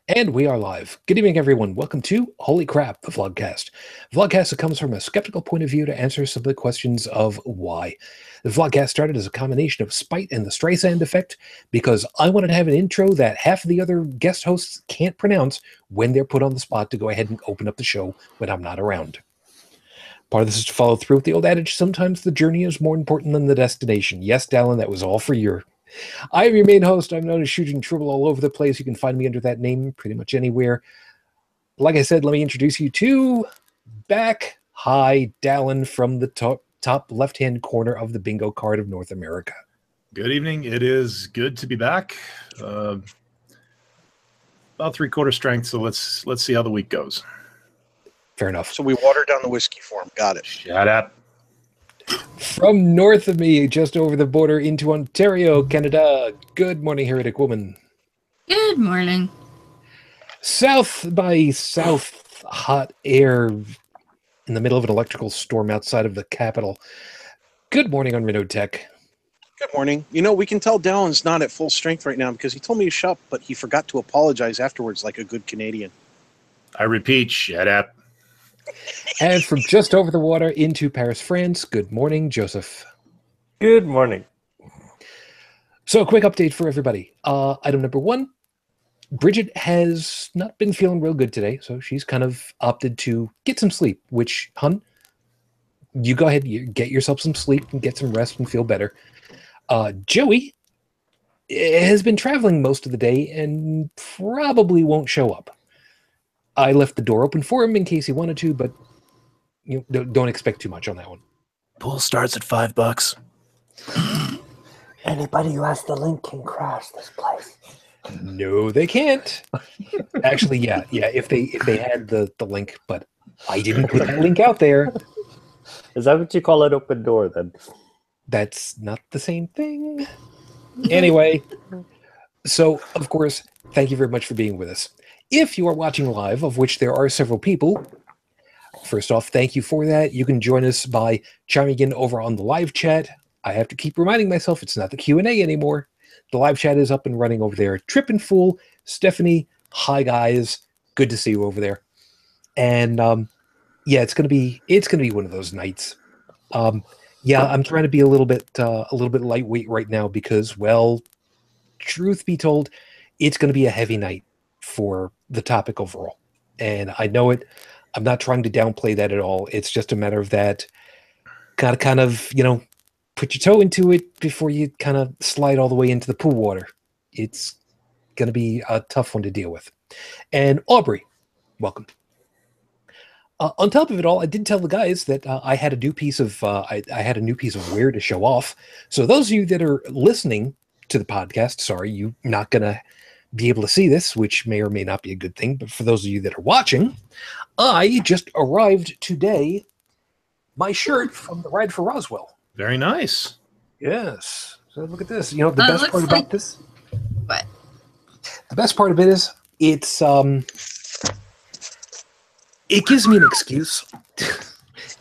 And we are live. Good evening, everyone. Welcome to Holy Crap, the Vlogcast. Vlogcast that comes from a skeptical point of view to answer some of the questions of why. The Vlogcast started as a combination of spite and the Streisand effect because I wanted to have an intro that half of the other guest hosts can't pronounce when they're put on the spot to go ahead and open up the show when I'm not around. Part of this is to follow through with the old adage, sometimes the journey is more important than the destination. Yes, Dalan, that was all for you. I am your main host. I'm known as Shujin Tribble all over the place. You can find me under that name pretty much anywhere. Like I said, let me introduce you to back high Dalan from the top left-hand corner of the bingo card of North America. Good evening. It is good to be back. About 3/4 strength, so let's see how the week goes. Fair enough. So we watered down the whiskey for him. Got it. Shut up. From north of me, just over the border into Ontario, Canada. Good morning, Heretic Woman. Good morning. South by south, hot air in the middle of an electrical storm outside of the capital. Good morning, UnrenownedTech. Good morning. You know, we can tell Dalan's not at full strength right now because he told me to shut up, but he forgot to apologize afterwards like a good Canadian. I repeat, shut up. And from just over the water into Paris, France, good morning, Joseph. Good morning. So a quick update for everybody. Item number one, Brigid has not been feeling real good today, so she's kind of opted to get some sleep, which, hun, you go ahead, you get yourself some sleep and get some rest and feel better. Joey has been traveling most of the day and probably won't show up. I left the door open for him in case he wanted to, but you know, don't expect too much on that one. Pool starts at $5. Anybody who has the link can crash this place. No, they can't. Actually, yeah. If they had the link, but I didn't put that link out there. Is that what you call an open door then? That's not the same thing. Anyway, so of course, thank you very much for being with us. If you are watching live, of which there are several people, first off, thank you for that. You can join us by chiming in over on the live chat. I have to keep reminding myself it's not the Q&A anymore. The live chat is up and running over there. Trip and Fool, Stephanie, hi guys, good to see you over there. And yeah, it's gonna be one of those nights. Yeah, I'm trying to be a little bit lightweight right now because, well, truth be told, it's going to be a heavy night for the topic overall. And I know it. I'm not trying to downplay that at all. It's just a matter of that gotta kind of, you know, put your toe into it before you kind of slide all the way into the pool water. It's going to be a tough one to deal with. And Aubrey, welcome. On top of it all, I did tell the guys that I had a new piece of I had a new piece of wear to show off. So those of you that are listening to the podcast, sorry, you're not going to be able to see this, which may or may not be a good thing. But for those of you that are watching, I just arrived today. My shirt from the ride for Roswell. Very nice. Yes. So look at this. You know, the best part about this? What? The best part of it is it's it gives me an excuse.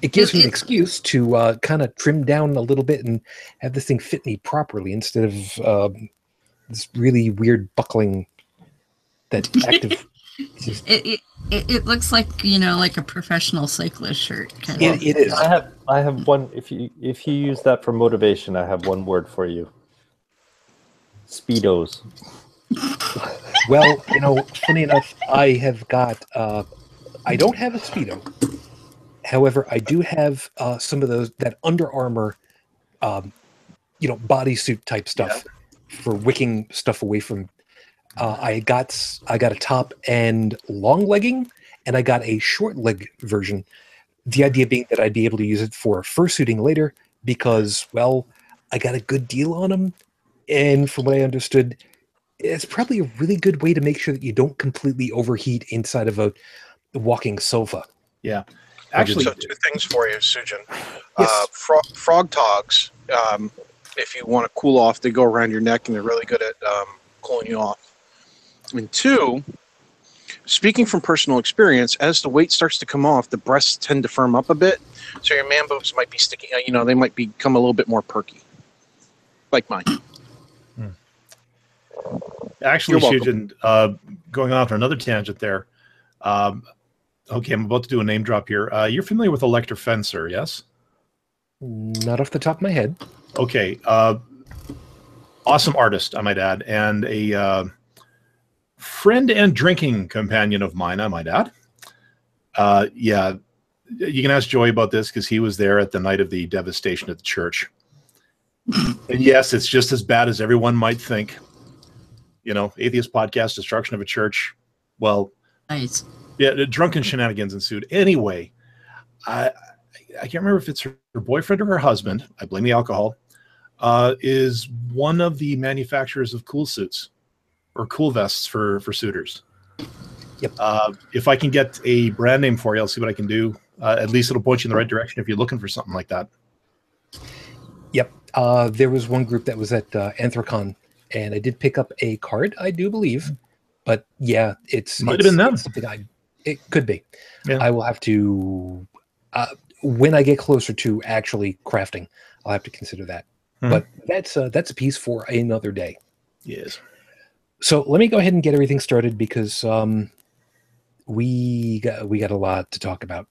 It gives me an excuse to kind of trim down a little bit and have this thing fit me properly instead of this really weird buckling that active. It looks like, you know, like a professional cyclist shirt. Kind of. It is. I have one. If you use that for motivation, I have one word for you. Speedos. Well, you know, funny enough, I have got. I don't have a Speedo. However, I do have some of those that Under Armour, you know, bodysuit type stuff for wicking stuff away from. I got a top and long legging, and I got a short leg version. The idea being that I'd be able to use it for fursuiting later because, well, I got a good deal on them, and from what I understood, it's probably a really good way to make sure that you don't completely overheat inside of a walking sofa. Yeah. Actually, so 2 things for you, Sujin. Yes. Frog togs, if you want to cool off, they go around your neck and they're really good at cooling you off. And 2, speaking from personal experience, as the weight starts to come off, the breasts tend to firm up a bit. So your man boobs might be sticking, you know, they might become a little bit more perky. Like mine. Actually, Shujin, going off on another tangent there. Okay, I'm about to do a name drop here. You're familiar with Elector Fencer, yes? Not off the top of my head. Okay. Awesome artist, I might add, and a friend and drinking companion of mine, I might add. Yeah, you can ask Joey about this because he was there at the night of the devastation at the church. And yes, it's just as bad as everyone might think. You know, atheist podcast, destruction of a church. Well, Nice. yeah, the drunken shenanigans ensued. Anyway, I can't remember if it's her boyfriend or her husband. I blame the alcohol. Is one of the manufacturers of cool suits or cool vests for suitors. Yep. If I can get a brand name for you, I'll see what I can do. At least it'll point you in the right direction if you're looking for something like that. Yep. There was one group that was at Anthrocon, and I did pick up a card, I do believe. But yeah, Might have been them. Something it could be. Yeah. I will have to, when I get closer to actually crafting, I'll have to consider that. Mhm. But that's a piece for another day. Yes. So let me go ahead and get everything started because we got a lot to talk about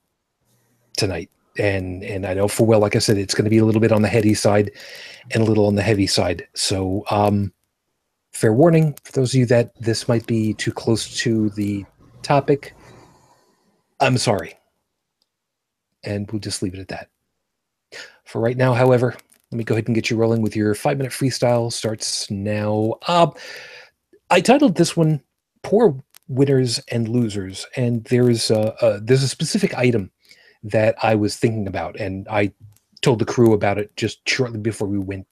tonight, and I know for well, like I said, it's going to be a little bit on the heady side and a little on the heavy side. So fair warning for those of you that this might be too close to the topic. I'm sorry, and we'll just leave it at that. For right now, however, let me go ahead and get you rolling with your 5-minute freestyle. Starts now. I titled this one "Poor Winners and Losers," and there's a specific item that I was thinking about, and I told the crew about it just shortly before we went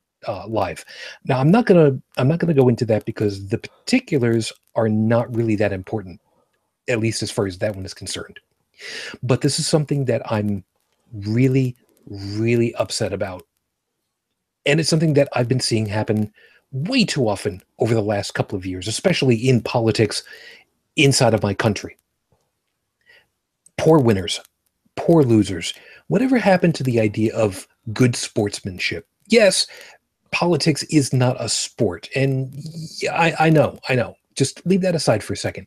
live. Now, I'm not gonna go into that because the particulars are not really that important, at least as far as that one is concerned. But this is something that I'm really, really upset about, and it's something that I've been seeing happen way too often over the last couple of years, especially in politics inside of my country. Poor winners, poor losers. Whatever happened to the idea of good sportsmanship? Yes, politics is not a sport, and yeah, I know. Just leave that aside for a second.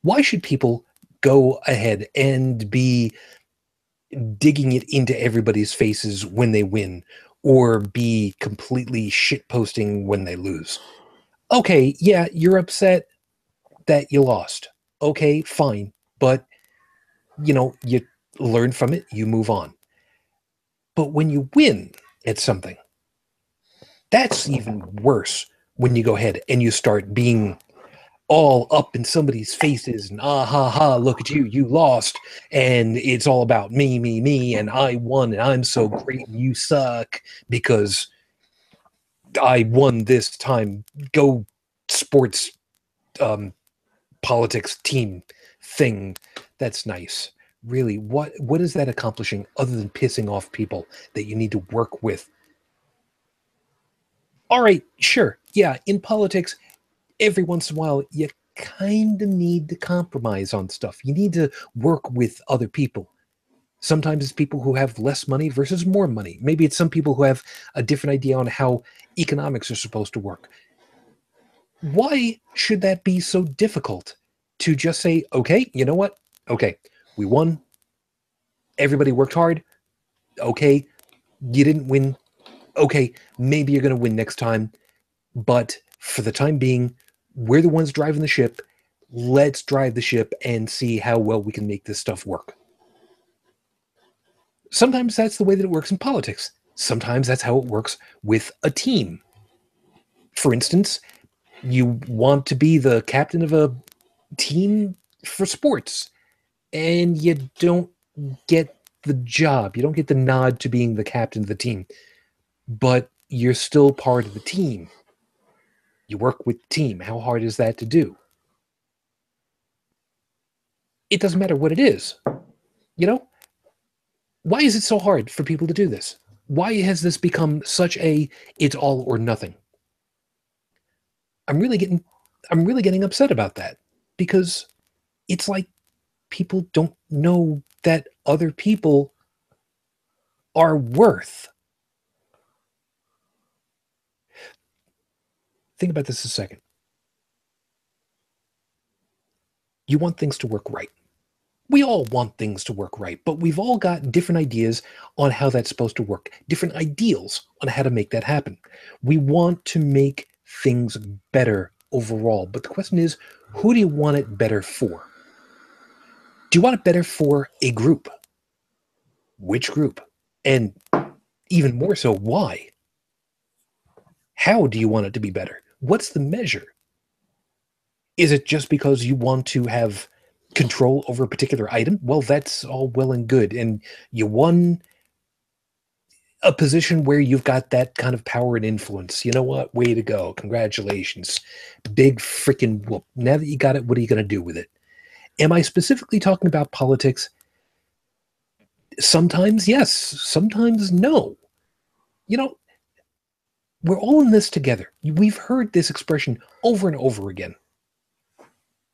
Why should people go ahead and be digging it into everybody's faces when they win, or be completely shitposting when they lose? Okay, yeah, you're upset that you lost. Okay, fine. But, you learn from it, you move on. But when you win at something, that's even worse when you go ahead and you start being all up in somebody's faces and ah ha ha, look at you, you lost, and it's all about me, and I won, and I'm so great, and you suck because I won this time. Go sports politics team thing. That's nice. Really, what is that accomplishing other than pissing off people that you need to work with? All right, sure. Yeah, in politics, every once in a while, you kind of need to compromise on stuff. You need to work with other people. Sometimes it's people who have less money versus more money. Maybe it's some people who have a different idea on how economics are supposed to work. Why should that be so difficult to just say, okay, you know what? Okay, we won. Everybody worked hard. Okay, you didn't win. Okay, maybe you're going to win next time. But for the time being, we're the ones driving the ship. Let's drive the ship and see how well we can make this stuff work. Sometimes that's the way that it works in politics. Sometimes that's how it works with a team. For instance, you want to be the captain of a team for sports, and you don't get the job. You don't get the nod to being the captain of the team, but you're still part of the team. You work with the team. How hard is that to do? It doesn't matter what it is. Why is it so hard for people to do this? Why has this become such a it's all or nothing? I'm really getting upset about that because it's like people don't know that other people are worth. Think about this a second. You want things to work right. We all want things to work right, but we've all got different ideas on how that's supposed to work, different ideals on how to make that happen. We want to make things better overall, but the question is, who do you want it better for? Do you want it better for a group? Which group? And even more so, why? How do you want it to be better? What's the measure? Is it just because you want to have control over a particular item? Well, that's all well and good. And you won a position where you've got that kind of power and influence. You know what? Way to go. Congratulations. Big freaking whoop. Now that you got it, what are you going to do with it? Am I specifically talking about politics? Sometimes yes, sometimes no. You know, we're all in this together. We've heard this expression over and over again.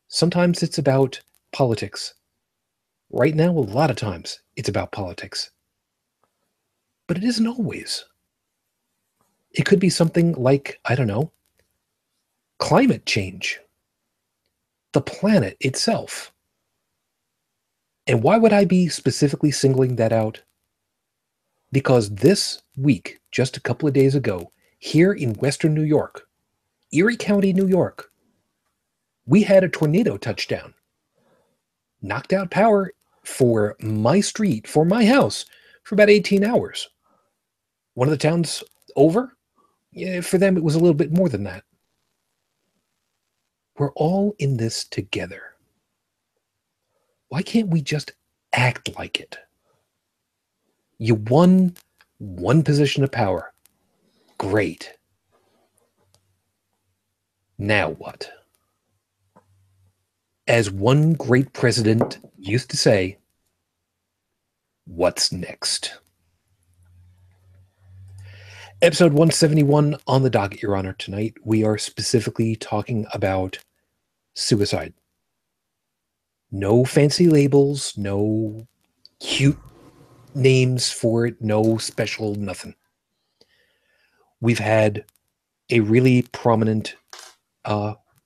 Sometimes it's about politics. Right now, a lot of times, it's about politics. But it isn't always. It could be something like, I don't know, climate change. The planet itself. And why would I be specifically singling that out? Because this week, just a couple of days ago, here in Western New York, Erie County, New York, we had a tornado touchdown. Knocked out power for my street, for my house, for about 18 hours. One of the towns over, yeah, for them it was a little bit more than that. We're all in this together. Why can't we just act like it? You won one position of power. Great. Now what? As one great president used to say, what's next? Episode 171 on the docket, Your Honor. Tonight we are specifically talking about suicide. No fancy labels, no cute names for it, no special nothing. We've had a really prominent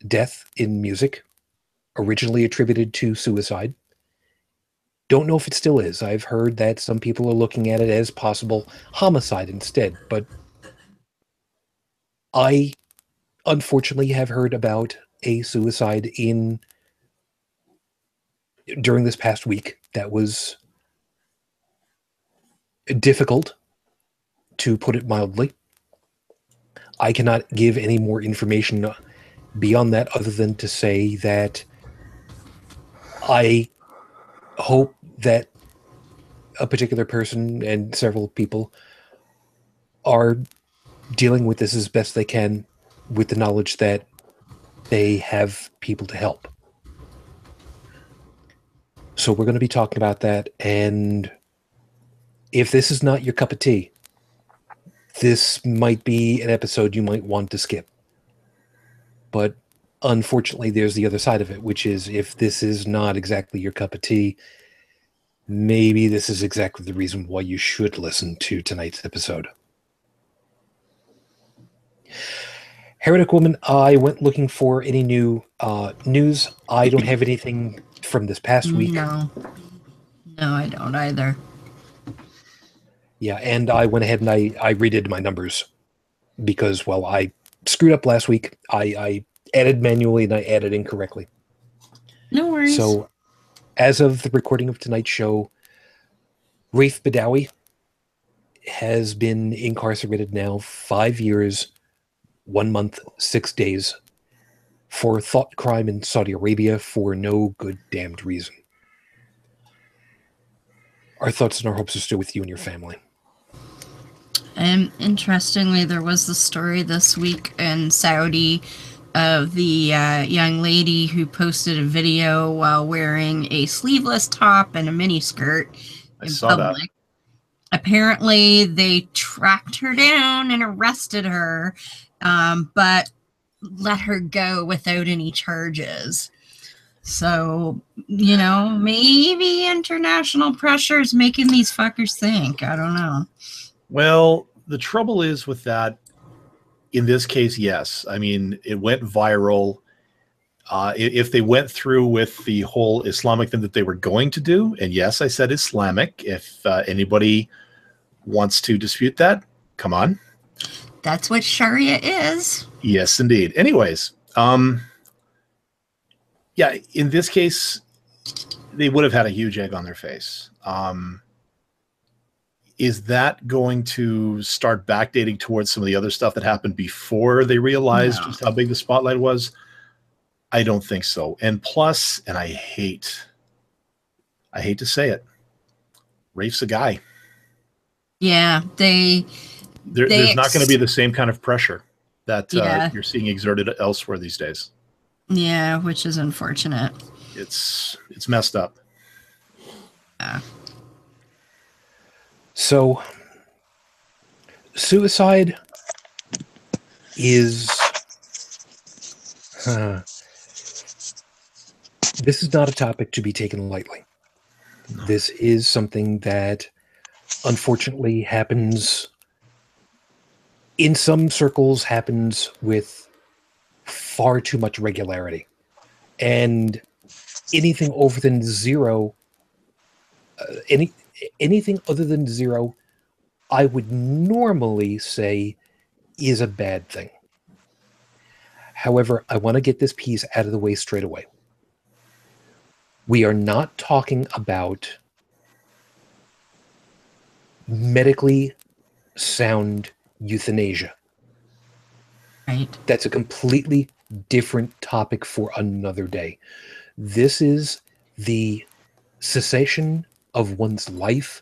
death in music, originally attributed to suicide. Don't know if it still is. I've heard that some people are looking at it as possible homicide instead, but I unfortunately have heard about a suicide during this past week that was difficult, to put it mildly. I cannot give any more information beyond that other than to say that I hope that a particular person and several people are dealing with this as best they can with the knowledge that they have people to help. So we're going to be talking about that, and if this is not your cup of tea, this might be an episode you might want to skip. But unfortunately, there's the other side of it, which is if this is not exactly your cup of tea, maybe this is exactly the reason why you should listen to tonight's episode. Heretic Woman, I went looking for any new news. I don't have anything from this past week. No, I don't either. Yeah, and I went ahead and I redid my numbers because, well, I screwed up last week. I added manually and I added incorrectly. No worries. So, as of the recording of tonight's show, Rafe Badawi has been incarcerated now 5 years, 1 month, 6 days for thought crime in Saudi Arabia for no good damned reason. Our thoughts and our hopes are still with you and your family. And interestingly, there was the story this week in Saudi of the young lady who posted a video while wearing a sleeveless top and a mini skirt in public. That. Apparently, they tracked her down and arrested her, but let her go without any charges. So, you know, maybe international pressure is making these fuckers think. I don't know. Well, the trouble is with that, in this case, yes. I mean, it went viral. If they went through with the whole Islamic thing that they were going to do, and yes, I said Islamic. If anybody wants to dispute that, come on. That's what Sharia is. Yes, indeed. Anyways, yeah, in this case, they would have had a huge egg on their face. Is that going to start backdating towards some of the other stuff that happened before they realized just how big the spotlight was? I don't think so. And plus, and I hate to say it, Rafe's a guy. Yeah, there's not going to be the same kind of pressure that you're seeing exerted elsewhere these days. Yeah, which is unfortunate. It's messed up. Yeah. So, suicide is... this is not a topic to be taken lightly. No. This is something that unfortunately happens in some circles, happens with far too much regularity. And anything over than zero, anything other than zero, I would normally say is a bad thing. However, I want to get this piece out of the way straight away. We are not talking about medically sound euthanasia. Right. That's a completely different topic for another day. This is the cessation of one's life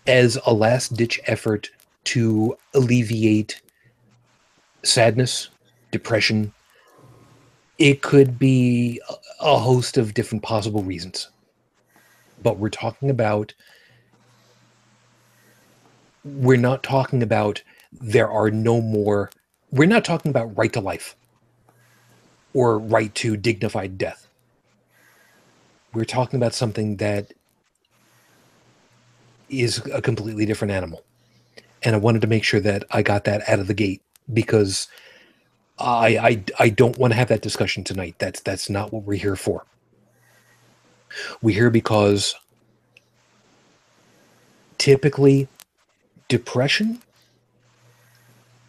as a last-ditch effort to alleviate sadness, depression. It could be a host of different possible reasons. But we're not talking about we're not talking about right to life or right to dignified death. We're talking about something that is a completely different animal. And I wanted to make sure that I got that out of the gate, because I don't want to have that discussion tonight. That's not what we're here for. We're here because typically depression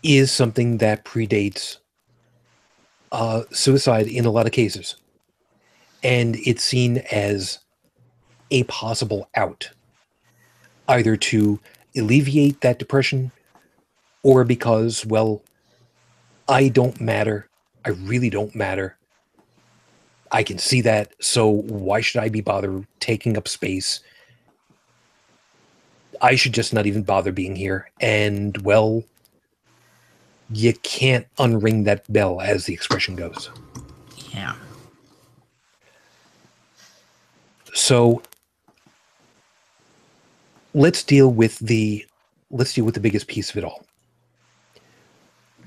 is something that predates suicide in a lot of cases. And it's seen as a possible out, either to alleviate that depression or because, well, I don't matter. I really don't matter. I can see that, so why should I be bothered taking up space? I should just not even bother being here. And, well, you can't unring that bell, as the expression goes. Yeah. So let's deal with the biggest piece of it all.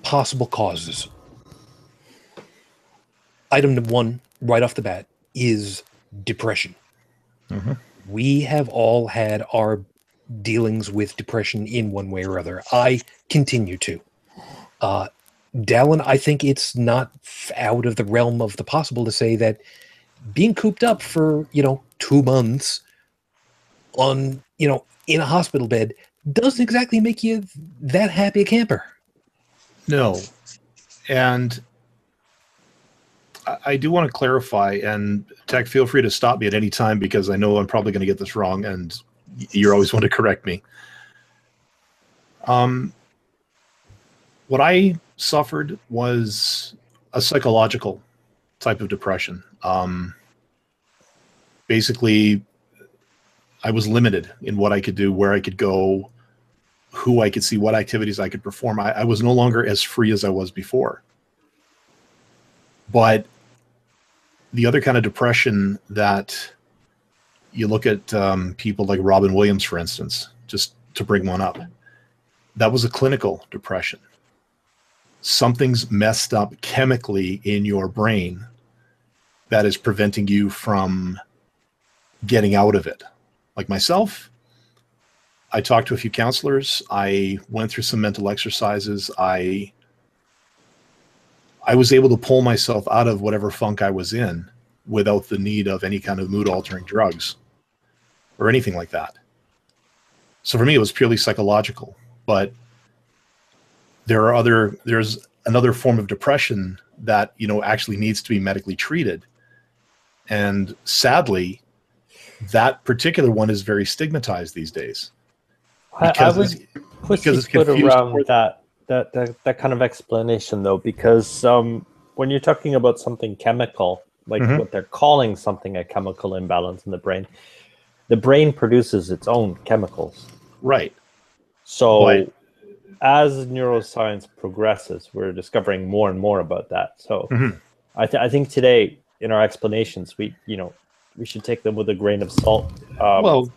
Possible causes. Item number one, right off the bat, is depression. Mm-hmm. We have all had our dealings with depression in one way or other. I continue to. Dalan, I think it's not out of the realm of the possible to say that being cooped up for, 2 months on, in a hospital bed doesn't exactly make you that happy a camper. No. And I do want to clarify, and Tech, feel free to stop me at any time, because I know I'm probably going to get this wrong, and you're always one to correct me. What I suffered was a psychological type of depression. Basically, I was limited in what I could do, where I could go, who I could see, what activities I could perform. I was no longer as free as I was before. But the other kind of depression that you look at people like Robin Williams, for instance, just to bring one up, that was a clinical depression. Something's messed up chemically in your brain that is preventing you from getting out of it. Like myself, I talked to a few counselors. I went through some mental exercises. I I was able to pull myself out of whatever funk I was in without the need of any kind of mood altering drugs or anything like that. So for me, it was purely psychological, but there's another form of depression that, actually needs to be medically treated. And sadly, that particular one is very stigmatized these days. I would push your foot around that kind of explanation, though, because when you're talking about something chemical, like what they're calling something a chemical imbalance in the brain produces its own chemicals. Right. So as neuroscience progresses, we're discovering more and more about that. So I think today in our explanations, we should take them with a grain of salt. Well,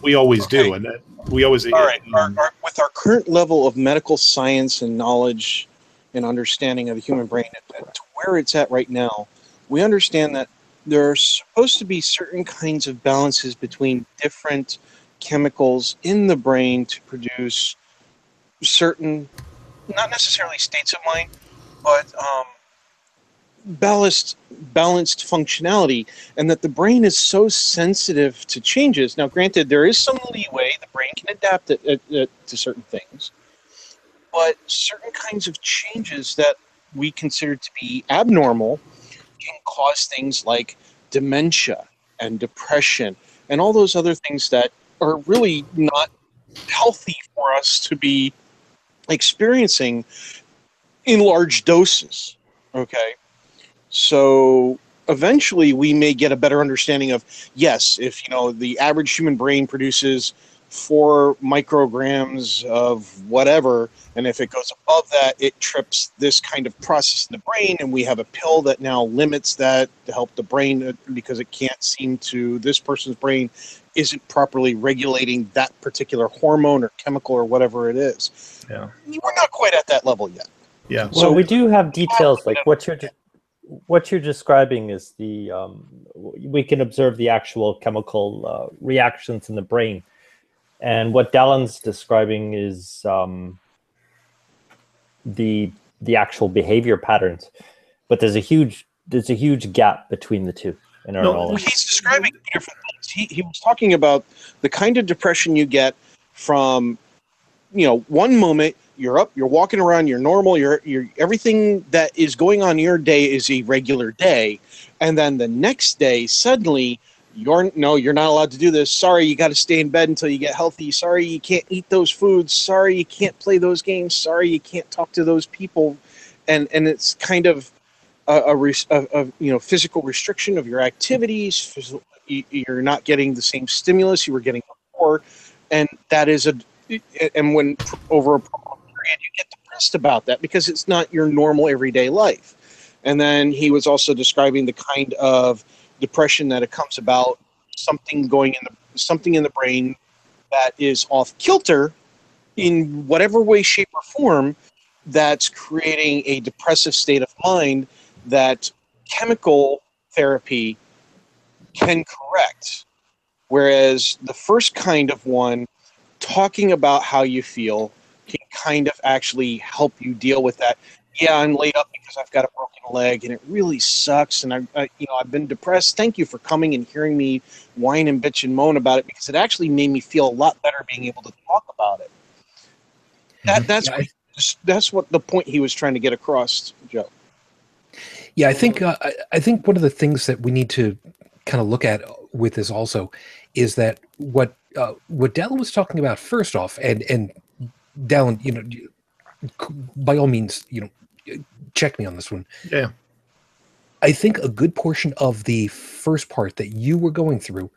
we always do, and we always. All right. With our current level of medical science and knowledge and understanding of the human brain, to where it's at right now, we understand that there are supposed to be certain kinds of balances between different chemicals in the brain to produce certain, not necessarily states of mind, but balanced functionality, and that the brain is so sensitive to changes. Now, granted, there is some leeway. The brain can adapt to certain things, but certain kinds of changes that we consider to be abnormal can cause things like dementia and depression and all those other things that are really not healthy for us to be experiencing in large doses. Okay. So eventually we may get a better understanding of, yes, if the average human brain produces 4 micrograms of whatever, and if it goes above that, it trips this kind of process in the brain, and we have a pill that now limits that to help the brain because it can't seem to, this person's brain isn't properly regulating that particular hormone or chemical or whatever it is. Yeah. We're not quite at that level yet. Yeah. Well, so we do have details like what you're describing is we can observe the actual chemical reactions in the brain, and what Dalan's describing is the actual behavior patterns. But there's a huge gap between the two in our knowledge. He's describing different things. He was talking about the kind of depression you get from, one moment you're up, you're walking around, you're normal, you're everything that is going on in your day is a regular day, and then the next day suddenly you're not allowed to do this. Sorry, you got to stay in bed until you get healthy. Sorry, you can't eat those foods. Sorry, you can't play those games. Sorry, you can't talk to those people, and it's kind of a physical restriction of your activities. You're not getting the same stimulus you were getting before, and that is and when over a period you get depressed about that because it's not your normal everyday life. And then he was also describing the kind of depression that it comes about, something in the brain that is off kilter in whatever way, shape, or form, that's creating a depressive state of mind that chemical therapy can correct. Whereas the first kind of one, talking about how you feel, can kind of actually help you deal with that. Yeah, I'm laid up because I've got a broken leg and it really sucks, and I've been depressed. Thank you for coming and hearing me whine and bitch and moan about it, because it actually made me feel a lot better being able to talk about it. That's what the point he was trying to get across, Joe. Yeah, I think one of the things that we need to kind of look at with this also is that what Dalan was talking about first off, and Dalan, by all means, check me on this one. Yeah. I think a good portion of the first part that you were going through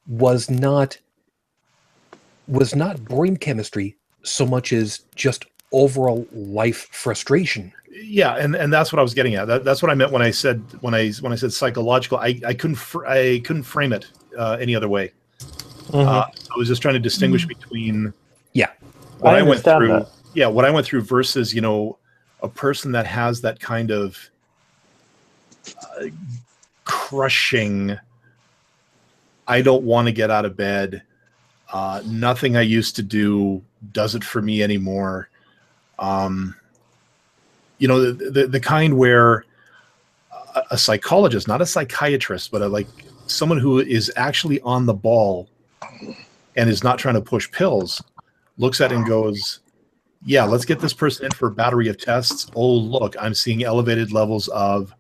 was not brain chemistry so much as just overall life frustration. Yeah, and that's what I was getting at. That's what I meant when I said psychological. I couldn't frame it any other way. I was just trying to distinguish between what I went through. Yeah, what I went through versus a person that has that kind of crushing, I don't want to get out of bed. Nothing I used to do does it for me anymore. you know, the kind where a psychologist, not a psychiatrist, but like someone who is actually on the ball and is not trying to push pills, looks at it and goes, yeah, let's get this person in for a battery of tests. Oh, look, I'm seeing elevated levels of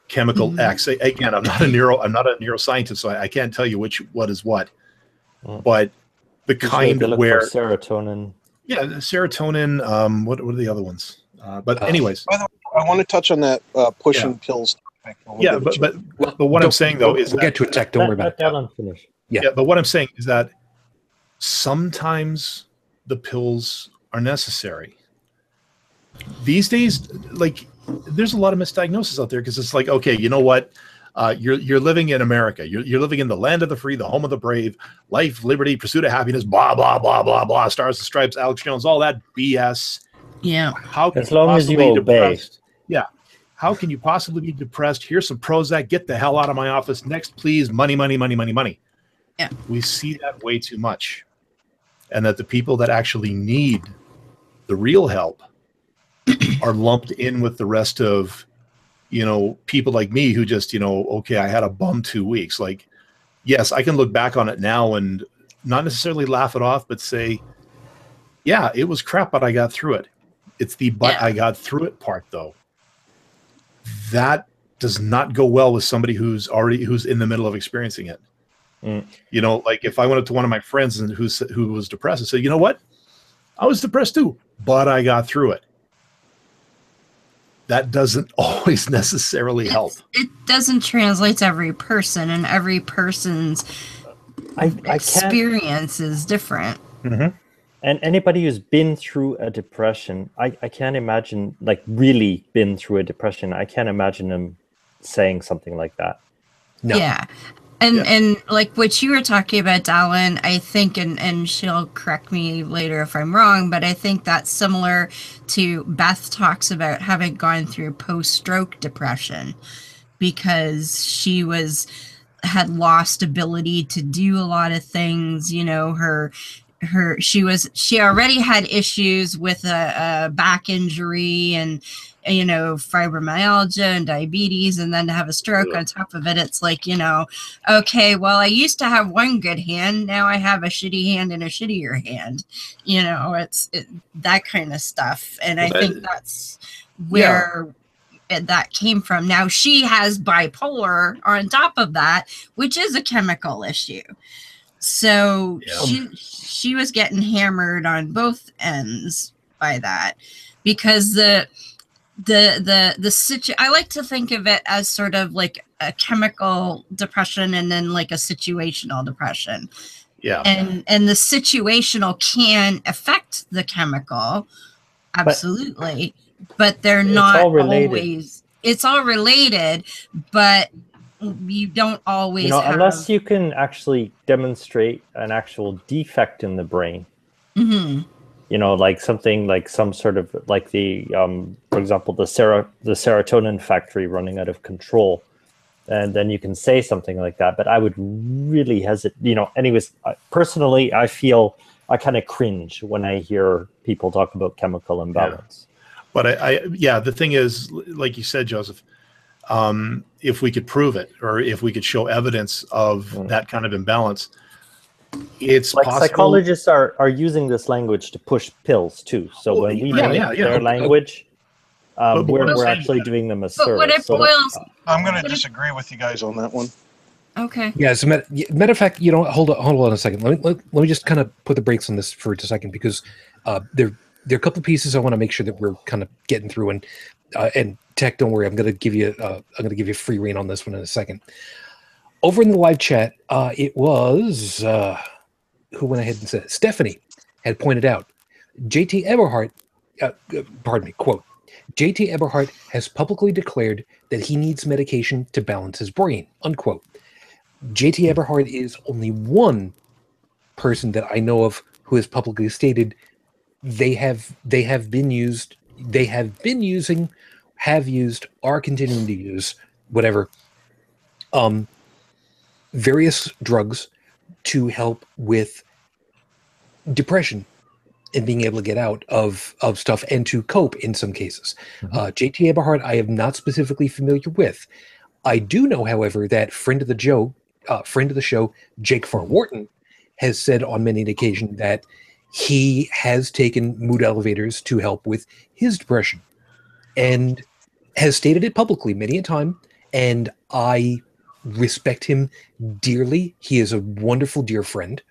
chemical X. Again, I'm not a neuroscientist, so I can't tell you what is what. But the kind where serotonin. Yeah, serotonin. What are the other ones? But anyways, by the way, I want to touch on that pushing pills. Yeah, but what I'm saying though is we'll get to a tech. Don't worry about that. Finish. Yeah, but what I'm saying is that sometimes the pills are necessary. These days, like, there's a lot of misdiagnosis out there because it's like, okay, you know what? You're living in America. You're living in the land of the free, the home of the brave, life, liberty, pursuit of happiness, blah, blah, blah, blah, blah, stars and stripes, Alex Jones, all that BS. Yeah. How can as long as you obey. Yeah. How can you possibly be depressed? Here's some Prozac. Get the hell out of my office. Next, please. Money, money, money, money, money. Yeah. We see that way too much. And that the people that actually need the real help are lumped in with the rest of, you know, people like me who just, you know, okay, I had a bum 2 weeks. Like, yes, I can look back on it now and not necessarily laugh it off, but say, yeah, it was crap, but I got through it. It's the I got through it part, though. That does not go well with somebody who's in the middle of experiencing it. You know, like if I went up to one of my friends and who was depressed and said, you know what, I was depressed too, but I got through it. That doesn't always necessarily help. It doesn't translate to every person, and every person's experience is different. Mm-hmm. And anybody who's been through a depression, I can't imagine, like really been through a depression, I can't imagine them saying something like that. No. Yeah. And like what you were talking about, Dalan, I think, and she'll correct me later if I'm wrong, but I think that's similar to Beth talks about having gone through post-stroke depression because she had lost ability to do a lot of things. You know, she already had issues with a back injury and, you know, fibromyalgia and diabetes, and then to have a stroke on top of it, it's like, you know, okay, well, I used to have one good hand, now I have a shitty hand and a shittier hand. You know, it's that kind of stuff. And I think that's where that came from. Now she has bipolar on top of that, which is a chemical issue. So she was getting hammered on both ends by that, because I like to think of it as sort of like a chemical depression and then like a situational depression. Yeah. And the situational can affect the chemical, absolutely, but they're not always. It's all related, but you don't always, you know, unless you can actually demonstrate an actual defect in the brain. Mm-hmm. You know, like something like some sort of like the, for example, the serotonin factory running out of control, and then you can say something like that. But I would really hesitate. You know, anyways, personally, I feel I kind of cringe when I hear people talk about chemical imbalance. But the thing is, like you said, Joseph, if we could prove it, or if we could show evidence of that kind of imbalance, it's like possible. Psychologists are using this language to push pills too. So when we make their language, we're actually doing them a service. I'm going to disagree with you guys on that one. Okay. Yeah. As a matter of fact, you know, hold on a second. Let me just kind of put the brakes on this for a second, because there are a couple of pieces I want to make sure that we're kind of getting through, and Tech, don't worry, I'm going to give you free rein on this one in a second. Over in the live chat, it was who went ahead and said, Stephanie had pointed out, JT Eberhardt, quote, JT Eberhardt has publicly declared that he needs medication to balance his brain, unquote. JT Eberhardt is only one person that I know of who has publicly stated they have used, are continuing to use, whatever, various drugs to help with depression. and being able to get out of stuff and to cope in some cases. JT Eberhard, I am not specifically familiar with. I do know, however, that friend of the show, Jake Farr-Wharton, has said on many occasions that he has taken mood elevators to help with his depression, and has stated it publicly many a time. And I respect him dearly. He is a wonderful, dear friend.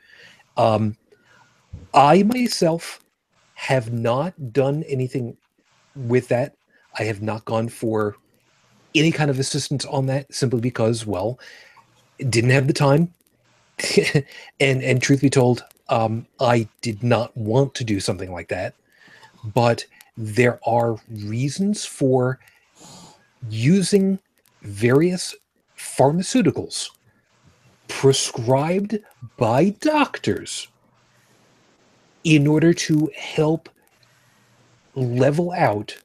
I myself have not done anything with that. I have not gone for any kind of assistance on that, simply because, well, didn't have the time. and truth be told, I did not want to do something like that. But there are reasons for using various pharmaceuticals prescribed by doctors in order to help level out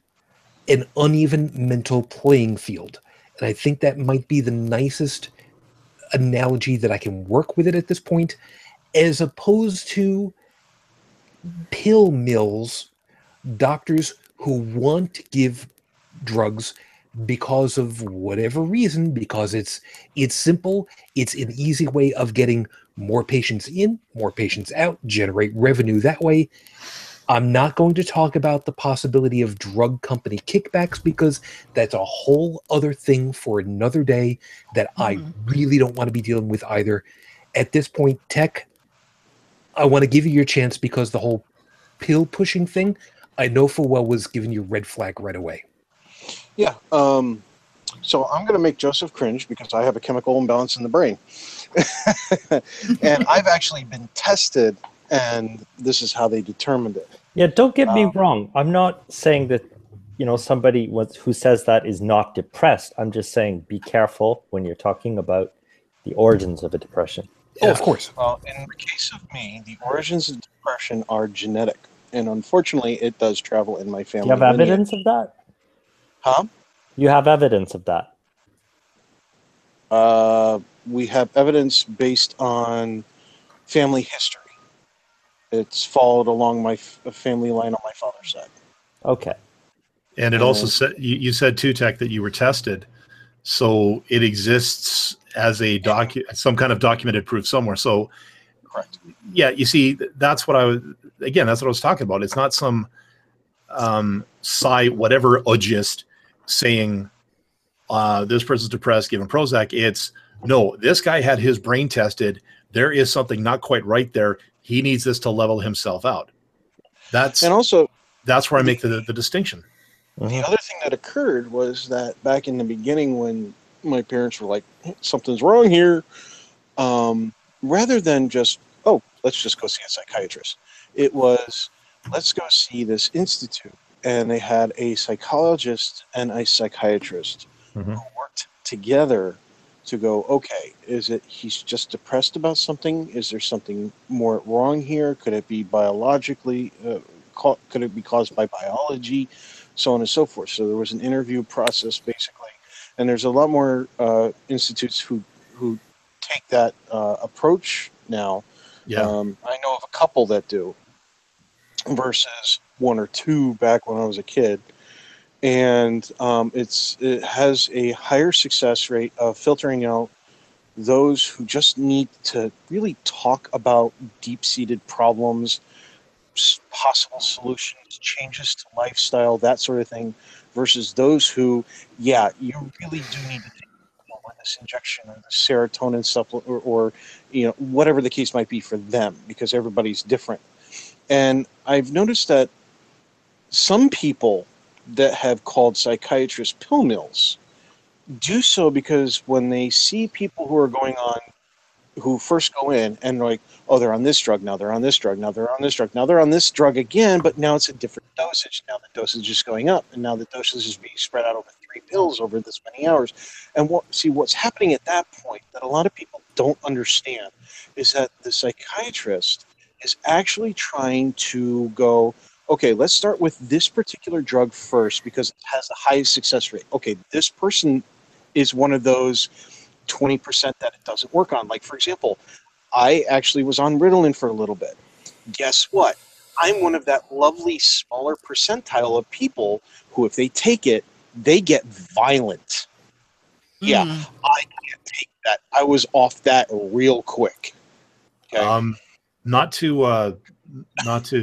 an uneven mental playing field. And I think that might be the nicest analogy that I can work with it at this point, as opposed to pill mills, doctors who want to give drugs because of whatever reason, because it's simple, it's an easy way of getting more patients in, more patients out, generate revenue that way. I'm not going to talk about the possibility of drug company kickbacks, because that's a whole other thing for another day that I really don't want to be dealing with either. At this point, Tech, I want to give you your chance, because the whole pill pushing thing, I know full well was giving you red flag right away. Yeah. So I'm going to make Joseph cringe, because I have a chemical imbalance in the brain. And I've actually been tested, and this is how they determined it. Yeah, don't get me wrong. I'm not saying that, somebody who says that is not depressed. I'm just saying be careful when you're talking about the origins of a depression. Oh, of course. Well, in the case of me, the origins of depression are genetic. And unfortunately, it does travel in my family. Do you have evidence of that? Huh? You have evidence of that? We have evidence based on family history. It's followed along my family line on my father's side. Okay. And it also said, you said too, Tech, that you were tested. So it exists as a some kind of documented proof somewhere. So, correct. Yeah, you see, that's what I was talking about. It's not some whatever ugist saying this person's depressed, give him Prozac. It's no, this guy had his brain tested. There is something not quite right there. He needs this to level himself out. That's where I make the distinction. The other thing that occurred was that back in the beginning, when my parents were like, something's wrong here, rather than just, let's just go see a psychiatrist, it was, let's go see this institute. And they had a psychologist and a psychiatrist who worked together to go, okay, is it he's just depressed about something? Is there something more wrong here? Could it be biologically, could it be caused by biology? So on and so forth. So there was an interview process, basically. And there's a lot more institutes who take that approach now. Yeah. I know of a couple that do, versus one or two back when I was a kid. And it has a higher success rate of filtering out those who just need to really talk about deep-seated problems, possible solutions, changes to lifestyle, that sort of thing, versus those who, you really do need to take this injection or the serotonin supplement or whatever the case might be for them, because everybody's different. And I've noticed that some people that have called psychiatrists pill mills do so because when they see people who are going on, who first go in and like, they're on this drug, now they're on this drug, now they're on this drug, now they're on this drug again, but now it's a different dosage. Now the dosage is going up, and now the dosage is being spread out over 3 pills over this many hours. And what's happening at that point that a lot of people don't understand is that the psychiatrist is actually trying to go, okay, let's start with this particular drug first because it has the highest success rate. Okay, this person is one of those 20% that it doesn't work on. Like, for example, I actually was on Ritalin for a little bit. Guess what? I'm one of that lovely smaller percentile of people who, if they take it, they get violent. Yeah, I can't take that. I was off that real quick. Okay? Not to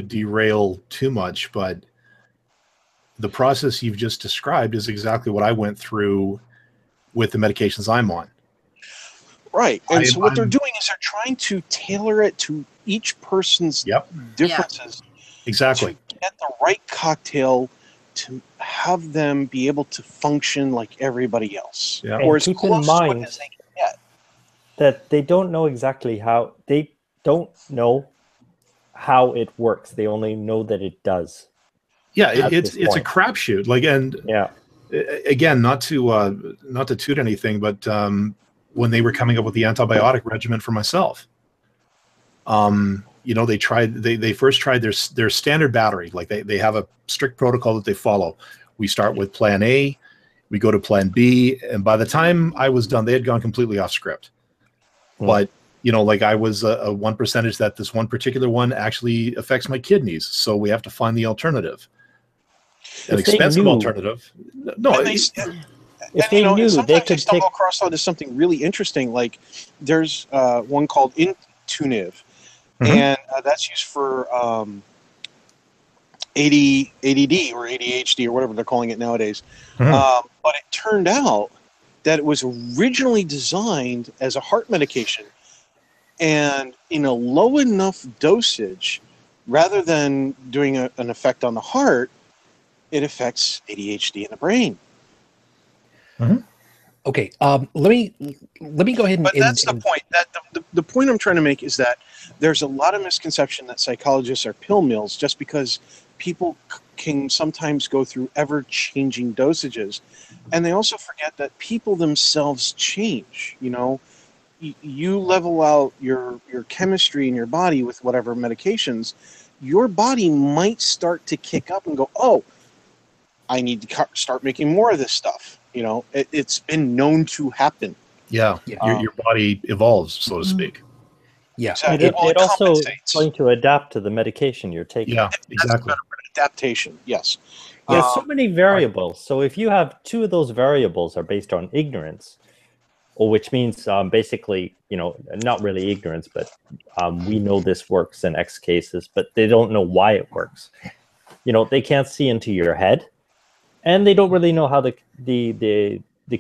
derail too much, but the process you've just described is exactly what I went through with the medications I'm on. Right. And so what they're doing is they're trying to tailor it to each person's differences. Exactly. To get the right cocktail to have them be able to function like everybody else. Yeah. Or as keep close in mind to it as they can get. That they don't know exactly how it works. They only know that it does. Yeah, it's a crapshoot. Like, and again, not to toot anything, but when they were coming up with the antibiotic regimen for myself, they first tried their standard battery. Like they have a strict protocol that they follow. We start with plan A, we go to plan B, and by the time I was done, they had gone completely off script. But like I was a 1% that this one particular one actually affects my kidneys, so we have to find the alternative. An expensive alternative. No, if they knew, they could stumble across onto something really interesting. Like there's one called Intuniv, and that's used for ADD or ADHD or whatever they're calling it nowadays. But it turned out that it was originally designed as a heart medication, and in a low enough dosage, rather than doing an effect on the heart, it affects ADHD in the brain. Okay, let me go ahead and. But that's the point. That the point I'm trying to make is that there's a lot of misconception that psychologists are pill mills, just because people can sometimes go through ever-changing dosages, and they also forget that people themselves change. You know, you level out your chemistry in your body with whatever medications, your body might start to kick up and go, oh, I need to start making more of this stuff. You know, it's been known to happen. Yeah. Your body evolves, so to speak. Yeah. Exactly. It also is going to adapt to the medication you're taking. Yeah, exactly. Adaptation, yes. There's so many variables. So if you have two of those variables are based on ignorance, or which means basically, not really ignorance, but we know this works in X cases, but they don't know why it works. They can't see into your head. And they don't really know how the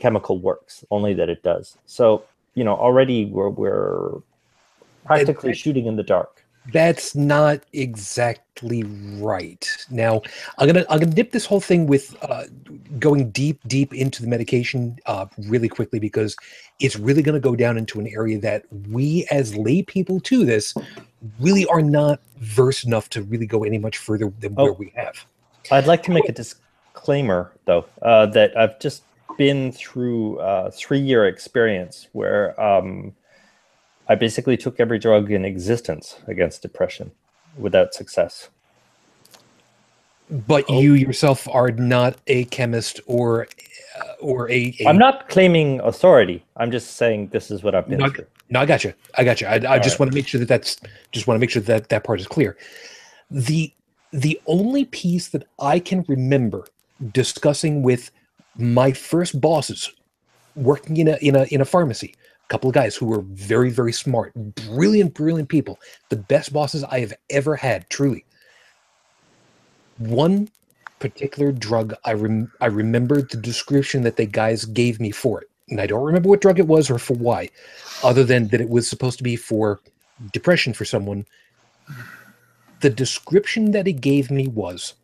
chemical works, only that it does. So, already we're practically shooting in the dark. That's not exactly right. Now, I'm gonna dip this whole thing with going deep into the medication really quickly, because it's really gonna go down into an area that we as lay people to this really are not versed enough to really go any much further than where we have. I'd like to make a disclaimer, though, that I've just been through a 3-year experience where I basically took every drug in existence against depression without success. But you yourself are not a chemist or a... I'm not claiming authority. I'm just saying this is what I've been through. No, I got you. I just want to make sure that part is clear. The only piece that I can remember discussing with my first bosses working in a pharmacy, a couple of guys who were very, very smart, brilliant people, the best bosses I have ever had, truly. One particular drug, I remember the description that the guys gave me for it, and I don't remember what drug it was or for why, other than that it was supposed to be for depression for someone. The description that he gave me was,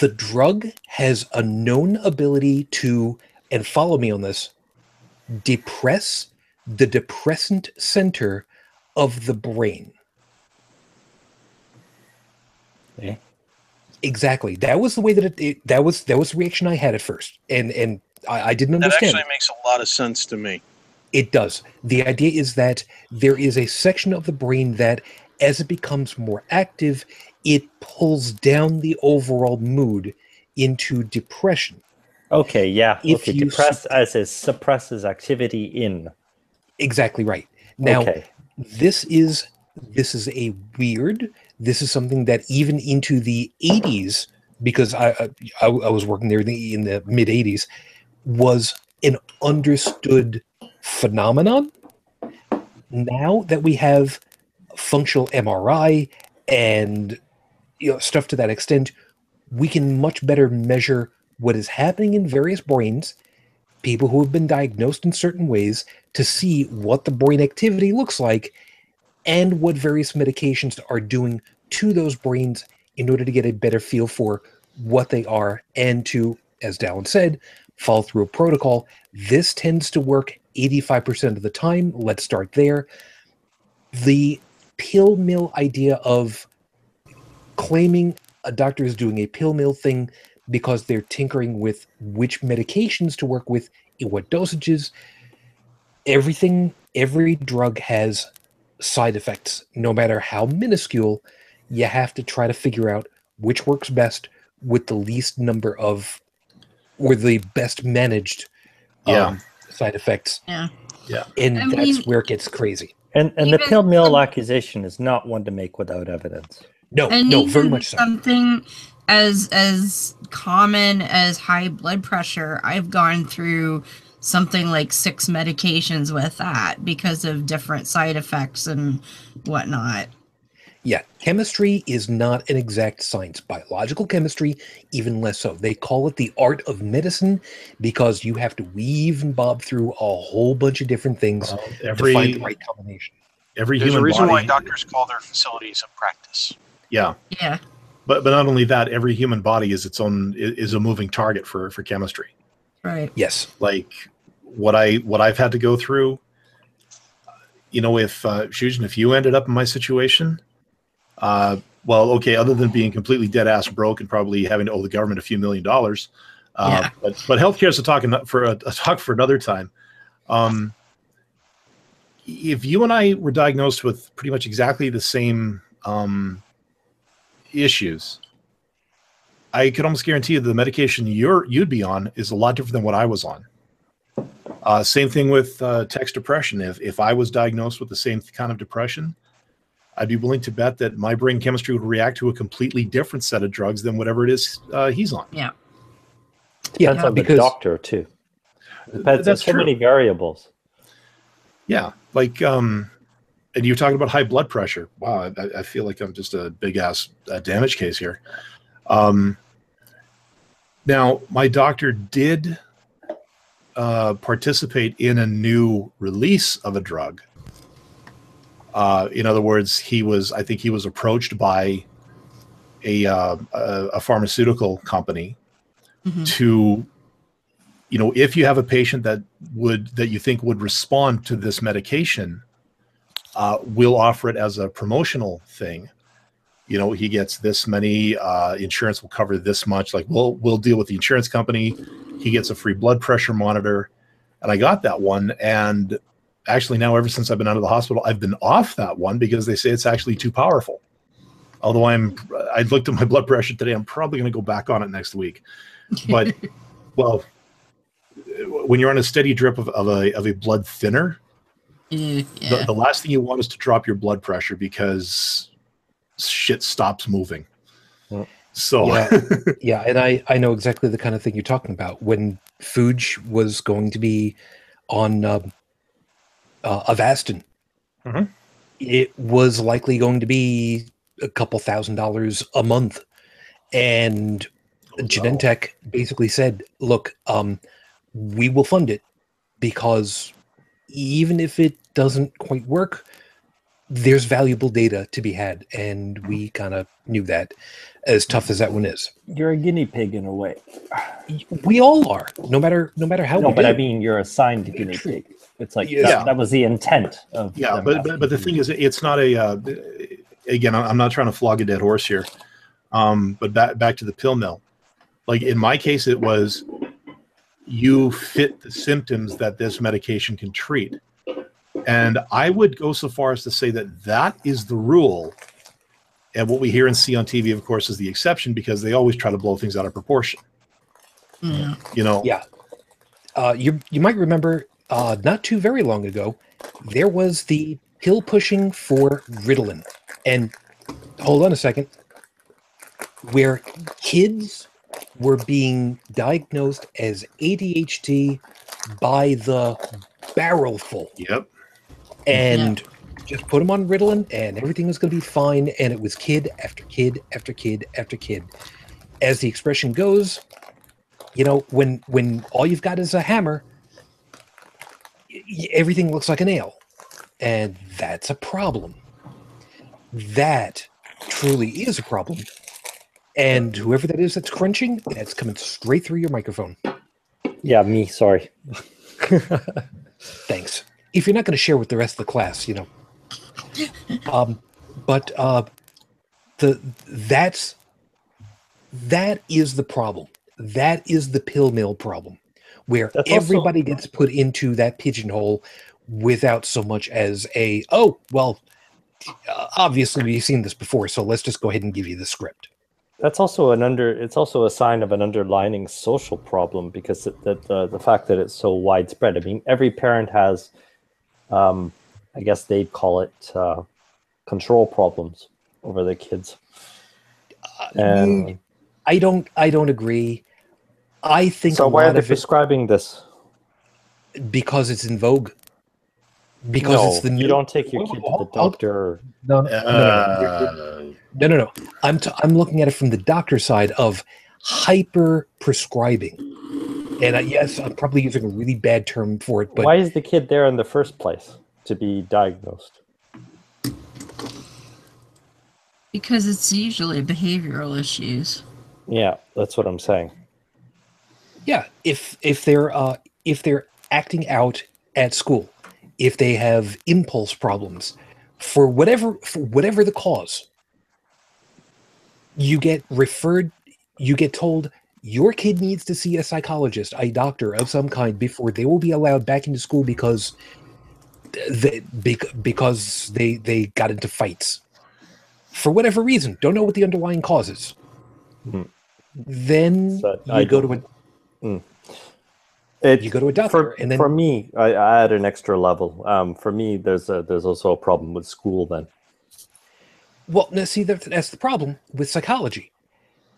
the drug has a known ability to, and follow me on this, depress the depressant center of the brain. Yeah. Exactly. That was the way that was the reaction I had at first, and I didn't understand. That actually makes a lot of sense to me. It does. The idea is that there is a section of the brain that, as it becomes more active, it pulls down the overall mood into depression. Okay, yeah. Depress as it suppresses activity in. Exactly right. Now, this is a weird, this is something that even into the 80s, because I was working there in the mid 80s, was an understood phenomenon. Now that we have functional MRI and stuff to that extent, we can much better measure what is happening in various brains, people who have been diagnosed in certain ways, to see what the brain activity looks like and what various medications are doing to those brains in order to get a better feel for what they are and to, as Dalan said, follow through a protocol. This tends to work 85% of the time. Let's start there. The pill mill idea of claiming a doctor is doing a pill mill thing because they're tinkering with which medications to work with in what dosages. Every drug has side effects, no matter how minuscule. You have to try to figure out which works best with the least number of, or the best managed side effects. Yeah. And that's where it gets crazy. And the pill mill accusation is not one to make without evidence. No, very much so. Something as common as high blood pressure, I've gone through something like 6 medications with that because of different side effects and whatnot. Yeah, chemistry is not an exact science. Biological chemistry, even less so. They call it the art of medicine because you have to weave and bob through a whole bunch of different things to find the right combination. There's a reason why doctors call their facilities a practice. Yeah. But not only that, every human body is a moving target for chemistry. Right. Yes. Like what I've had to go through, if Shujin, if you ended up in my situation, other than being completely dead ass broke and probably having to owe the government a few $1 million, but healthcare is a talk for another time. If you and I were diagnosed with pretty much exactly the same issues, I could almost guarantee you the medication you'd be on is a lot different than what I was on. Same thing with text depression. If I was diagnosed with the same kind of depression, I'd be willing to bet that my brain chemistry would react to a completely different set of drugs than whatever it is he's on. Yeah. Depends on the doctor too. Depends on so many variables. Yeah, like, and you're talking about high blood pressure. Wow, I feel like I'm just a big ass damage case here. Now, my doctor did participate in a new release of a drug. In other words, I think he was approached by a pharmaceutical company to, if you have a patient that you think would respond to this medication, we'll offer it as a promotional thing. He gets this many, insurance will cover this much. Like we'll deal with the insurance company. He gets a free blood pressure monitor, and I got that one. And actually now, ever since I've been out of the hospital, I've been off that one because they say it's actually too powerful. Although I looked at my blood pressure today, I'm probably going to go back on it next week. But well, when you're on a steady drip of a blood thinner, the last thing you want is to drop your blood pressure because shit stops moving. So yeah, and I know exactly the kind of thing you're talking about. When Fuge was going to be on Avastin, it was likely going to be a couple $1,000s a month, and Genentech basically said, "Look, we will fund it because even if it doesn't quite work, there's valuable data to be had," and we kind of knew that, as tough as that one is. You're a guinea pig in a way. We all are, no matter how. No, but I mean, you're assigned to guinea pig. It's like that was the intent of. Yeah, but the thing is, it's not a. Again, I'm not trying to flog a dead horse here, but back to the pill mill. Like in my case, it was you fit the symptoms that this medication can treat. And I would go so far as to say that is the rule. And what we hear and see on TV, of course, is the exception because they always try to blow things out of proportion. Yeah. Yeah. You might remember not too very long ago, there was the pill pushing for Ritalin. And hold on a second, where kids were being diagnosed as ADHD by the barrelful. Yep. And just put them on Ritalin and everything was going to be fine. And it was kid after kid after kid after kid. As the expression goes, you know, when all you've got is a hammer, everything looks like a nail. And that's a problem. That truly is a problem. And whoever that is that's crunching, that's coming straight through your microphone. Yeah, me, sorry. Thanks. If you're not going to share with the rest of the class, you know. That is the problem. That is the pill mill problem, where everybody gets put into that pigeonhole without so much as a, oh, well, obviously we've seen this before, so let's just go ahead and give you the script. That's also it's also a sign of an underlying social problem, because the fact that it's so widespread. I mean, every parent has, I guess they'd call it control problems over their kids. And I don't agree. I think so. Why are they prescribing this? Because it's in vogue. Because it's the new. You don't take your kid to the doctor. No. I'm looking at it from the doctor side of hyper prescribing. And yes, I'm probably using a really bad term for it. But why is the kid there in the first place to be diagnosed? Because it's usually behavioral issues. Yeah, that's what I'm saying. Yeah, if they're acting out at school, if they have impulse problems, for whatever the cause, you get referred, you get told your kid needs to see a psychologist, a doctor of some kind, before they will be allowed back into school because they got into fights for whatever reason. Don't know what the underlying cause is. Then you go to a doctor, and then for me, I add an extra level. For me, there's also a problem with school then. Well, now see, that's the problem with psychology.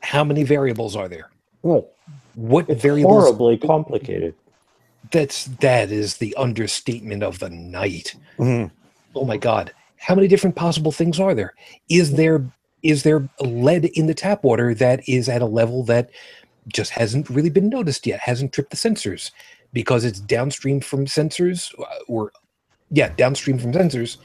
How many variables are there? Well, what it's variables? Horribly complicated. That is the understatement of the night. Mm-hmm. Oh my God! How many different possible things are there? Is there lead in the tap water that is at a level that just hasn't really been noticed yet? Hasn't tripped the sensors because it's downstream from sensors, downstream from sensors.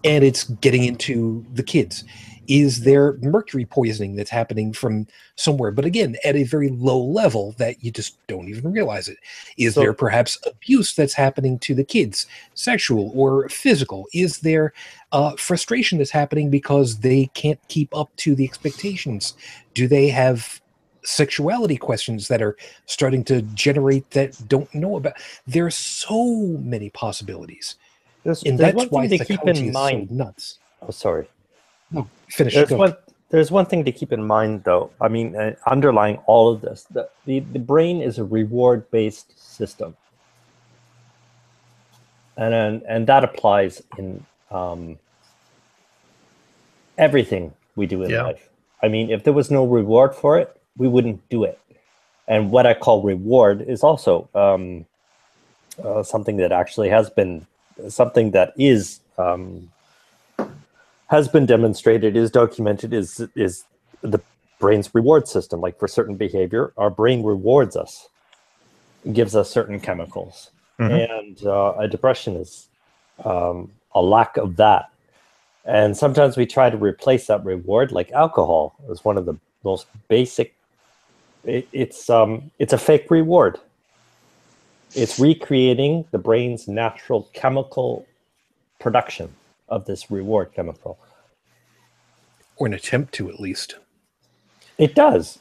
And it's getting into the kids. Is there mercury poisoning that's happening from somewhere? But again, at a very low level that you just don't even realize it. Is there perhaps abuse that's happening to the kids, sexual or physical? Is there frustration that's happening because they can't keep up to the expectations? Do they have sexuality questions that are starting to generate that don't know about? There are so many possibilities. And that's why psychology is so nuts. Oh, sorry. No, finish. There's one thing to keep in mind, though. I mean, underlying all of this, the brain is a reward-based system, and that applies in everything we do in life. I mean, if there was no reward for it, we wouldn't do it. And what I call reward is also something that actually has been has been demonstrated, is documented, is the brain's reward system. Like for certain behavior, our brain rewards us, gives us certain chemicals. And a depression is a lack of that. And sometimes we try to replace that reward, like alcohol is one of the most basic. It's a fake reward. It's recreating the brain's natural chemical production of this reward chemical, or an attempt to, at least. It does.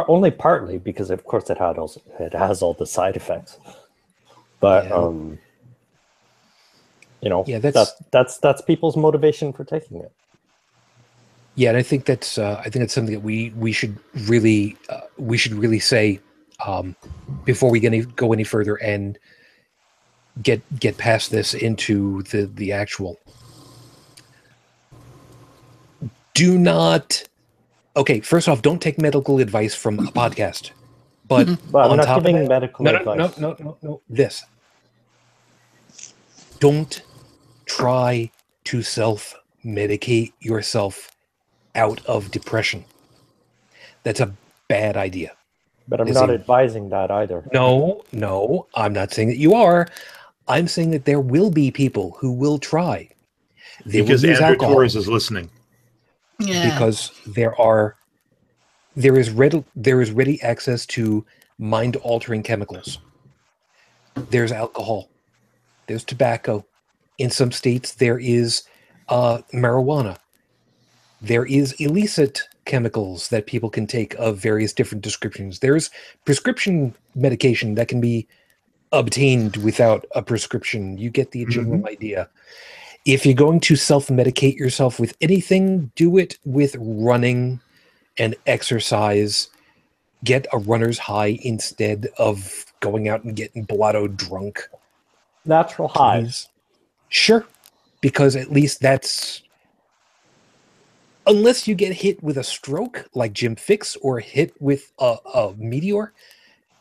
Only partly, because of course it has all the side effects. But that's people's motivation for taking it. Yeah, and I think that's something that we should really say before we go any further and get past this into the actual. Do not. Okay, first off, don't take medical advice from a podcast. But I'm on not top giving of that, medical advice. No. This. Don't try to self-medicate yourself out of depression. That's a bad idea. But I'm not advising that either. No, I'm not saying that you are. I'm saying that there will be people who will try. They because will use Andrew alcohol. Torres is listening. Yeah. Because there is ready access to mind-altering chemicals. There's alcohol. There's tobacco. In some states, there is marijuana. There is illicit chemicals that people can take of various different descriptions. There's prescription medication that can be obtained without a prescription. You get the general idea. If you're going to self-medicate yourself with anything, do it with running and exercise. Get a runner's high instead of going out and getting blotto drunk. Natural highs. Sure, because at least that's... Unless you get hit with a stroke like Jim Fix or hit with a meteor,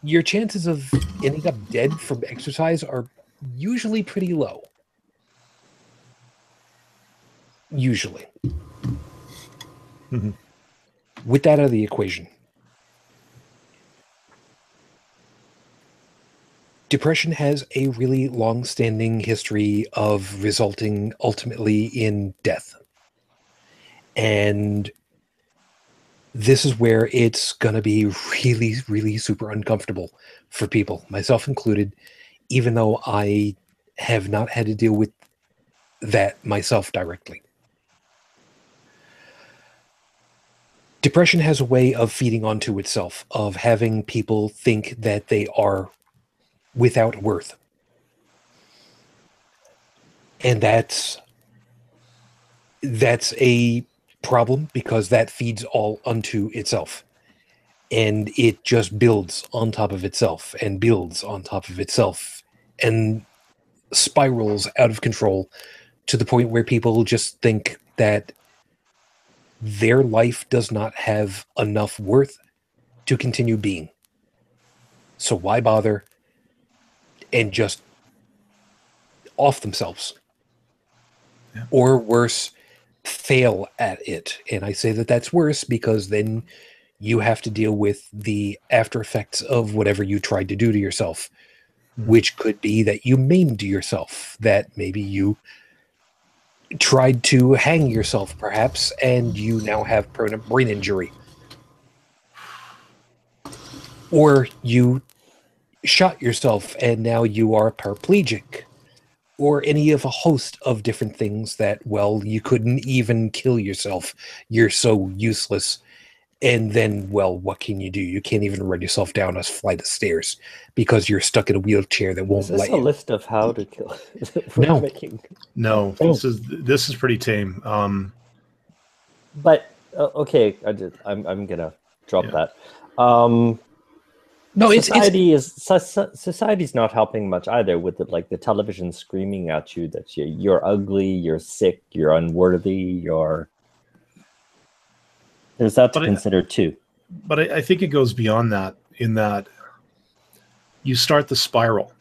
your chances of ending up dead from exercise are usually pretty low. Usually. With that out of the equation, depression has a really long-standing history of resulting ultimately in death. And this is where it's going to be really, really super uncomfortable for people, myself included, even though I have not had to deal with that myself directly. Depression has a way of feeding onto itself, of having people think that they are without worth. And that's a problem because that feeds all unto itself. And it just builds on top of itself and builds on top of itself and spirals out of control to the point where people just think that their life does not have enough worth to continue being. So why bother? And just off themselves. Yeah. Or worse, fail at it. And I say that that's worse because then you have to deal with the after effects of whatever you tried to do to yourself, which could be that you maimed yourself, that maybe you tried to hang yourself perhaps, and you now have permanent brain injury. Or you shot yourself and now you are paraplegic. Or any of a host of different things that, well, you couldn't even kill yourself. You're so useless. And then, well, what can you do? You can't even run yourself down a flight of stairs because you're stuck in a wheelchair that won't let you. Is this a list of how to kill? No. No, this is pretty tame. But okay, I'm gonna drop that. No, society's not helping much either with the television screaming at you that you're ugly, you're sick, you're unworthy, there's that to consider too. But I think it goes beyond that, in that you start the spiral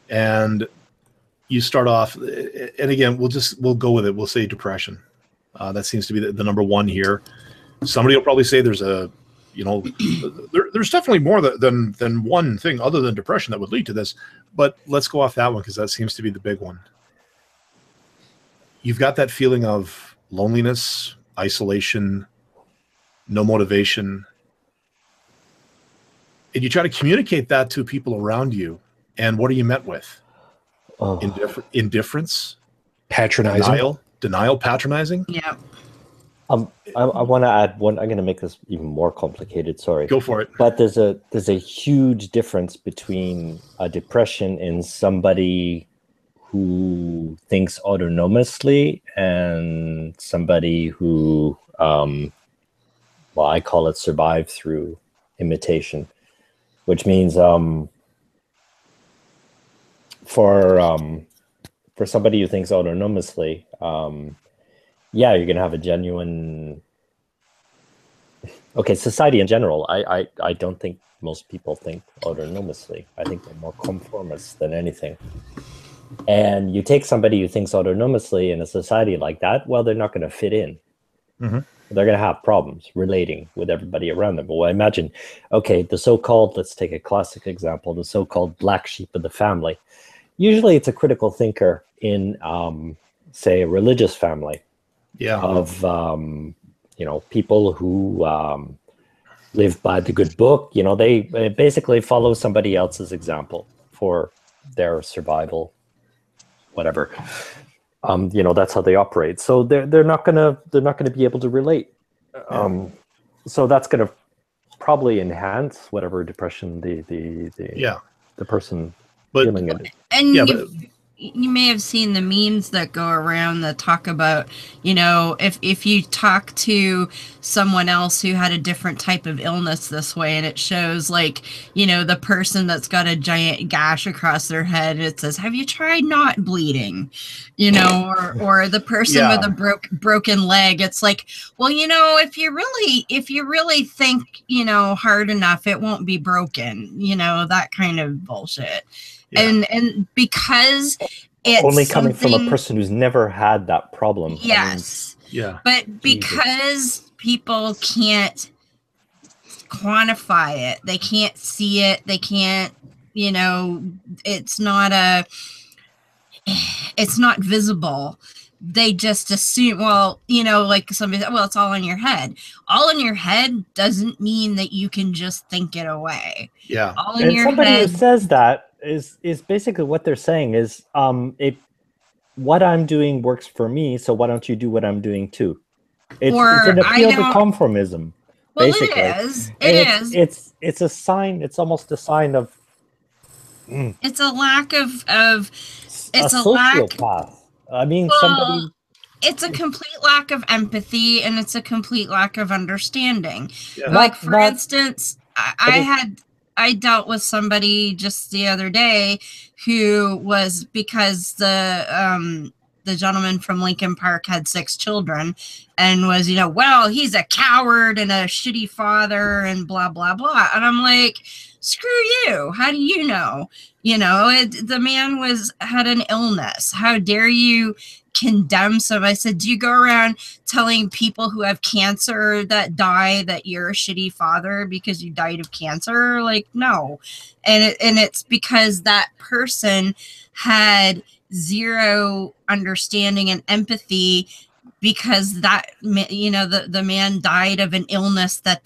and you start off, and again, we'll go with it. We'll say depression. That seems to be the number one here. Somebody will probably say there's definitely more than one thing other than depression that would lead to this, but let's go off that one because that seems to be the big one. You've got that feeling of loneliness, isolation, no motivation, and you try to communicate that to people around you, and what are you met with? Indifference, patronizing, denial, patronizing. Yeah. I want to add one. I'm going to make this even more complicated. Sorry. Go for it. But there's a huge difference between a depression in somebody who thinks autonomously and somebody who, I call it survive through imitation, which means for somebody who thinks autonomously, yeah, you're going to have a genuine... Okay, society in general, I don't think most people think autonomously. I think they're more conformist than anything. And you take somebody who thinks autonomously in a society like that, well, they're not going to fit in. Mm-hmm. They're going to have problems relating with everybody around them. Well, imagine, okay, the so-called, let's take a classic example, the so-called black sheep of the family. Usually it's a critical thinker in, say, a religious family. Yeah. Of, you know, people who live by the good book. You know, they basically follow somebody else's example for their survival, whatever. You know, that's how they operate. So they're not gonna be able to relate. So that's gonna probably enhance whatever depression the person feeling it. And you may have seen the memes that go around that talk about, you know, if you talk to someone else who had a different type of illness this way, and it shows, like, you know, the person that's got a giant gash across their head, it says, have you tried not bleeding? You know, or the person with a broken leg, it's like, well, you know, if you really think, you know, hard enough, it won't be broken, you know, that kind of bullshit. Yeah. And because it's only coming from a person who's never had that problem. Yes. I mean, but because people can't quantify it, they can't see it, they can't, you know, it's not visible. They just assume, well, you know, like somebody said, well, it's all in your head. All in your head doesn't mean that you can just think it away. Yeah. All in your somebody head who says that is basically what they're saying is, what I'm doing works for me, so why don't you do what I'm doing too? It's an appeal to conformism. Well, basically. It is. It's a sign. It's almost a sign of. It's a lack of. It's a sociopath. I mean, somebody. It's a complete lack of empathy, and it's a complete lack of understanding. Yeah. Like, for instance, I dealt with somebody just the other day who was, because the gentleman from Lincoln Park had 6 children and was, you know, well, he's a coward and a shitty father and blah, blah, blah. And I'm like, screw you. How do you know? You know, the man had an illness. How dare you condemn some? I said, do you go around telling people who have cancer that die that you're a shitty father because you died of cancer? Like, no. And it's because that person had zero understanding and empathy, because that, you know, the man died of an illness that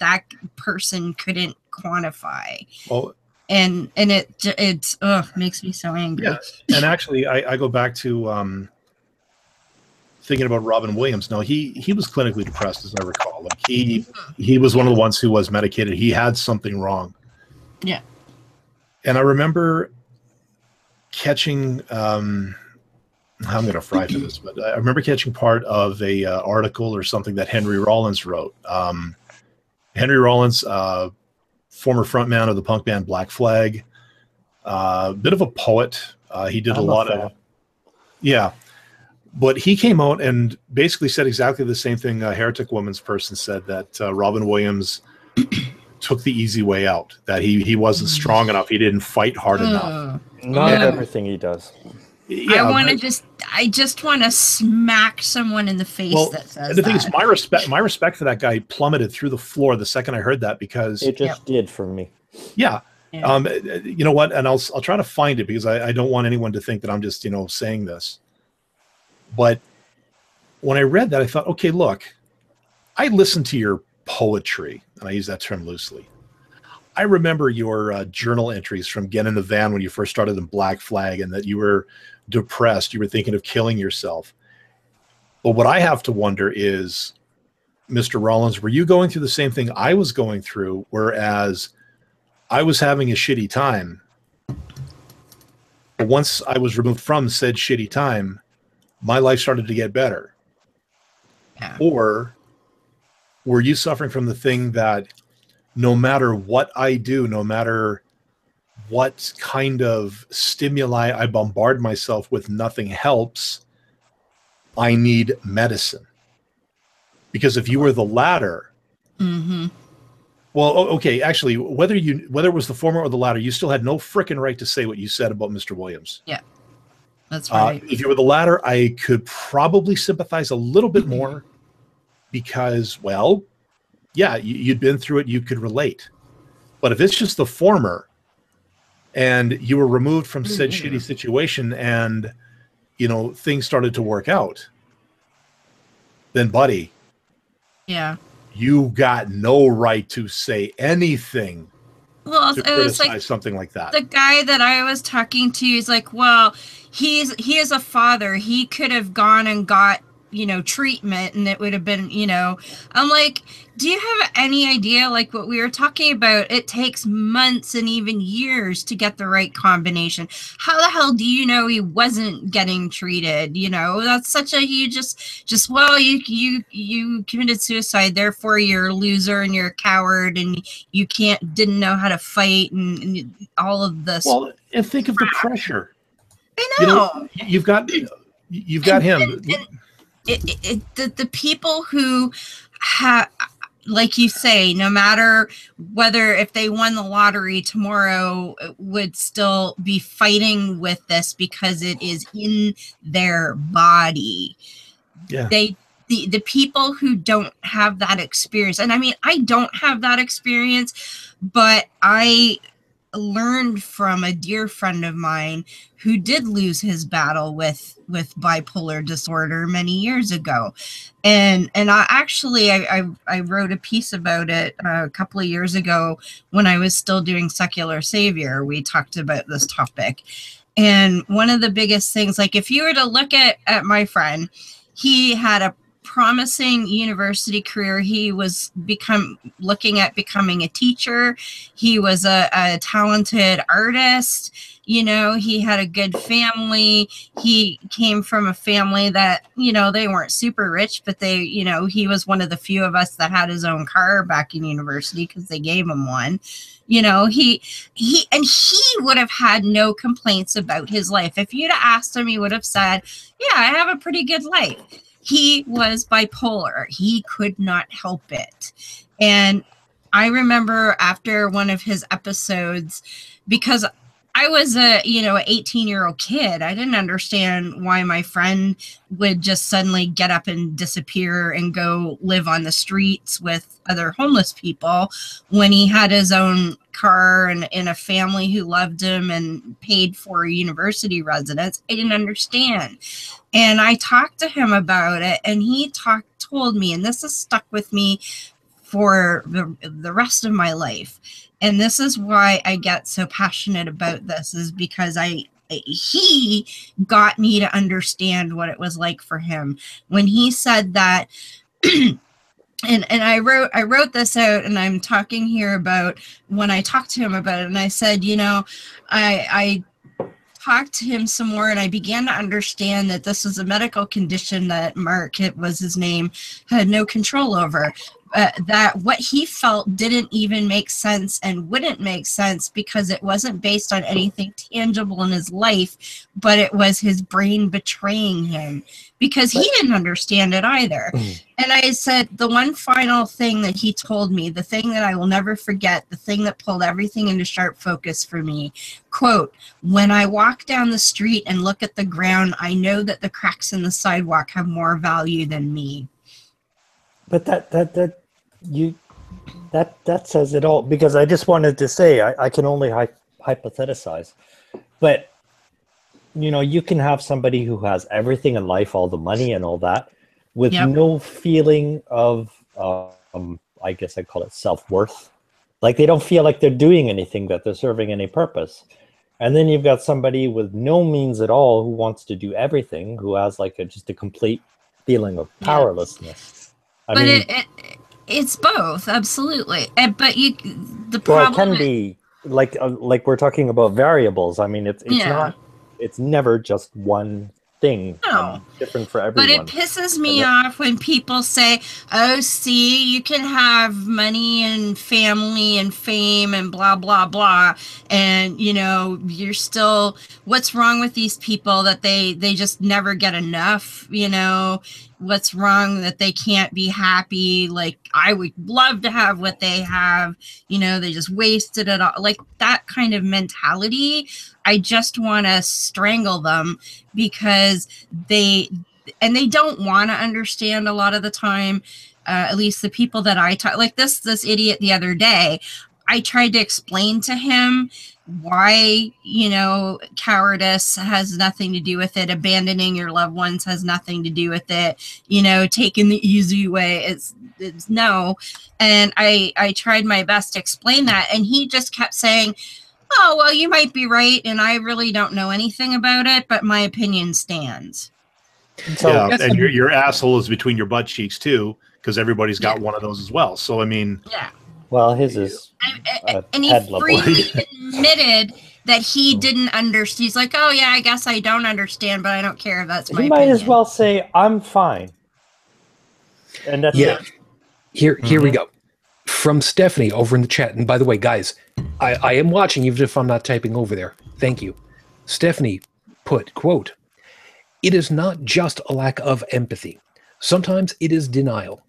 person couldn't quantify. Well, and it makes me so angry. Yeah. And actually, I go back to thinking about Robin Williams. No, he was clinically depressed, as I recall. Like he was one of the ones who was medicated. He had something wrong. Yeah. And I remember catching. I'm going to fry for this, but I remember catching part of a article or something that Henry Rollins wrote. Henry Rollins, former frontman of the punk band Black Flag, bit of a poet. He did a lot of, but he came out and basically said exactly the same thing Heretic Woman's person said, that Robin Williams took the easy way out, that he wasn't strong enough. He didn't fight hard enough. Not everything he does. Yeah, I just want to smack someone in the face that says the thing is, my respect for that guy plummeted through the floor the second I heard that, because it just did for me. Yeah. You know what? And I'll try to find it, because I don't want anyone to think that I'm just, you know, saying this. But when I read that, I thought, okay, look, I listened to your poetry, and I use that term loosely. I remember your journal entries from getting in the van when you first started in Black Flag, and that you were depressed, you were thinking of killing yourself. But what I have to wonder is, Mr. Rollins, were you going through the same thing I was going through, whereas I was having a shitty time, but once I was removed from said shitty time, my life started to get better? Yeah. Or were you suffering from the thing that no matter what I do, no matter what kind of stimuli I bombard myself with, nothing helps, I need medicine? Because if you were the latter, well, okay, actually, whether it was the former or the latter, you still had no frickin' right to say what you said about Mr. Williams. Yeah, that's right. If you were the latter, I could probably sympathize a little bit more because, well, yeah, you'd been through it, you could relate. But if it's just the former and you were removed from said shitty situation and, things started to work out, then, buddy, yeah, you got no right to say anything to it was criticize like something like that. the guy that I was talking to is like, well, he is a father. He could have gone and got, treatment, and it would have been, I'm like, do you have any idea, like what we were talking about? It takes months and even years to get the right combination. How the hell do you know he wasn't getting treated? That's such a, you just well, you committed suicide, therefore you're a loser and you're a coward and you didn't know how to fight and all of this. Well, and think of the pressure. I know. You've got him. The people who have, like you say, no matter whether if they won the lottery tomorrow, would still be fighting with this because it is in their body. Yeah. The people who don't have that experience, and I mean, I don't have that experience, but I learned from a dear friend of mine who did lose his battle with bipolar disorder many years ago, and I wrote a piece about it a couple of years ago when I was still doing Secular Savior. We talked about this topic, and one of the biggest things, like if you were to look at my friend, he had a promising university career. He was looking at becoming a teacher. He was a talented artist. He had a good family. He came from a family that, they weren't super rich, but he was one of the few of us that had his own car back in university because they gave him one. He would have had no complaints about his life. If you'd have asked him, he would have said, yeah, I have a pretty good life. He was bipolar. He could not help it. And I remember after one of his episodes, because I was a 18-year-old kid, I didn't understand why my friend would just suddenly get up and disappear and go live on the streets with other homeless people when he had his own car and a family who loved him and paid for a university residence. I didn't understand. And I talked to him about it, and he told me, and this has stuck with me for the rest of my life. And this is why I get so passionate about this, is because he got me to understand what it was like for him when he said that. And I wrote this out, and I'm talking here about when I talked to him about it, and I said, I talked to him some more, and I began to understand that this was a medical condition that Mark, it was his name, had no control over. That what he felt didn't even make sense and wouldn't make sense because it wasn't based on anything tangible in his life, but it was his brain betraying him because he didn't understand it either. And I said, the one final thing that he told me, the thing that I will never forget, the thing that pulled everything into sharp focus for me, quote, "When I walk down the street and look at the ground, I know that the cracks in the sidewalk have more value than me." But that says it all, because I just wanted to say I can only hypothesize, but you can have somebody who has everything in life, all the money and all that, with no feeling of I guess I call it self-worth. Like they don't feel like they're doing anything, that they're serving any purpose. And then you've got somebody with no means at all who wants to do everything, who has like just a complete feeling of powerlessness. It's both, absolutely. But the problem. Well, it can be like we're talking about variables. I mean, it's not. It's never just one thing. No, different for everyone. But it pisses me off when people say, "Oh, see, you can have money and family and fame and blah blah blah, and you're still. What's wrong with these people that they just never get enough? what's wrong, that they can't be happy. Like, I would love to have what they have. You know, they just wasted it all. Like, that kind of mentality, I just want to strangle them, because they don't want to understand a lot of the time. At least the people that I talk, like this idiot the other day, I tried to explain to him why, you know, cowardice has nothing to do with it. Abandoning your loved ones has nothing to do with it. You know, taking the easy way, it's no. And I tried my best to explain that. And he just kept saying, oh, well, you might be right. And I really don't know anything about it, but my opinion stands. So, yeah, and your asshole is between your butt cheeks too, because everybody's got one of those as well. So I mean, yeah. Well, his is and he freely admitted that he didn't understand. He's like, "Oh yeah, I guess I don't understand, but I don't care. That's my opinion." Might as well say, "I'm fine." And that's it. Here we go. From Stephanie over in the chat. And by the way, guys, I am watching even if I'm not typing over there. Thank you. Stephanie put, quote, "It is not just a lack of empathy. Sometimes it is denial.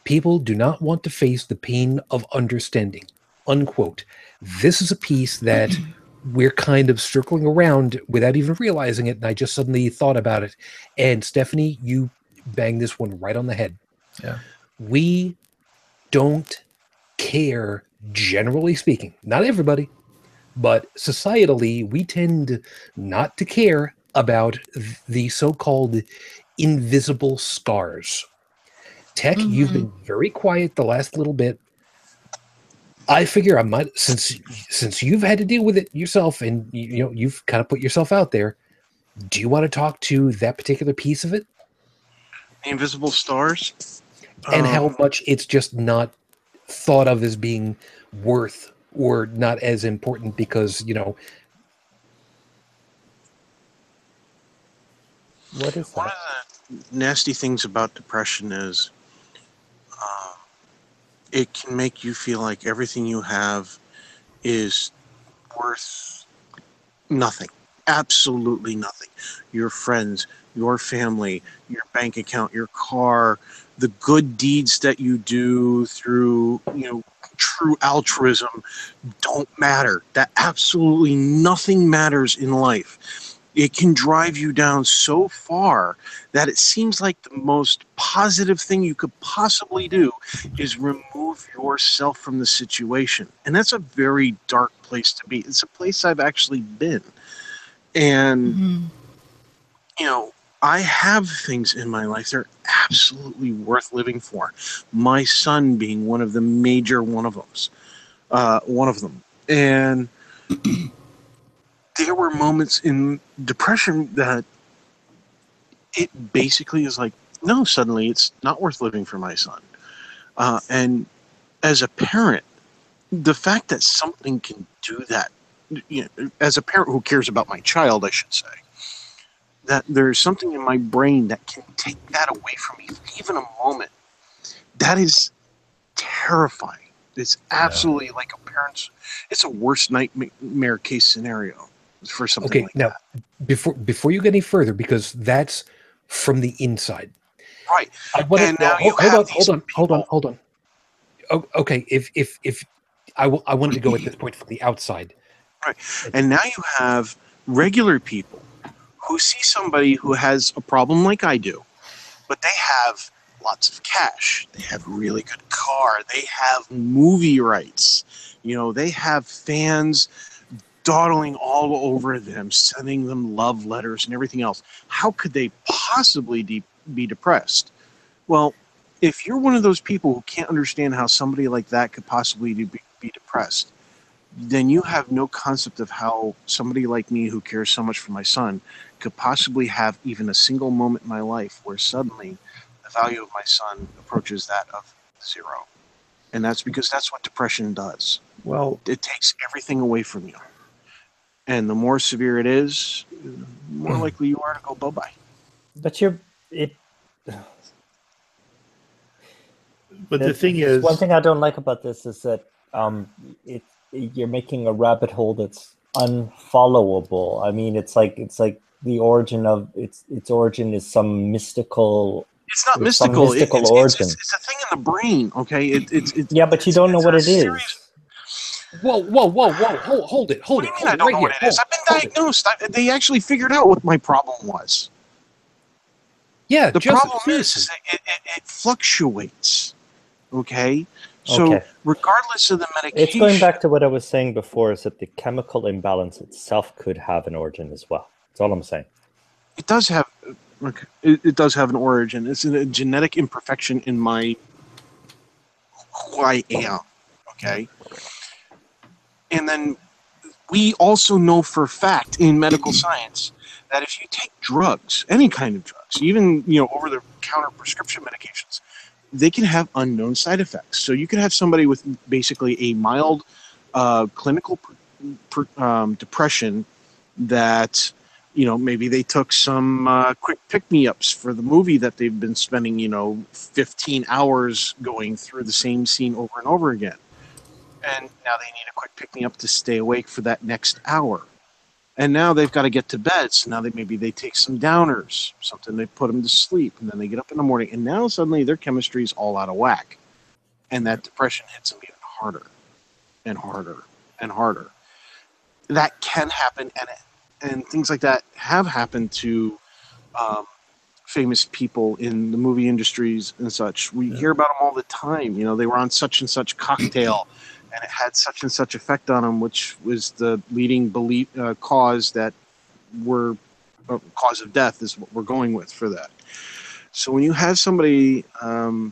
People do not want to face the pain of understanding," unquote. This is a piece that we're kind of circling around without even realizing it, and I just suddenly thought about it. And Stephanie, you banged this one right on the head. Yeah. We don't care, generally speaking. Not everybody, but societally, we tend not to care about the so-called invisible scars. Tech, you've been very quiet the last little bit. I figure I might, since you've had to deal with it yourself, and you know you've kind of put yourself out there. Do you want to talk to that particular piece of it? The invisible stars, and how much it's just not thought of as being worth or not as important because, you know. What is that? One of the nasty things about depression is it can make you feel like everything you have is worth nothing. Absolutely nothing. Your friends, your family, your bank account, your car, the good deeds that you do through, you know, true altruism don't matter. That absolutely nothing matters in life. It can drive you down so far that it seems like the most positive thing you could possibly do is remove yourself from the situation. And that's a very dark place to be. It's a place I've actually been. And, you know, I have things in my life that are absolutely worth living for. My son being one of the major one of them. And there were moments in depression that it basically is like, no, suddenly it's not worth living for my son. And as a parent, the fact that something can do that, you know, as a parent who cares about my child, I should say, that there's something in my brain that can take that away from me for even a moment. That is terrifying. It's absolutely like a parent's, it's a worst nightmare case scenario for something like that. Before you get any further, because that's from the inside. Right. Hold on. Oh, okay, if I wanted to go at this point from the outside. Right. And now you have regular people who see somebody who has a problem like I do, but they have lots of cash. They have a really good car. They have movie rights. You know, they have fans dawdling all over them, sending them love letters and everything else. How could they possibly be depressed? Well, if you're one of those people who can't understand how somebody like that could possibly be depressed, then you have no concept of how somebody like me who cares so much for my son could possibly have even a single moment in my life where suddenly the value of my son approaches that of zero. And that's because that's what depression does. Well, it takes everything away from you. And the more severe it is, the more likely you are to go bye-bye. But the thing is, one thing I don't like about this is that you're making a rabbit hole that's unfollowable. I mean, it's like the origin of its origin is some mystical It's not mystical. It's a thing in the brain. Okay. It's yeah, but you don't know what it is. Whoa! Hold it! What do you mean I don't know what it is? I've been diagnosed. They actually figured out what my problem was. Yeah, the problem is it fluctuates. Okay. So regardless of the medication, it's going back to what I was saying before. Is that the chemical imbalance itself could have an origin as well? That's all I'm saying. It does have. Okay, it does have an origin. It's a genetic imperfection in my who I am. Okay. And then we also know for a fact in medical science that if you take drugs, any kind of drugs, even over-the-counter prescription medications, they can have unknown side effects. So you could have somebody with basically a mild clinical depression that maybe they took some quick pick-me-ups for the movie that they've been spending 15 hours going through the same scene over and over again. And now they need a quick pick-me-up to stay awake for that next hour. And now they've got to get to bed. So now maybe they take some downers, something they put them to sleep. And then they get up in the morning. And now suddenly their chemistry is all out of whack. And that depression hits them even harder and harder and harder. That can happen. And things like that have happened to famous people in the movie industries and such. We hear about them all the time. They were on such and such cocktail. And it had such and such effect on them, which was the leading cause of death is what we're going with for that. So when you have somebody who's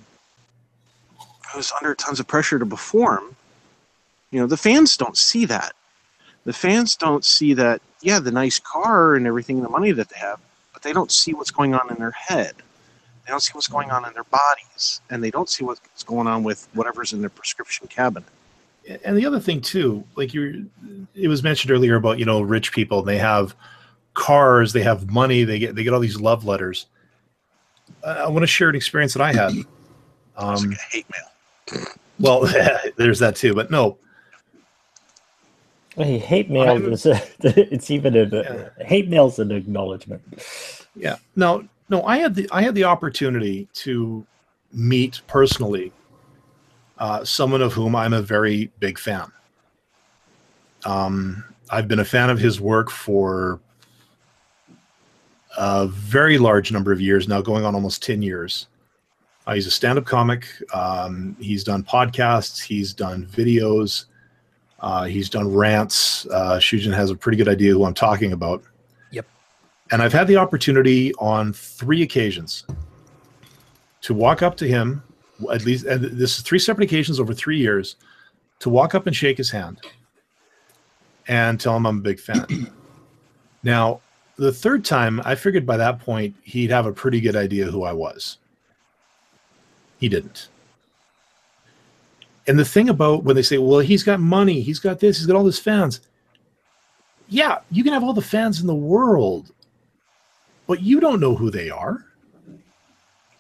under tons of pressure to perform, the fans don't see that. The fans don't see that, the nice car and everything, the money that they have, but they don't see what's going on in their head. They don't see what's going on in their bodies, and they don't see what's going on with whatever's in their prescription cabinet. And the other thing too, it was mentioned earlier about rich people. They have cars, they have money, they get all these love letters. I want to share an experience that I had. Hate mail. Well, there's that too, but no. Hey, hate mail it's even hate mail's an acknowledgement. Yeah. No. I had the opportunity to meet personally someone of whom I'm a very big fan. I've been a fan of his work for a very large number of years now, going on almost 10 years. He's a stand-up comic. He's done podcasts. He's done videos. He's done rants. Shujin has a pretty good idea who I'm talking about. Yep. And I've had the opportunity on 3 occasions to walk up to him, at least, and this is 3 separate occasions over 3 years, to walk up and shake his hand and tell him I'm a big fan. Now, the 3rd time, I figured by that point he'd have a pretty good idea who I was. He didn't. And the thing about when they say, well, he's got money, he's got this, he's got all these fans. Yeah, you can have all the fans in the world, but you don't know who they are.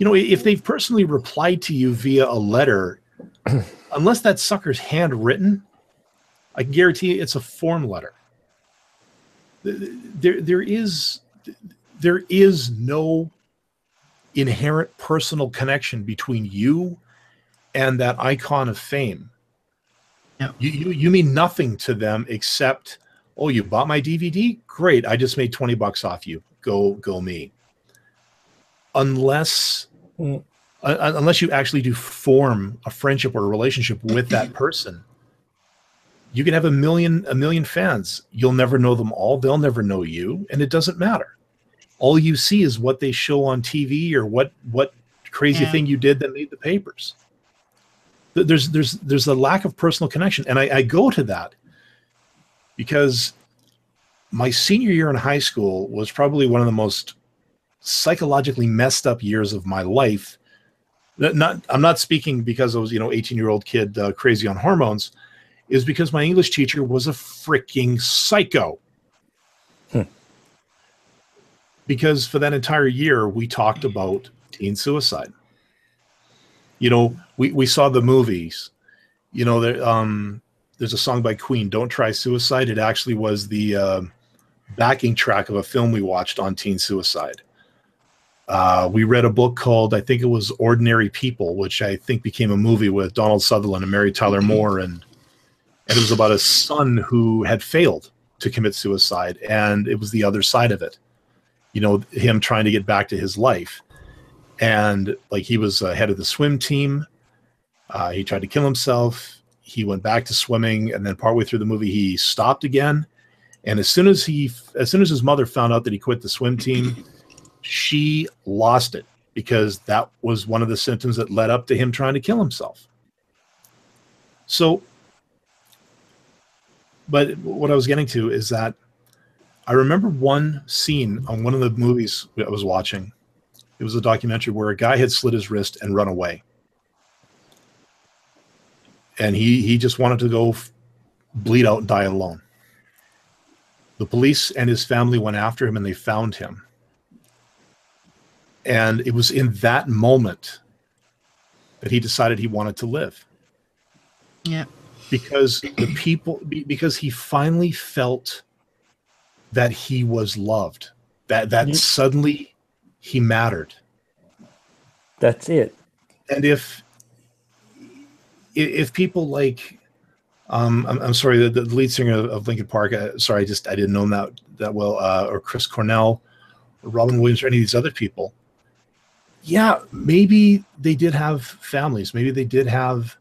If they've personally replied to you via a letter, unless that sucker's handwritten, I can guarantee you it's a form letter. There is no inherent personal connection between you and that icon of fame. Yeah. You mean nothing to them except, oh, you bought my DVD? Great, I just made $20 off you. Go me. Unless you actually do form a friendship or a relationship with that person, you can have a million fans. You'll never know them all. They'll never know you, and it doesn't matter. All you see is what they show on TV or what crazy thing you did that made the papers. There's a lack of personal connection, and I go to that because my senior year in high school was probably one of the most psychologically messed up years of my life. I'm not speaking because I was 18-year-old kid crazy on hormones. Is because my English teacher was a freaking psycho. Because for that entire year we talked about teen suicide. We saw the movies. There's a song by Queen, "Don't Try Suicide." It actually was the backing track of a film we watched on teen suicide. We read a book called, I think it was Ordinary People, which I think became a movie with Donald Sutherland and Mary Tyler Moore. And it was about a son who had failed to commit suicide. And it was the other side of it, you know, him trying to get back to his life. And like, he was head of the swim team. He tried to kill himself. He went back to swimming. And then partway through the movie, he stopped again. And as soon as his mother found out that he quit the swim team, she lost it, because that was one of the symptoms that led up to him trying to kill himself. So, but what I was getting to is that I remember one scene on one of the movies I was watching. It was a documentary where a guy had slit his wrist and run away. And he just wanted to go bleed out and die alone. The police and his family went after him and they found him. And it was in that moment that he decided he wanted to live. Yeah. Because because he finally felt that he was loved, that suddenly he mattered. That's it. And if people like, I'm sorry, the lead singer of Linkin Park, sorry, I didn't know him that well, or Chris Cornell, or Robin Williams, or any of these other people. Yeah, maybe they did have families. Maybe they did have,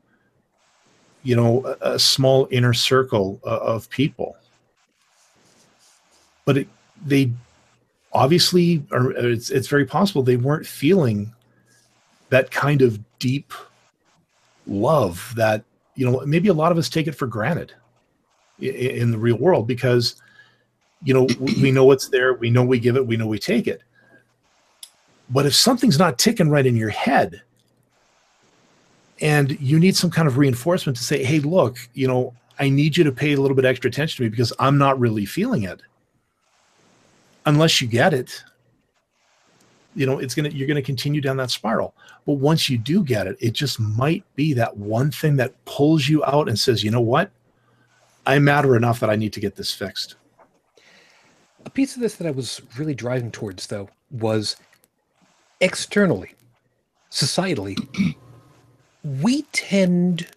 you know, a small inner circle of people. But they obviously, or it's very possible they weren't feeling that kind of deep love that, you know, maybe a lot of us take it for granted in the real world, because, you know, we know it's there, we know we give it, we know we take it. But if something's not ticking right in your head and you need some kind of reinforcement to say, hey, look, you know, I need you to pay a little bit extra attention to me because I'm not really feeling it. Unless you get it, you know, you're going to continue down that spiral. But once you do get it, it just might be that one thing that pulls you out and says, you know what? I matter enough that I need to get this fixed. A piece of this that I was really driving towards, though, was externally, societally, we tend,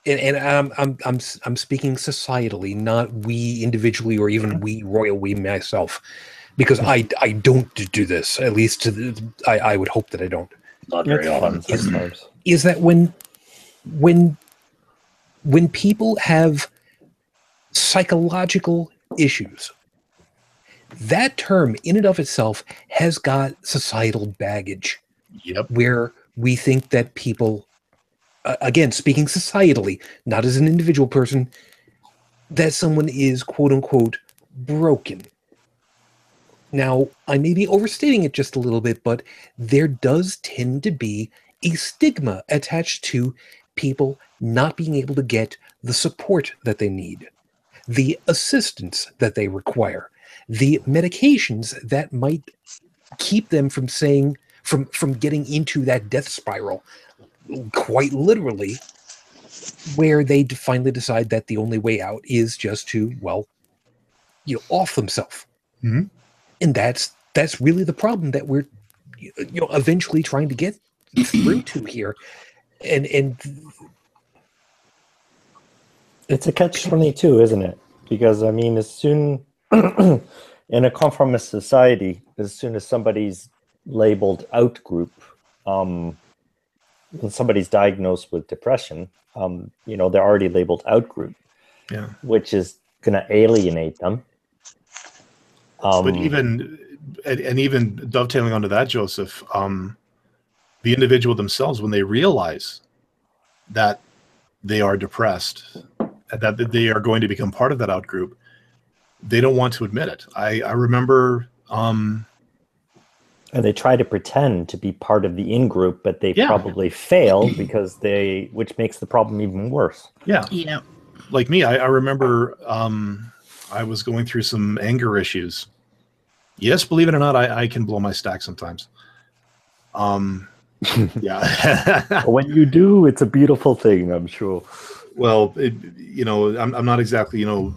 and I'm speaking societally, not we individually or even we myself, because I don't do this. At least I would hope that I don't. Not very often. Is that when people have psychological issues, that term in and of itself has got societal baggage. Yep. Where we think that people, again, speaking societally, not as an individual person, that someone is quote unquote broken. Now, I may be overstating it just a little bit, but there does tend to be a stigma attached to people not being able to get the support that they need, the assistance that they require, the medications that might keep them from getting into that death spiral, quite literally, where they finally decide that the only way out is just to, well, you know, off themselves. Mm-hmm. And that's really the problem that we're, you know, eventually trying to get through to here. And it's a catch-22, isn't it? Because, I mean, as soon in a conformist society, as soon as somebody's labeled out group, when somebody's diagnosed with depression, you know, they're already labeled out group, yeah, which is going to alienate them. But even dovetailing onto that, Joseph, the individual themselves, when they realize that they are depressed, that they are going to become part of that out group, they don't want to admit it. I remember, and they try to pretend to be part of the in group, but they yeah, probably fail because which makes the problem even worse. Yeah. Yeah. Like me, I remember I was going through some anger issues. Yes, believe it or not, I can blow my stack sometimes. Yeah. When you do, it's a beautiful thing, I'm sure. Well, you know, I'm not exactly, you know,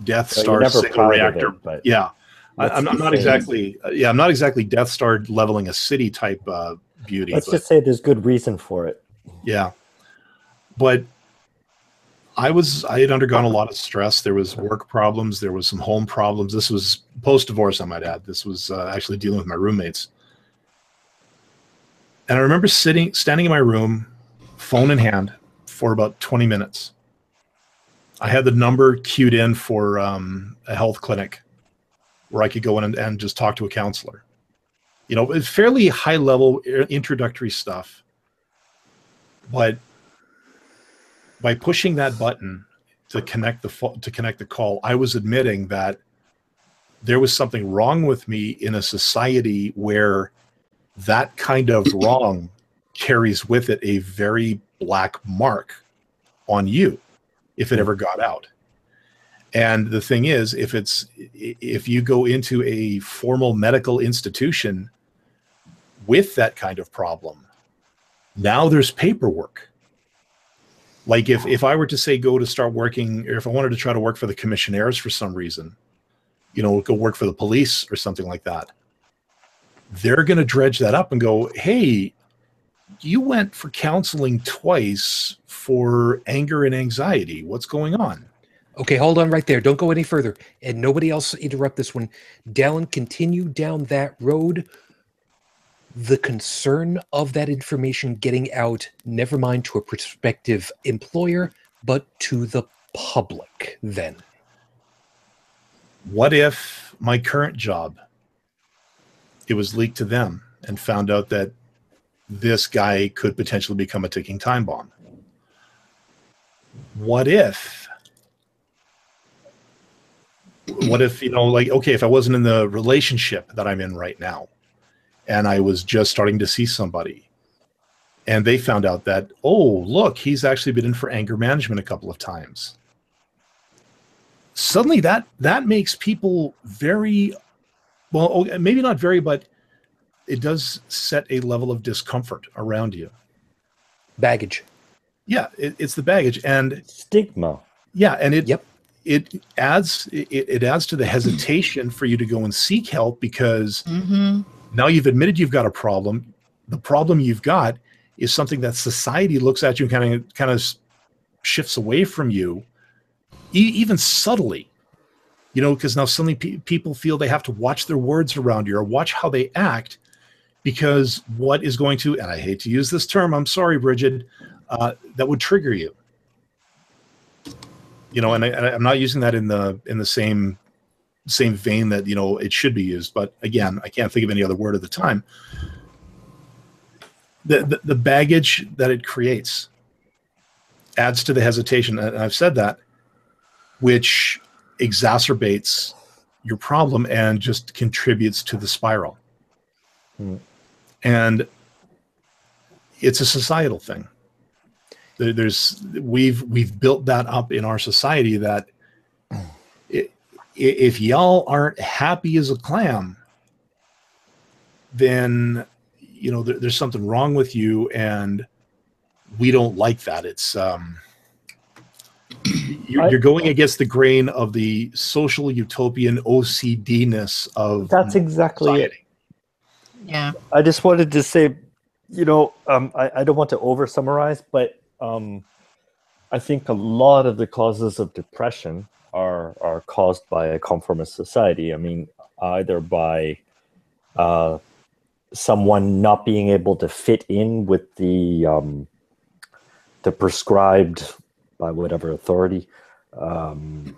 Death So Star single reactor, but yeah. I'm not exactly. I'm not exactly Death Star leveling a city type beauty. Let's just say there's good reason for it. Yeah, but I had undergone a lot of stress. There was work problems. There was some home problems. This was post-divorce, I might add. This was actually dealing with my roommates. And I remember standing in my room, phone in hand, for about 20 minutes. I had the number queued in for a health clinic where I could go in and just talk to a counselor. You know, it's fairly high-level introductory stuff. But by pushing that button to connect the call, I was admitting that there was something wrong with me in a society where that kind of wrong carries with it a very black mark on you if it ever got out. And the thing is, if you go into a formal medical institution with that kind of problem, now there's paperwork. Like if I were to say go to start working, or if I wanted to try to work for the commissionaires for some reason, you know, go work for the police or something like that, they're going to dredge that up and go, hey, you went for counseling twice for anger and anxiety. What's going on? Okay, hold on right there. Don't go any further. And nobody else interrupt this one. Dalan, continue down that road. The concern of that information getting out, never mind to a prospective employer, but to the public then. What if my current job, it was leaked to them and found out that this guy could potentially become a ticking time bomb? What if, you know, like, okay, if I wasn't in the relationship that I'm in right now, and I was just starting to see somebody, and they found out that, oh, look, he's actually been in for anger management a couple of times. Suddenly that makes people very, well, maybe not very, but it does set a level of discomfort around you. Baggage. Yeah, it's the baggage and stigma. Yeah, and it adds to the hesitation for you to go and seek help because now you've admitted you've got a problem. The problem you've got is something that society looks at you and kind of shifts away from you, even subtly. You know, because now suddenly people feel they have to watch their words around you or watch how they act, because what is going to, and I hate to use this term, I'm sorry, Brigid, that would trigger you. You know, and I'm not using that in the same vein that, you know, it should be used. But again, I can't think of any other word at the time. The baggage that it creates adds to the hesitation, and I've said that, which exacerbates your problem and just contributes to the spiral. And it's a societal thing. We've built that up in our society that if y'all aren't happy as a clam, then, you know, there's something wrong with you, and we don't like that. It's you're going against the grain of the social utopian OCD-ness of that's exactly society. it. Yeah. I just wanted to say, you know, I don't want to over summarize, but I think a lot of the causes of depression are caused by a conformist society. I mean, either by someone not being able to fit in with the prescribed, by whatever authority,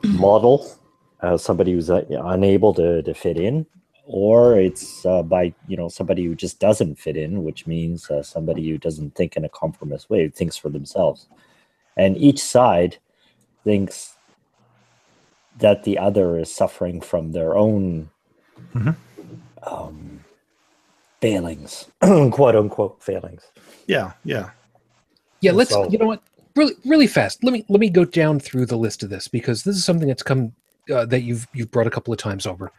model, as somebody who's unable to fit in, or it's by, you know, somebody who just doesn't fit in, which means somebody who doesn't think in a conformist way, who thinks for themselves. And each side thinks that the other is suffering from their own failings, quote unquote failings. Yeah. Let's, you know what, really fast. Let me go down through the list of this, because this is something that's come that you've brought a couple of times over.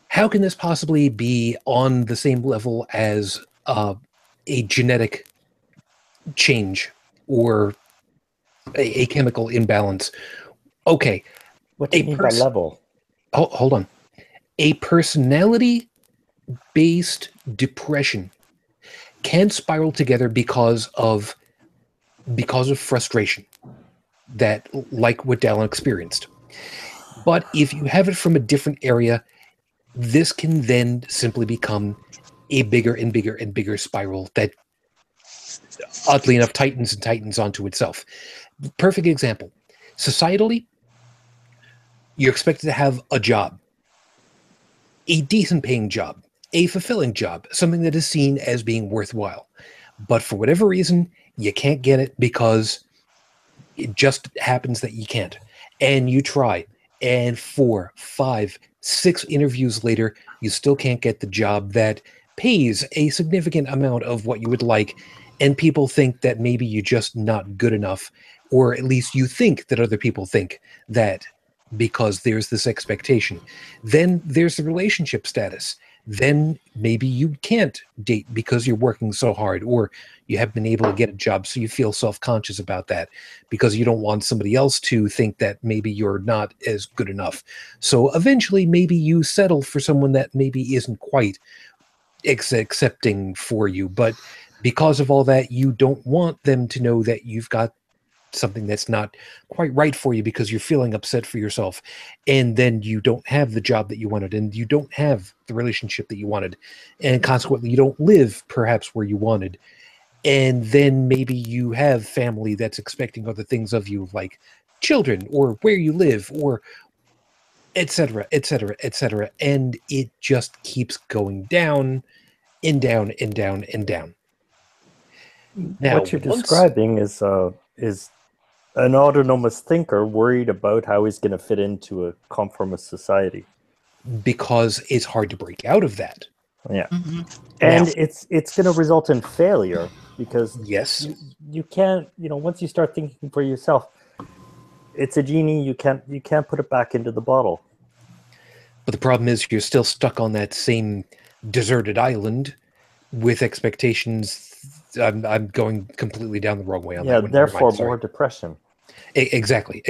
How can this possibly be on the same level as a genetic change or a chemical imbalance? Okay. What do you mean by level? Hold on. A personality-based depression can spiral together because of frustration, that, like what Dalan experienced. But if you have it from a different area, this can then simply become a bigger and bigger and bigger spiral that, oddly enough, tightens and tightens onto itself. Perfect example. Societally, you're expected to have a job, a decent paying job, a fulfilling job, something that is seen as being worthwhile. But for whatever reason, you can't get it because it just happens that you can't. And you try, and 4, 5, 6 interviews later, you still can't get the job that pays a significant amount of what you would like. And people think that maybe you're just not good enough, or at least you think that other people think that, because there's this expectation. Then there's the relationship status. Then maybe you can't date because you're working so hard, or you haven't been able to get a job, so you feel self-conscious about that because you don't want somebody else to think that maybe you're not as good enough. So eventually maybe you settle for someone that maybe isn't quite accepting for you, but because of all that, you don't want them to know that you've got something that's not quite right for you because you're feeling upset for yourself, and then you don't have the job that you wanted, and you don't have the relationship that you wanted, and consequently you don't live perhaps where you wanted, and then maybe you have family that's expecting other things of you, like children or where you live, or etc., etc., etc., and it just keeps going down and down and down and down. Now, what you're describing is an autonomous thinker worried about how he's going to fit into a conformist society. Because it's hard to break out of that. Yeah. Mm-hmm. And it's going to result in failure because yes, you can't, once you start thinking for yourself, it's a genie, you can't put it back into the bottle. But the problem is you're still stuck on that same deserted island with expectations. I'm going completely down the wrong way on that one. Therefore more depression. Exactly.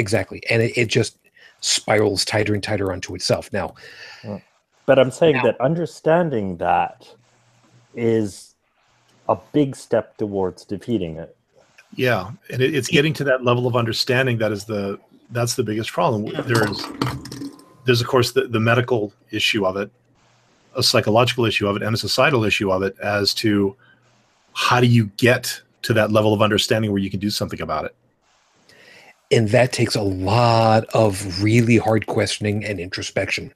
And it just spirals tighter and tighter onto itself now. But I'm saying that understanding that is a big step towards defeating it. Yeah, and it's getting to that level of understanding that's the biggest problem. There's of course the medical issue of it, a psychological issue of it, and a societal issue of it as to how do you get to that level of understanding where you can do something about it. And that takes a lot of really hard questioning and introspection.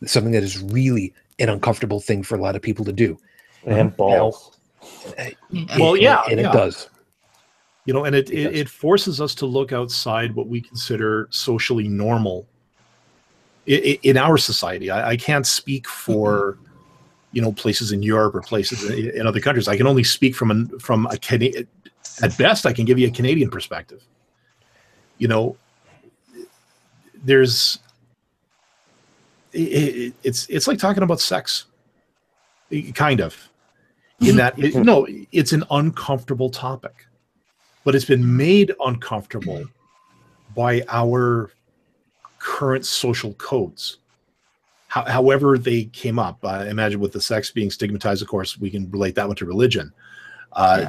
It's something that is really an uncomfortable thing for a lot of people to do. And balls. It does. And it forces us to look outside what we consider socially normal in our society. I can't speak for places in Europe or places in other countries. I can only speak from a Canadian. At best, I can give you a Canadian perspective. There's it's like talking about sex, kind of, in that it's an uncomfortable topic, but it's been made uncomfortable by our current social codes. However they came up. Imagine with the sex being stigmatized, of course, we can relate that one to religion.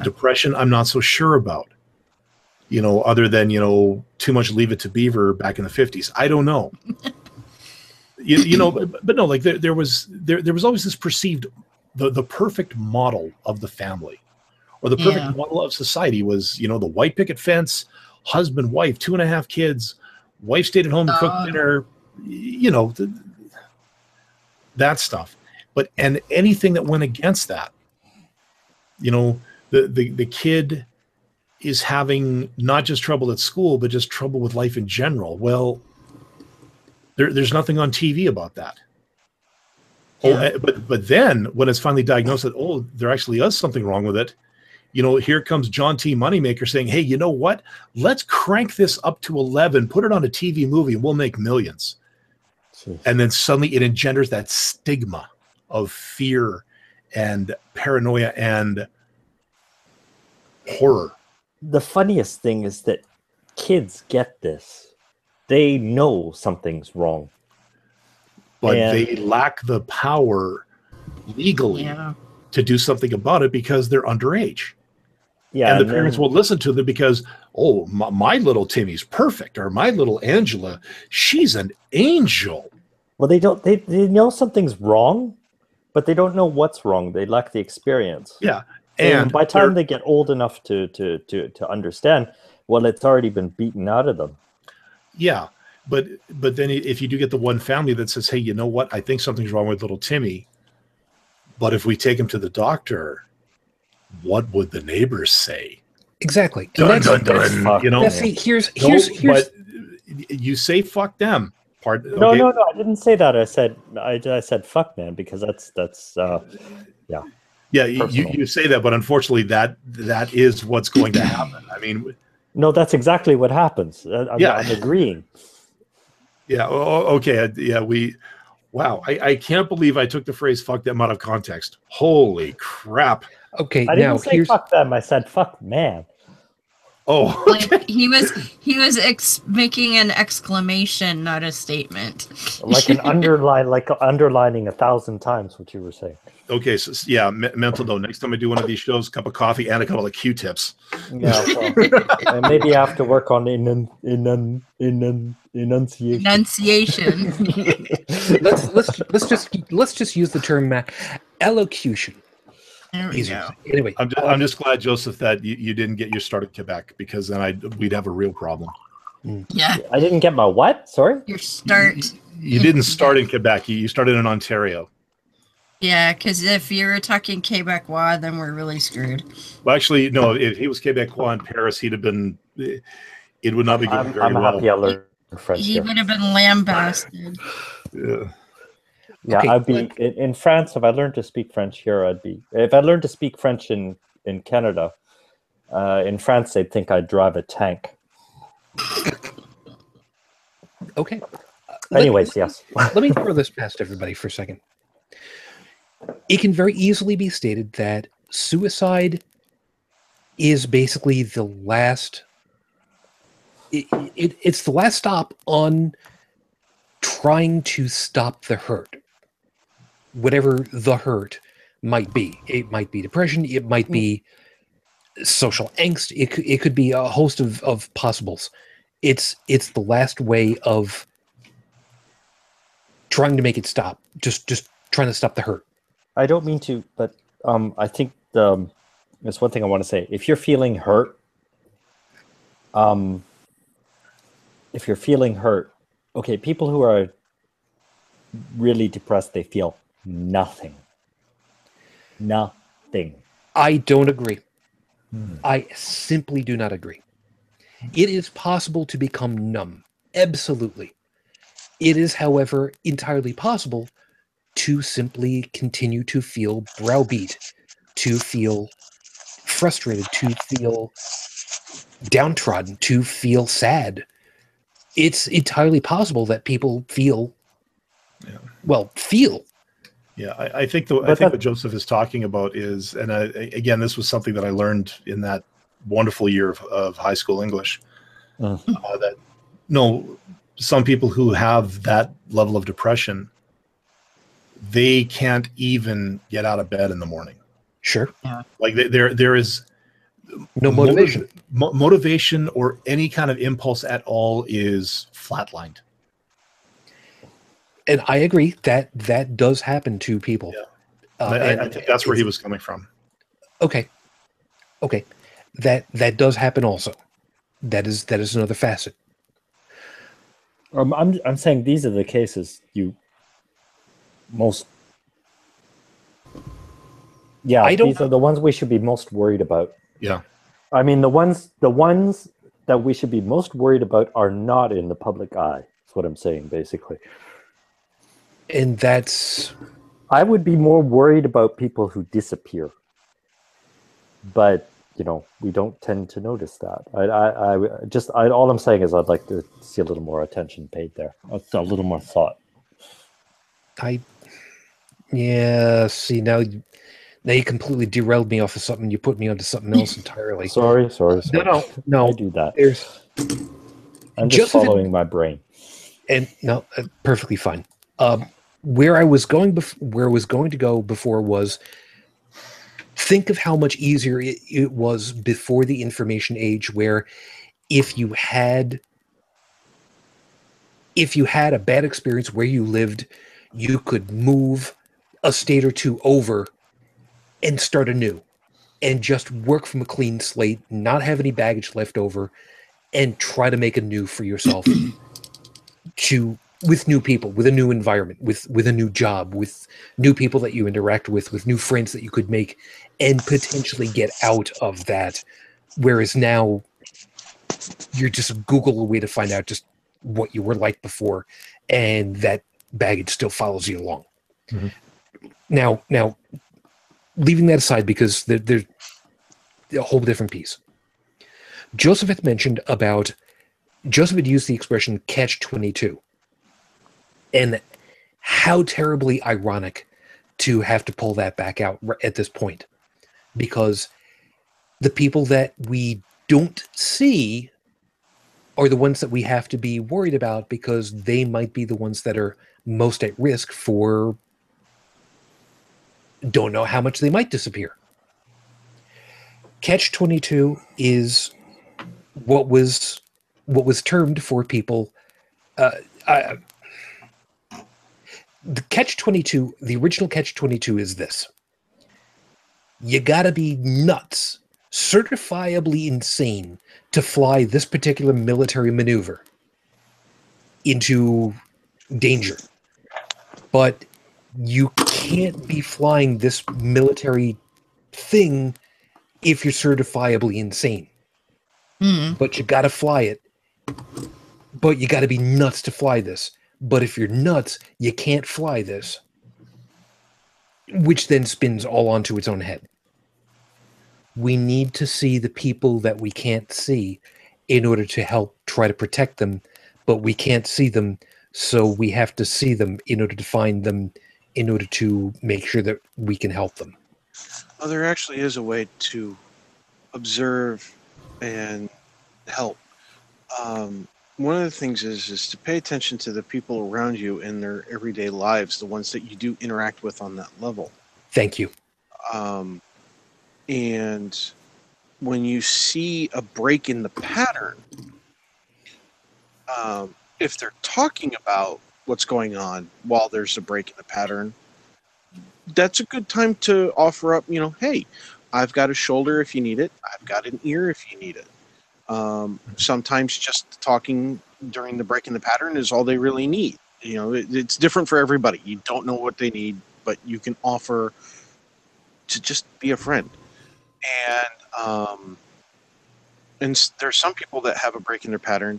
Depression, I'm not so sure about. Other than, too much Leave It to Beaver back in the 50s. I don't know. but no, like there was always this perceived, the perfect model of the family, or the perfect model of society was, the white picket fence, husband, wife, 2.5 kids, wife stayed at home and cooked dinner, that stuff. And anything that went against that, the kid is having not just trouble at school, but just trouble with life in general. Well, there's nothing on TV about that. Yeah. But then when it's finally diagnosed that, there actually is something wrong with it, here comes John T. Moneymaker saying, hey, you know what? Let's crank this up to 11, put it on a TV movie, and we'll make millions. Jeez. And then suddenly it engenders that stigma of fear and paranoia and horror. The funniest thing is that kids get this. They know something's wrong. but they lack the power legally to do something about it because they're underage. Yeah, and the parents won't listen to them because, oh, my little Timmy's perfect, or my little Angela, she's an angel. Well, they don't. They know something's wrong, but they don't know what's wrong. They lack the experience. Yeah, and by the time they get old enough to understand, well, it's already been beaten out of them. Yeah, but then if you do get the one family that says, hey, you know what? I think something's wrong with little Timmy, but if we take him to the doctor, what would the neighbors say? Exactly. Dun, dun, dun, you know, see, here's but you say fuck them. No, I didn't say that. I said fuck man, because that's yeah. Yeah, you say that, but unfortunately that is what's going to happen. I mean, no, that's exactly what happens. I'm agreeing. Yeah, okay. Yeah, wow, I can't believe I took the phrase fuck them out of context. Holy crap. Okay, I didn't say fuck them. I said fuck man. Oh, okay. Like he was making an exclamation, not a statement. Like an underline, like underlining 1,000 times what you were saying. Okay, so yeah, mental note. Next time I do one of these shows, cup of coffee and a couple of Q-tips. Yeah, well, and maybe I have to work on enunciation. Enunciation. let's just use the term elocution. There we go. Anyway, I'm just glad, Joseph, that you didn't get your start at Quebec, because then we'd have a real problem. Yeah. I didn't get my what? Sorry? Your start. You didn't start in Quebec. You started in Ontario. Yeah, because if you're talking Quebecois, then we're really screwed. Well, actually, no. If he was Quebecois in Paris, he'd have been. It would not be going very well. Happy I learned French. He would have been lambasted. Yeah. Yeah, okay, I'd be in France. If I learned to speak French here, if I learned to speak French in Canada, in France, they'd think I'd drive a tank. Okay. Anyways, yes. Let me throw this past everybody for a second. It can very easily be stated that suicide is basically the last. It's the last stop on trying to stop the hurt. Whatever the hurt might be. It might be depression. It might be social angst. It could be a host of possibles. It's the last way of trying to make it stop. Just trying to stop the hurt. I don't mean to, but I think there's one thing I want to say. If you're feeling hurt, okay, people who are really depressed, they feel nothing. Nothing. I don't agree. I simply do not agree. It is possible to become numb. Absolutely. It is, however, entirely possible to simply continue to feel browbeat, to feel frustrated, to feel downtrodden, to feel sad. It's entirely possible that people feel. Yeah, I think what Joseph is talking about is, and again, this was something that I learned in that wonderful year of high school English. That some people who have that level of depression, they can't even get out of bed in the morning. Sure. Yeah. Like there is no motivation. Motivation or any kind of impulse at all is flatlined. And I agree that does happen to people. Yeah. I think that's where he was coming from. Okay. That does happen also. That is another facet. I'm saying these are the cases these are the ones we should be most worried about. Yeah. I mean, the ones that we should be most worried about are not in the public eye. That's what I'm saying, basically. And I would be more worried about people who disappear. But, we don't tend to notice that. All I'm saying is I'd like to see a little more attention paid there. A little more thought. See, now you completely derailed me off of something. You put me onto something else entirely. Sorry. No. I do that. I'm just following my brain. And no, perfectly fine. where I was going to go before was, think of how much easier it was before the information age, where if you had a bad experience where you lived, you could move a state or two over and start anew and just work from a clean slate, not have any baggage left over, and try to make anew for yourself with new people, with a new environment, with a new job, with new people that you interact with new friends that you could make, and potentially get out of that. Whereas now you're just Google a way to find out just what you were like before, and that baggage still follows you along. Mm-hmm. Now, leaving that aside, because there's a whole different piece. Joseph had used the expression catch-22. And how terribly ironic to have to pull that back out at this point. Because the people that we don't see are the ones that we have to be worried about, because they might be the ones that are most at risk for, don't know how much they might disappear. Catch-22 is what was termed for people. The Catch-22, the original Catch-22 is this: you gotta be nuts, certifiably insane, to fly this particular military maneuver into danger. But you can't be flying this military thing if you're certifiably insane. But you gotta fly it. But you gotta be nuts to fly this. But if you're nuts, you can't fly this. Which then spins all onto its own head. We need to see the people that we can't see in order to help try to protect them, but we can't see them, so we have to see them in order to find them, in order to make sure that we can help them. Well, there actually is a way to observe and help. One of the things is to pay attention to the people around you in their everyday lives, the ones that you do interact with on that level. Thank you. And when you see a break in the pattern, if they're talking about what's going on while there's a break in the pattern, that's a good time to offer up, hey, I've got a shoulder if you need it. I've got an ear if you need it. Sometimes just talking during the break in the pattern is all they really need. It's different for everybody. You don't know what they need, but you can offer to just be a friend. And there's some people that have a break in their pattern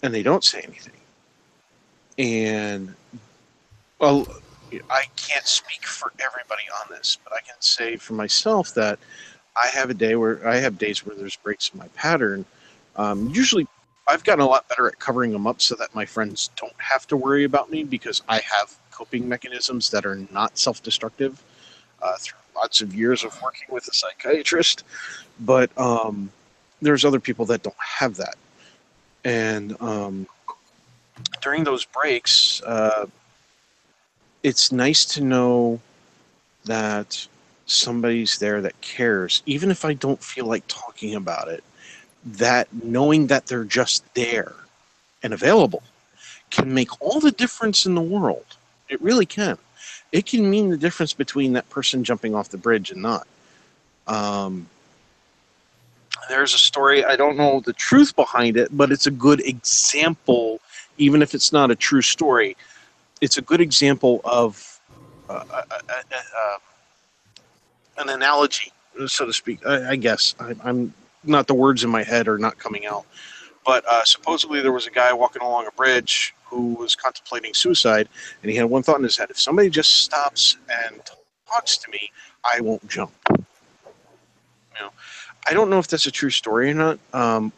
and they don't say anything. And, well, I can't speak for everybody on this, but I can say for myself that I have days where there's breaks in my pattern. Usually I've gotten a lot better at covering them up so that my friends don't have to worry about me, because I have coping mechanisms that are not self-destructive through lots of years of working with a psychiatrist. But there's other people that don't have that. And during those breaks, it's nice to know that somebody's there that cares, even if I don't feel like talking about it. That knowing that they're just there and available can make all the difference in the world. It really can. It can mean the difference between that person jumping off the bridge and not. There's a story, I don't know the truth behind it, but it's a good example, even if it's not a true story. It's a good example of an analogy, so to speak. I guess I'm not, the words in my head are not coming out. But supposedly there was a guy walking along a bridge who was contemplating suicide, and he had one thought in his head: if somebody just stops and talks to me, I won't jump. I don't know if that's a true story or not.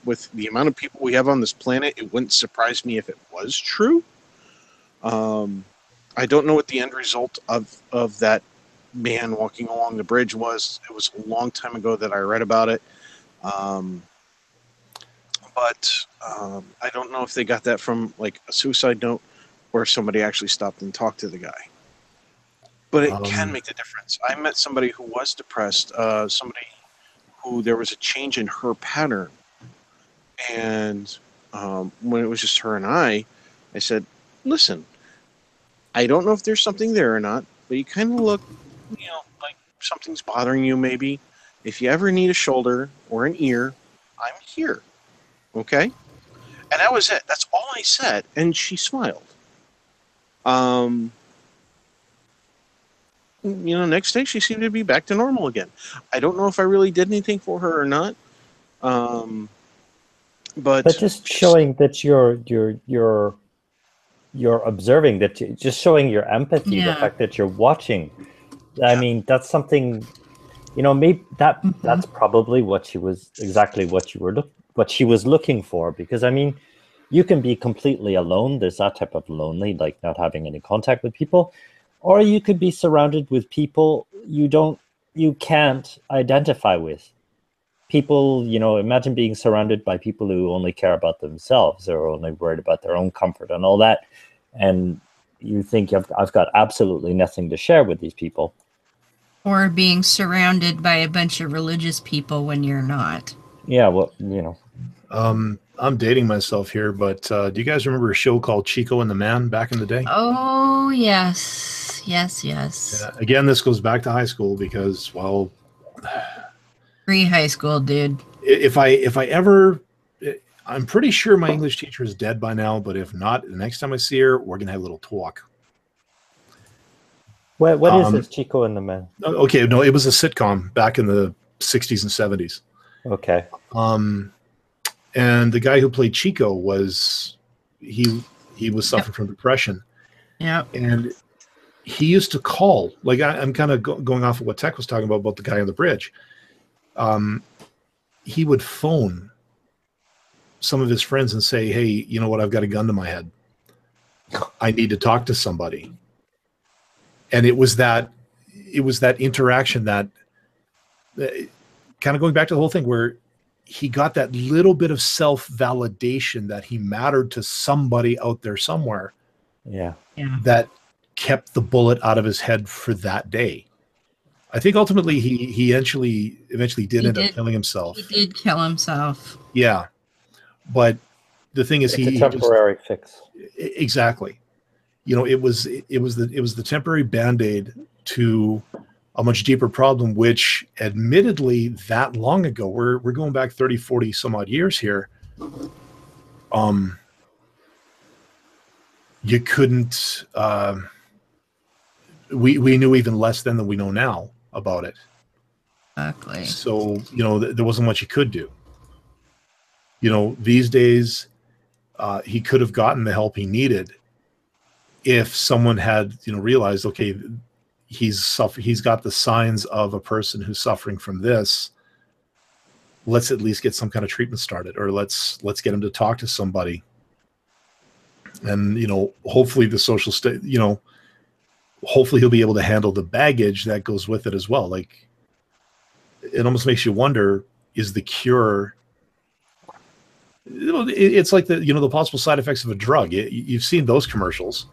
With the amount of people we have on this planet, it wouldn't surprise me if it was true. I don't know what the end result of that man walking along the bridge was. It was a long time ago that I read about it. But I don't know if they got that from like a suicide note or somebody actually stopped and talked to the guy. But it can make a difference. I met somebody who was depressed, somebody who there was a change in her pattern. And when it was just her and I said, listen, I don't know if there's something there or not, but you kind of look, like something's bothering you maybe. If you ever need a shoulder or an ear, I'm here. Okay? And that was it. That's all I said. And she smiled. Next day she seemed to be back to normal again. I don't know if I really did anything for her or not. But just showing that you're observing, that just showing your empathy, the fact that you're watching. I mean, that's something, maybe that's probably what she was looking for, because I mean, you can be completely alone. There's that type of lonely, like not having any contact with people, or you could be surrounded with people you can't identify with. People, imagine being surrounded by people who only care about themselves or only worried about their own comfort and all that. And you think I've got absolutely nothing to share with these people. Or being surrounded by a bunch of religious people when you're not. Yeah, well, I'm dating myself here, but do you guys remember a show called Chico and the Man back in the day? Oh, yes. Yes. Yeah, again, this goes back to high school because, well... Pre-high school, dude. If I ever... I'm pretty sure my English teacher is dead by now, but if not, the next time I see her, we're going to have a little talk. What is this, Chico and the Man? Okay, no, it was a sitcom back in the 60s and 70s. Okay. And the guy who played Chico was suffering from depression. Yeah. And he used to call, like I'm kind of going off of what Tech was talking about the guy on the bridge. He would phone some of his friends and say, hey, you know what? I've got a gun to my head. I need to talk to somebody. And it was that interaction that kind of going back to the whole thing where he got that little bit of self-validation that he mattered to somebody out there somewhere. Yeah. That kept the bullet out of his head for that day. I think ultimately he eventually did end up killing himself. He did kill himself. Yeah. But the thing is, it's a temporary fix. Exactly. It was the temporary Band-Aid to a much deeper problem, which admittedly that long ago, we're going back 30, 40 some odd years here. You couldn't, we knew even less then than we know now about it. Exactly. So, there wasn't much you could do. These days, he could have gotten the help he needed if someone had, realized, okay, he's got the signs of a person who's suffering from this. Let's at least get some kind of treatment started, or let's get him to talk to somebody. And, hopefully the social state, hopefully he'll be able to handle the baggage that goes with it as well. Like, it almost makes you wonder, is the cure... It's like the possible side effects of a drug. You've seen those commercials.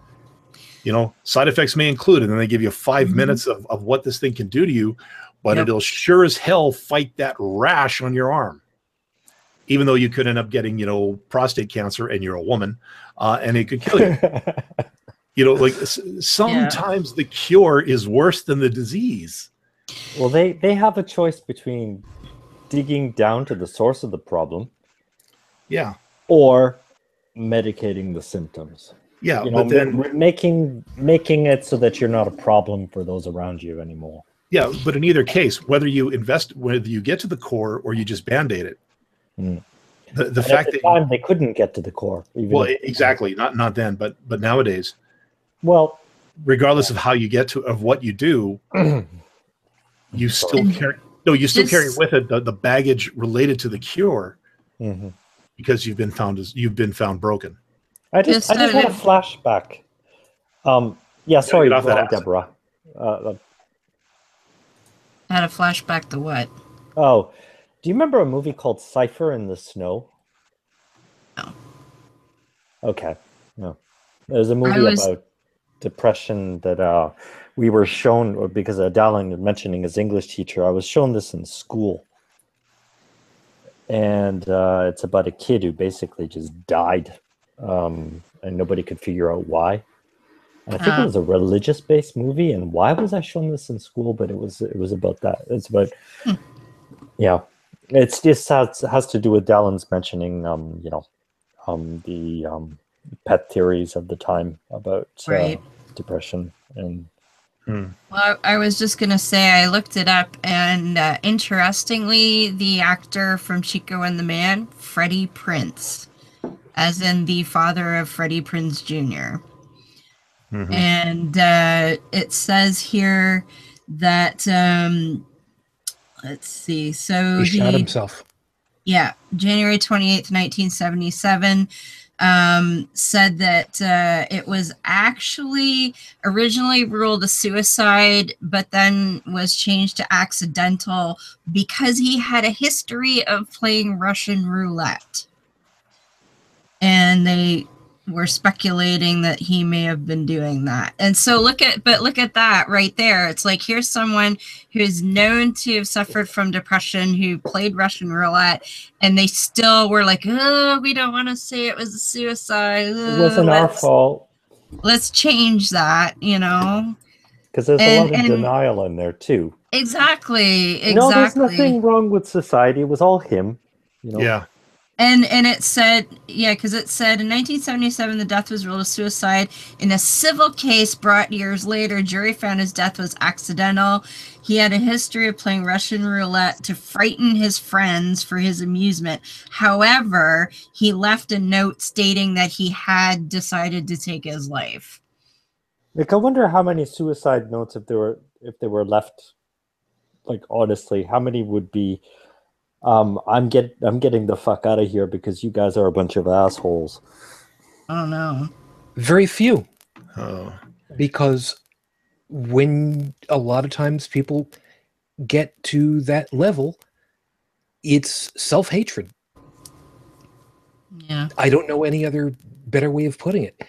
Side effects may include, and then they give you 5 minutes of what this thing can do to you, but it'll sure as hell fight that rash on your arm. Even though you could end up getting, prostate cancer and you're a woman, and it could kill you. Sometimes the cure is worse than the disease. Well, they have a choice between digging down to the source of the problem. Yeah. Or medicating the symptoms. Yeah, but then making it so that you're not a problem for those around you anymore. Yeah, but in either case, whether you get to the core or you just Band-Aid it, the fact at the time they couldn't get to the core. Exactly, not then, but nowadays. Well, regardless of how you get to of what you do, you still carry with it the baggage related to the cure. Mm-hmm. Because you've been found broken. I just had a flashback. Sorry, Deborah. Had a flashback to what? Oh, do you remember a movie called Cypher in the Snow? No. Okay, no. There's a movie about depression that we were shown, because Dalan was mentioning his English teacher. I was shown this in school. And it's about a kid who basically just died, and nobody could figure out why. And I think it was a religious-based movie. And why was I shown this in school? But it was about that. It's about It's just has to do with Dalan's mentioning the pet theories of the time about depression and. Well, I was just going to say, I looked it up, and interestingly, the actor from Chico and the Man, Freddie Prinze, as in the father of Freddie Prinze Jr. And it says here that, let's see, so he shot himself. Yeah, January 28th, 1977. Said that it was actually originally ruled a suicide, but then was changed to accidental because he had a history of playing Russian roulette. And they were speculating that he may have been doing that. And so look at that right there. It's like, here's someone who's known to have suffered from depression, who played Russian roulette, and they still were like, oh, we don't want to say it was a suicide. It wasn't our fault. Let's change that, Because there's a lot of denial in there too. Exactly. No, there's nothing wrong with society. It was all him. Yeah. And it said, because it said in 1977, the death was ruled a suicide. In a civil case brought years later, jury found his death was accidental. He had a history of playing Russian roulette to frighten his friends for his amusement. However, he left a note stating that he had decided to take his life. Like, I wonder how many suicide notes, if they were left, like, honestly, how many would be, I'm getting the fuck out of here because you guys are a bunch of assholes. I don't know. Very few. Because when a lot of times people get to that level, it's self-hatred. Yeah. I don't know any other better way of putting it.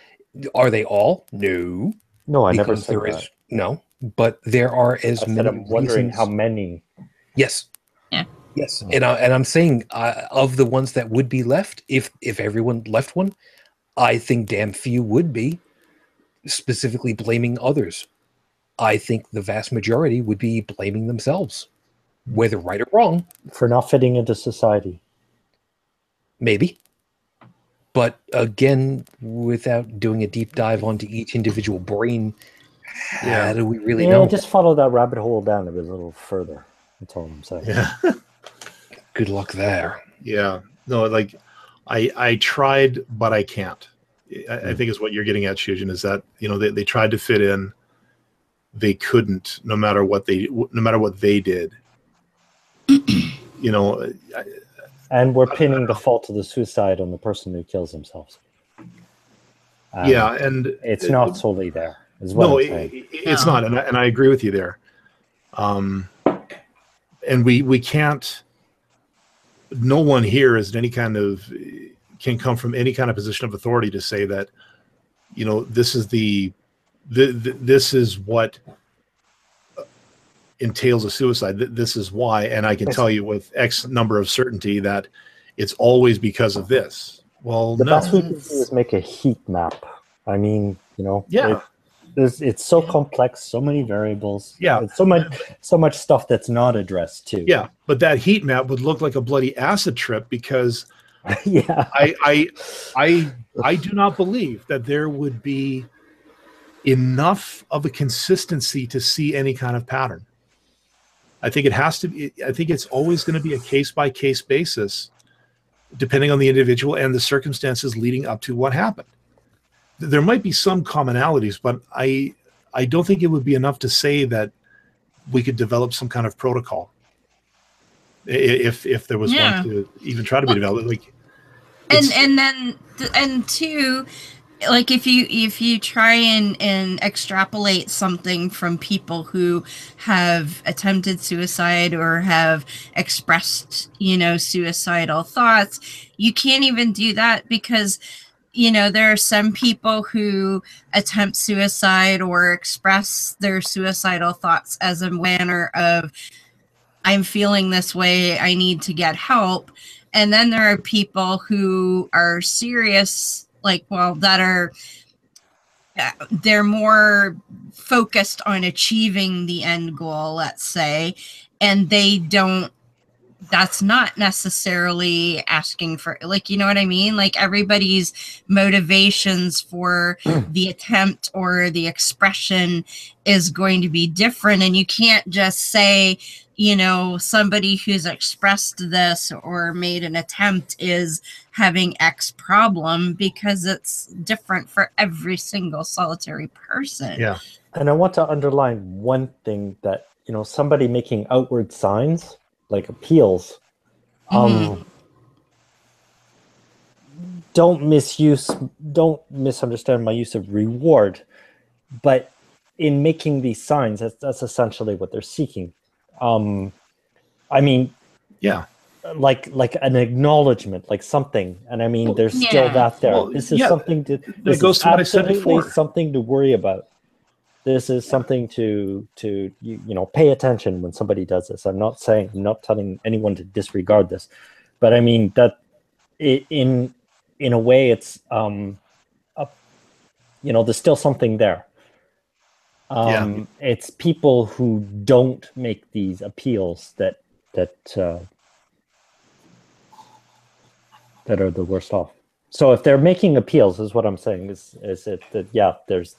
Are they all? No. No, I never said that. No, but there are as many. I'm wondering how many. Yes. Yeah. Yes, and I'm saying of the ones that would be left, if everyone left one, I think damn few would be specifically blaming others. I think the vast majority would be blaming themselves, whether right or wrong. For not fitting into society. Maybe. But again, without doing a deep dive onto each individual brain, how do we really know? Just follow that rabbit hole down a little further. That's all I'm saying. Yeah. Good luck there. Yeah. No, like I tried, but I can't. I think is what you're getting at, Shujin, is that, they tried to fit in. They couldn't, no matter what they did. And we're pinning the fault of the suicide on the person who kills themselves. And it's not solely there. Is what I'm saying. It's not, and I agree with you there. And we can't. No one here is any kind of can come from any kind of position of authority to say that, this is this is what entails a suicide. This is why, and I can tell you with X number of certainty that it's always because of this. Well, the best we can do is make a heat map. I mean, it's so complex, so many variables. Yeah, so much stuff that's not addressed too. Yeah, but that heat map would look like a bloody acid trip because I do not believe that there would be enough of a consistency to see any kind of pattern. I think it has to be. I think it's always going to be a case-by-case basis, depending on the individual and the circumstances leading up to what happened. There might be some commonalities, but I don't think it would be enough to say that we could develop some kind of protocol. If there was one to even try to be developed, and two, like if you try and extrapolate something from people who have attempted suicide or have expressed suicidal thoughts, you can't even do that because you know, there are some people who attempt suicide or express their suicidal thoughts as a manner of, I'm feeling this way, I need to get help. And then there are people who are serious, like, well, that are, they're more focused on achieving the end goal, let's say, and they don't, that's not necessarily asking for, like, you know what I mean? Like, everybody's motivations for the attempt or the expression is going to be different. And you can't just say, you know, somebody who's expressed this or made an attempt is having X problem, because it's different for every single solitary person. Yeah. And I want to underline one thing, that, you know, somebody making outward signs, like appeals, don't misunderstand my use of reward, but in making these signs, that's essentially what they're seeking. I mean, yeah, like an acknowledgement, like something, and I mean, there's still that there. Well, this is something to. This goes to what I said before. Something to worry about. This is something to you know, pay attention when somebody does this. I'm not telling anyone to disregard this, but I mean that in a way, it's you know, there's still something there. It's people who don't make these appeals that are the worst off. So if they're making appeals, is what I'm saying, is it that, yeah, there's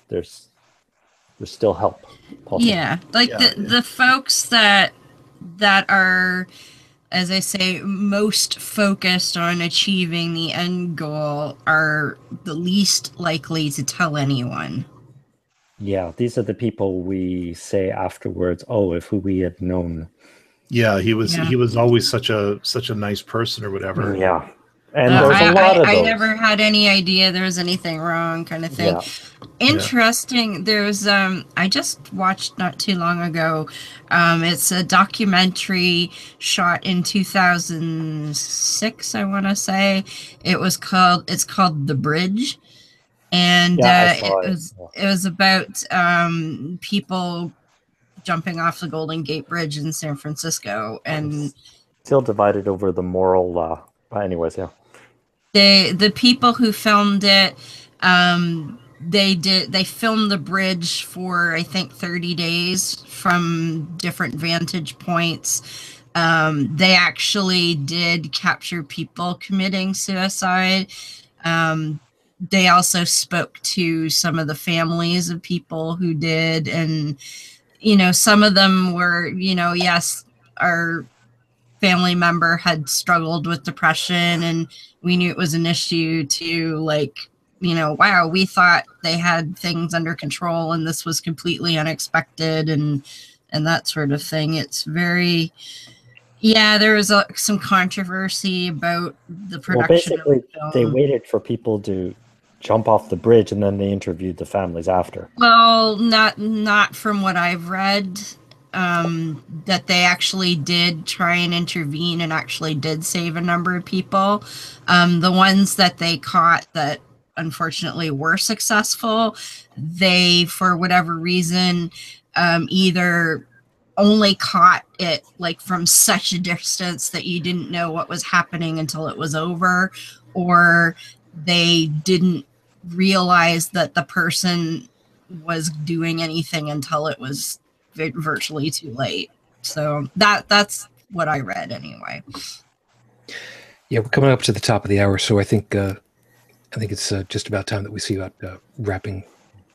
still help possible. Yeah, like the folks that are, as I say, most focused on achieving the end goal are the least likely to tell anyone. Yeah, these are the people we say afterwards, oh, if we had known. Yeah, he was always such a nice person or whatever. Yeah. And there's a lot of those. I never had any idea there was anything wrong, kind of thing. Yeah. Interesting. There's I just watched not too long ago. It's a documentary shot in 2006, I want to say. It's called The Bridge. And it was about people jumping off the Golden Gate Bridge in San Francisco, and still divided over the moral. Anyways, yeah. The people who filmed it, they filmed the bridge for, I think, 30 days from different vantage points. They actually did capture people committing suicide. They also spoke to some of the families of people who did, and, you know, some of them were, you know, yes, our family member had struggled with depression, and we knew it was an issue, to, like, you know, wow, we thought they had things under control and this was completely unexpected, and that sort of thing. It's very, yeah, there was some controversy about the production. Well, basically, of the film. They waited for people to jump off the bridge, and then they interviewed the families after. Well, not from what I've read. That they actually did try and intervene and actually did save a number of people. The ones that they caught that unfortunately were successful, they, for whatever reason, either only caught it like from such a distance that you didn't know what was happening until it was over, or they didn't realize that the person was doing anything until it was virtually too late. So that's what I read anyway. Yeah, we're coming up to the top of the hour, so I think it's just about time that we see about wrapping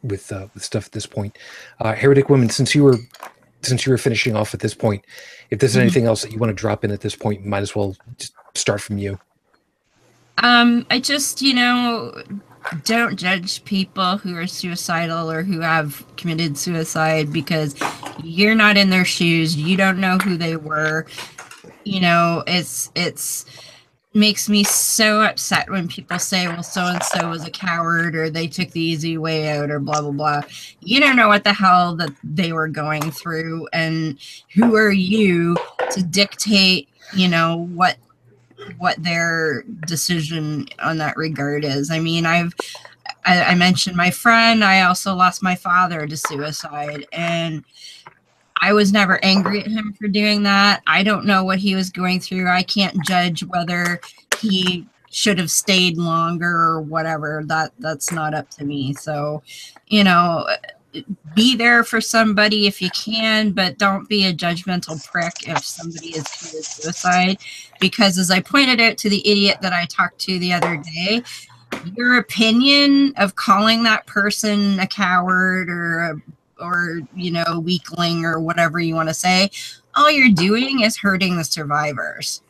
with stuff at this point. Heretic Woman, since you were finishing off at this point, if there's anything else that you want to drop in at this point, might as well just start from you. I just, you know, don't judge people who are suicidal or who have committed suicide, because you're not in their shoes. You don't know who they were. You know, it's makes me so upset when people say, well, so-and-so was a coward, or they took the easy way out, or blah, blah, blah. You don't know what the hell that they were going through, and who are you to dictate, you know, what what their decision on that regard is. I mean, I mentioned my friend. I also lost my father to suicide, and I was never angry at him for doing that. I don't know what he was going through. I can't judge whether he should have stayed longer or whatever. That's not up to me. So, you know, be there for somebody if you can, but don't be a judgmental prick if somebody is committed suicide. Because as I pointed out to the idiot that I talked to the other day, your opinion of calling that person a coward or you know, weakling or whatever you want to say, all you're doing is hurting the survivors.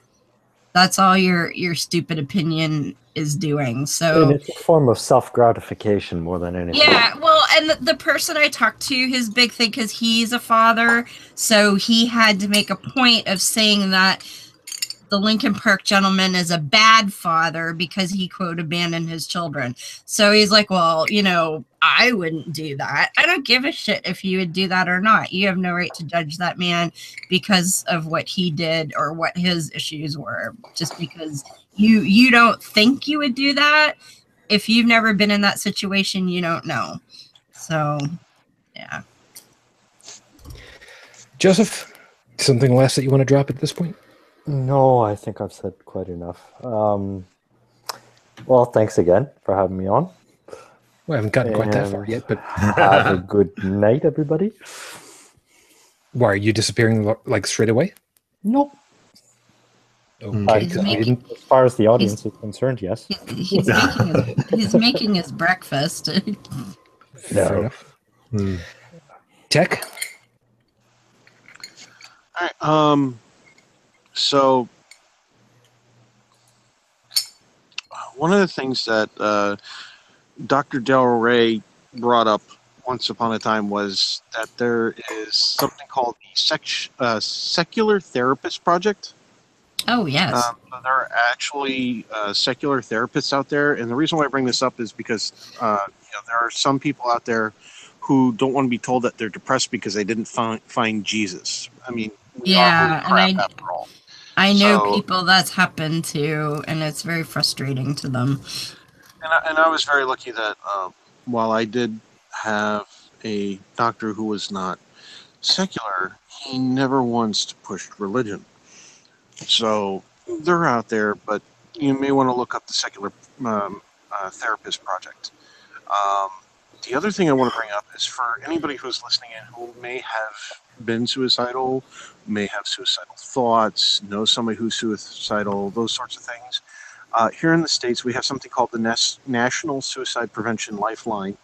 That's all your stupid opinion is doing. So, and it's a form of self-gratification more than anything. yeah, well, and the person I talked to, his big thing, because he's a father, so he had to make a point of saying that the Lincoln Park gentleman is a bad father because he, quote, abandoned his children. So he's like, well, you know, I wouldn't do that. I don't give a shit if you would do that or not. You have no right to judge that man because of what he did or what his issues were. Just because you don't think you would do that. If you've never been in that situation, you don't know. So, yeah. Joseph, something last that you want to drop at this point? No, I think I've said quite enough. Well, thanks again for having me on. We haven't gotten quite that far yet, but have a good night, everybody. Why are you disappearing like straight away? Nope. Okay, as far as the audience is concerned, yes. He's making his breakfast. Fair enough. Tech? All right. So one of the things that Dr. Del Rey brought up once upon a time was that there is something called the Secular Therapist Project. Oh, yes. There are actually secular therapists out there. And the reason why I bring this up is because there are some people out there who don't want to be told that they're depressed because they didn't find Jesus. I mean, we are holy crap after all. I know people that's happened to, and it's very frustrating to them. And I was very lucky that while I did have a doctor who was not secular, he never once pushed religion. So they're out there, but you may want to look up the Secular Therapist Project. The other thing I want to bring up is for anybody who's listening in who may have been suicidal, may have suicidal thoughts, know somebody who's suicidal, those sorts of things. Here in the States, we have something called the National Suicide Prevention Lifeline.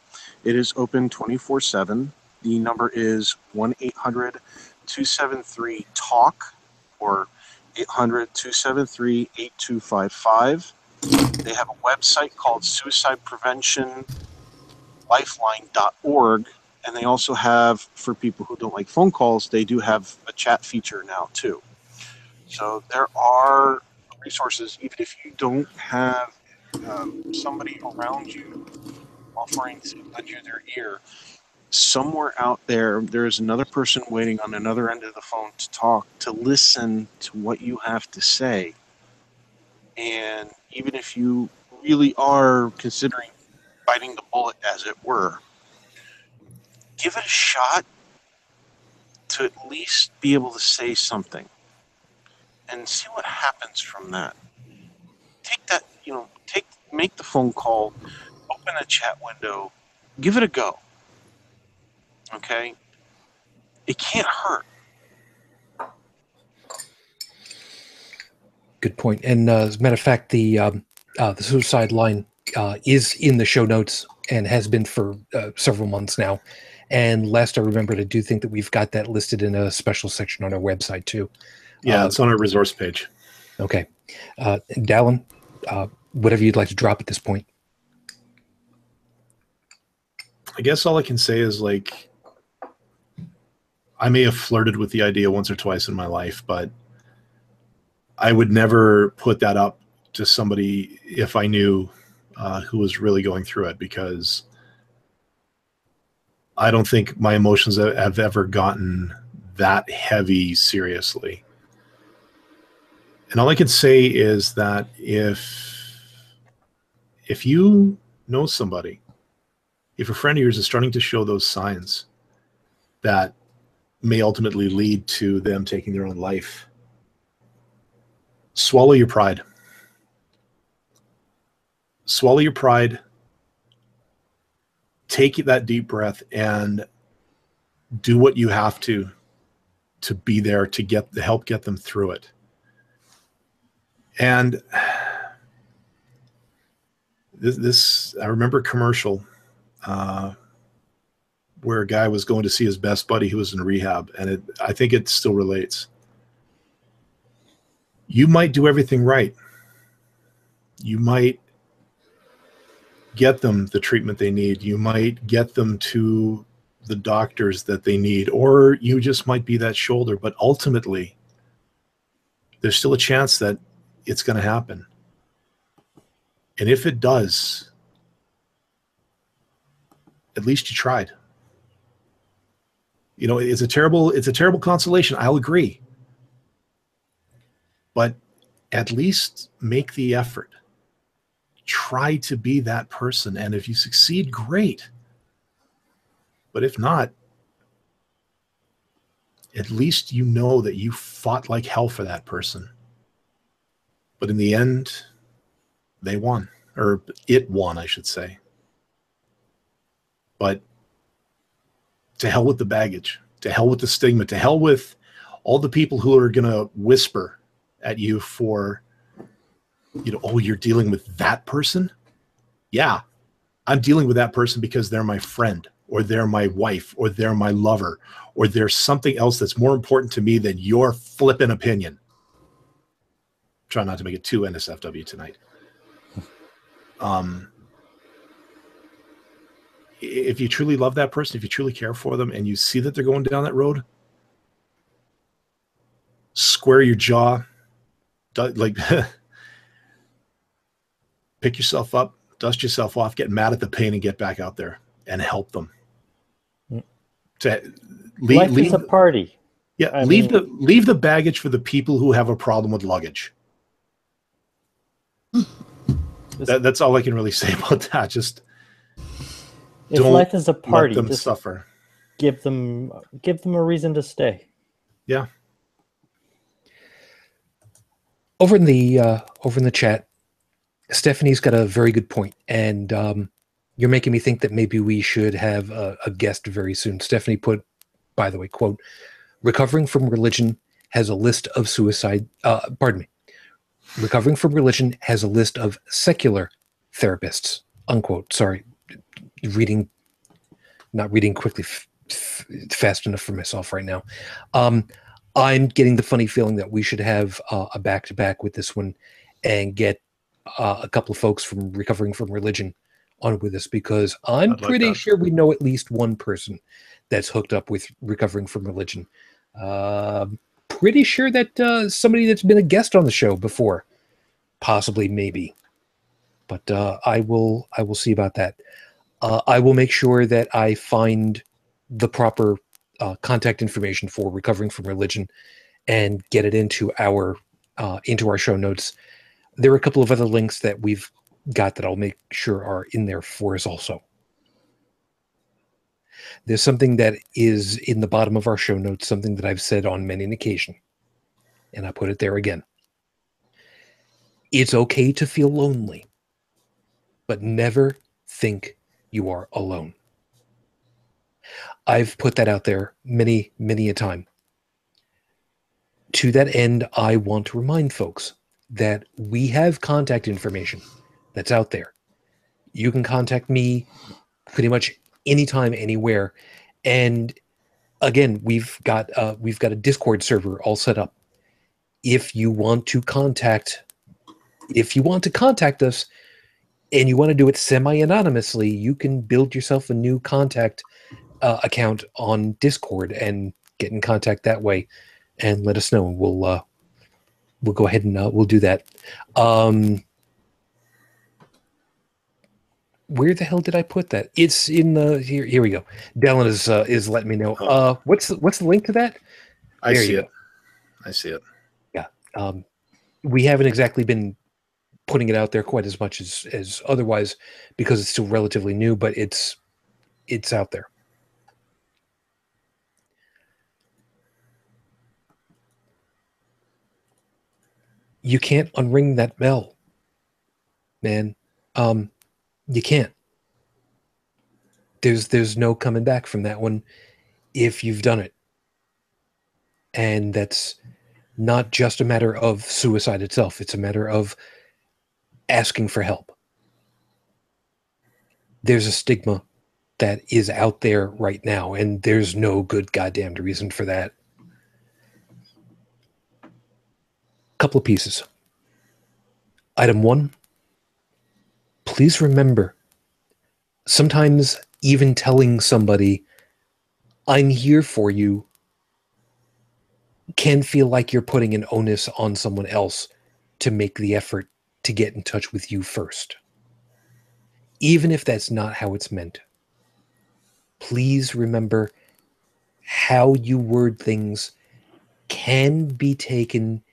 It is open 24/7. The number is 1-800-273-TALK or 800-273-8255. They have a website called suicidepreventionlifeline.org, and they also have, for people who don't like phone calls, they do have a chat feature now too. So there are resources, even if you don't have somebody around you offering to lend you their ear. Somewhere out there, there is another person waiting on another end of the phone to talk, to listen to what you have to say. And even if you really are considering biting the bullet, as it were, give it a shot to at least be able to say something and see what happens from that. Take that, make the phone call, open a chat window, give it a go. Okay? It can't hurt. Good point. And as a matter of fact, the suicide line is in the show notes and has been for several months now. And last I remembered, I do think that we've got that listed in a special section on our website too. Yeah, it's on our resource page. Okay. Dalan, whatever you'd like to drop at this point. I guess all I can say is, like, I may have flirted with the idea once or twice in my life, but I would never put that up to somebody if I knew who was really going through it, because I don't think my emotions have ever gotten that heavy seriously. And all I can say is that if you know somebody, if a friend of yours is starting to show those signs that may ultimately lead to them taking their own life, swallow your pride. Swallow your pride. Take that deep breath and do what you have to be there to help get them through it. And this I remember a commercial where a guy was going to see his best buddy who was in rehab, and I think it still relates. You might do everything right. You might get them the treatment they need. You might get them to the doctors that they need, or you just might be that shoulder. But ultimately, there's still a chance that it's going to happen. And if it does, at least you tried. You know, it's a terrible consolation. I'll agree. But at least make the effort. Try to be that person. And if you succeed, great. But if not, at least you know that you fought like hell for that person. But in the end, they won. Or it won, I should say. But to hell with the baggage. To hell with the stigma. To hell with all the people who are going to whisper at you for, you know, oh, you're dealing with that person? Yeah, I'm dealing with that person because they're my friend, or they're my wife, or they're my lover, or there's something else that's more important to me than your flippin' opinion. Try not to make it too NSFW tonight. If you truly love that person, if you truly care for them, and you see that they're going down that road, square your jaw, like pick yourself up, dust yourself off, get mad at the pain, and get back out there and help them. Life is a party. Yeah, leave the baggage for the people who have a problem with luggage. That's all I can really say about that. Just if life is a party, let them just suffer. Give them a reason to stay. Yeah. Over in the chat, Stephanie's got a very good point, and you're making me think that maybe we should have a guest very soon. Stephanie put, by the way, quote, recovering from religion has a list of suicide, recovering from religion has a list of secular therapists, unquote. Sorry, not reading quickly fast enough for myself right now. I'm getting the funny feeling that we should have a back-to-back with this one and get a couple of folks from recovering from religion on with us, because I'm pretty sure we know at least one person that's hooked up with recovering from religion. Pretty sure that somebody that's been a guest on the show before, possibly, maybe. But I will see about that. I will make sure that I find the proper contact information for recovering from religion and get it into our show notes. There are a couple of other links that we've got that I'll make sure are in there for us also. There's something that is in the bottom of our show notes, something that I've said on many an occasion, and I put it there again. It's okay to feel lonely, but never think you are alone. I've put that out there many, many a time. To that end, I want to remind folks that we have contact information that's out there. You can contact me pretty much anytime, anywhere. And again, we've got a Discord server all set up. If you want to contact us and you want to do it semi-anonymously, you can build yourself a new contact account on Discord and get in contact that way and let us know. We'll go ahead and we'll do that. Where the hell did I put that? It's in the here we go. Dalan is letting me know. What's the link to that? I see it. Yeah. we haven't exactly been putting it out there quite as much as otherwise because it's still relatively new, but it's out there. You can't unring that bell, man. You can't. There's no coming back from that one if you've done it. And that's not just a matter of suicide itself. It's a matter of asking for help. There's a stigma that is out there right now, and there's no good goddamn reason for that. Couple of pieces. Item 1, please remember, sometimes even telling somebody, I'm here for you, can feel like you're putting an onus on someone else to make the effort to get in touch with you first. Even if that's not how it's meant. Please remember how you word things can be taken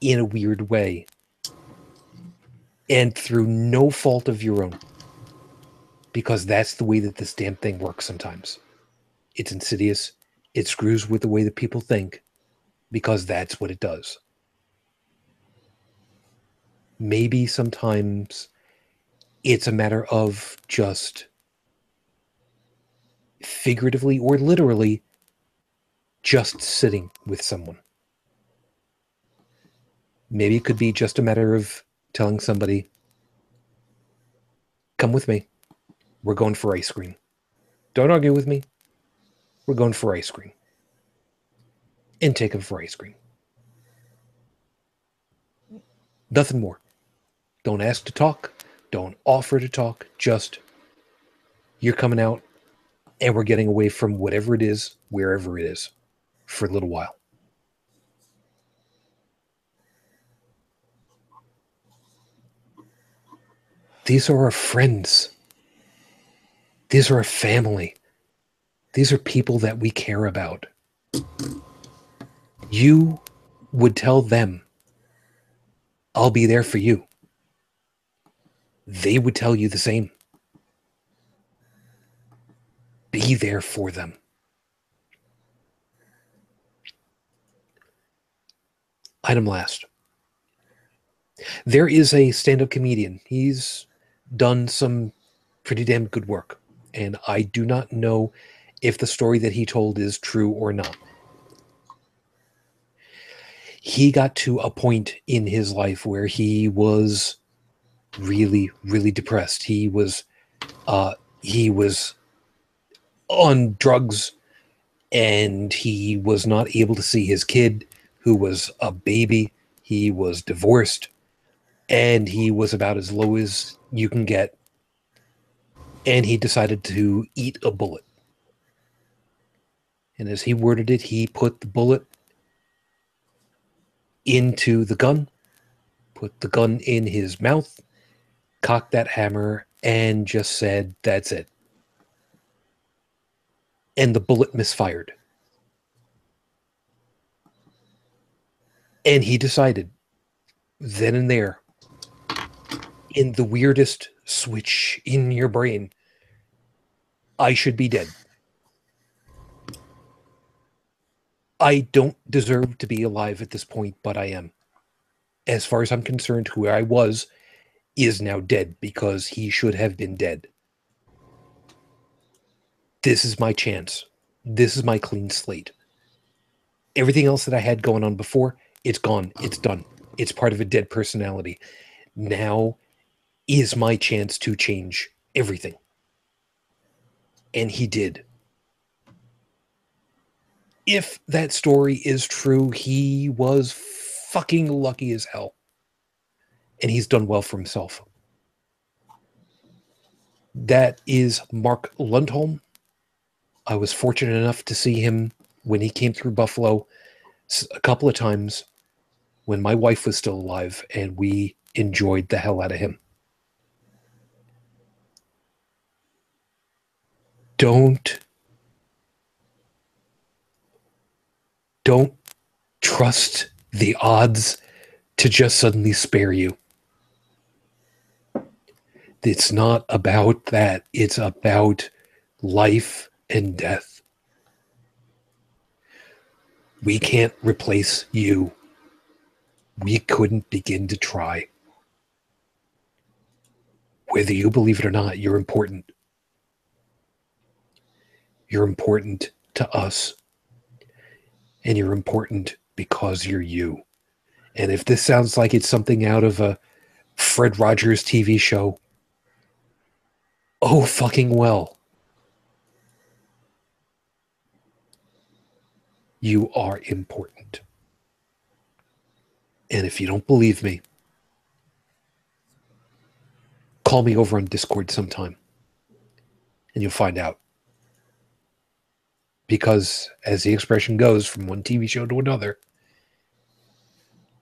in a weird way and through no fault of your own, because that's the way that this damn thing works sometimes. It's insidious. It screws with the way that people think, because that's what it does. Maybe sometimes it's a matter of just figuratively or literally just sitting with someone. Maybe it could be just a matter of telling somebody, come with me. We're going for ice cream. Don't argue with me. We're going for ice cream. And take them for ice cream. Nothing more. Don't ask to talk. Don't offer to talk. Just, you're coming out and we're getting away from whatever it is, wherever it is, for a little while. These are our friends. These are our family. These are people that we care about. You would tell them, I'll be there for you. They would tell you the same. Be there for them. Item last. There is a stand-up comedian. He's done some pretty damn good work. And I do not know if the story that he told is true or not. He got to a point in his life where he was really, really depressed. He was on drugs, and he was not able to see his kid, who was a baby. He was divorced, and he was about as low as you can get. And he decided to eat a bullet. And as he worded it, he put the bullet into the gun, put the gun in his mouth, cocked that hammer, and just said, that's it. And the bullet misfired. And he decided, then and there, in the weirdest switch in your brain, I should be dead. I don't deserve to be alive at this point, but I am. As far as I'm concerned, who I was is now dead because he should have been dead. This is my chance. This is my clean slate. Everything else that I had going on before, it's gone. It's done. It's part of a dead personality. Now is my chance to change everything. And he did. If that story is true, he was fucking lucky as hell. And he's done well for himself. That is Mark Lundholm. I was fortunate enough to see him when he came through Buffalo a couple of times when my wife was still alive, and we enjoyed the hell out of him. Don't trust the odds to just suddenly spare you. It's not about that. It's about life and death. We can't replace you. We couldn't begin to try. Whether you believe it or not, you're important. You're important to us. And you're important because you're you. And if this sounds like it's something out of a Fred Rogers TV show, oh fucking well. You are important. And if you don't believe me, call me over on Discord sometime and you'll find out. Because, as the expression goes, from one TV show to another,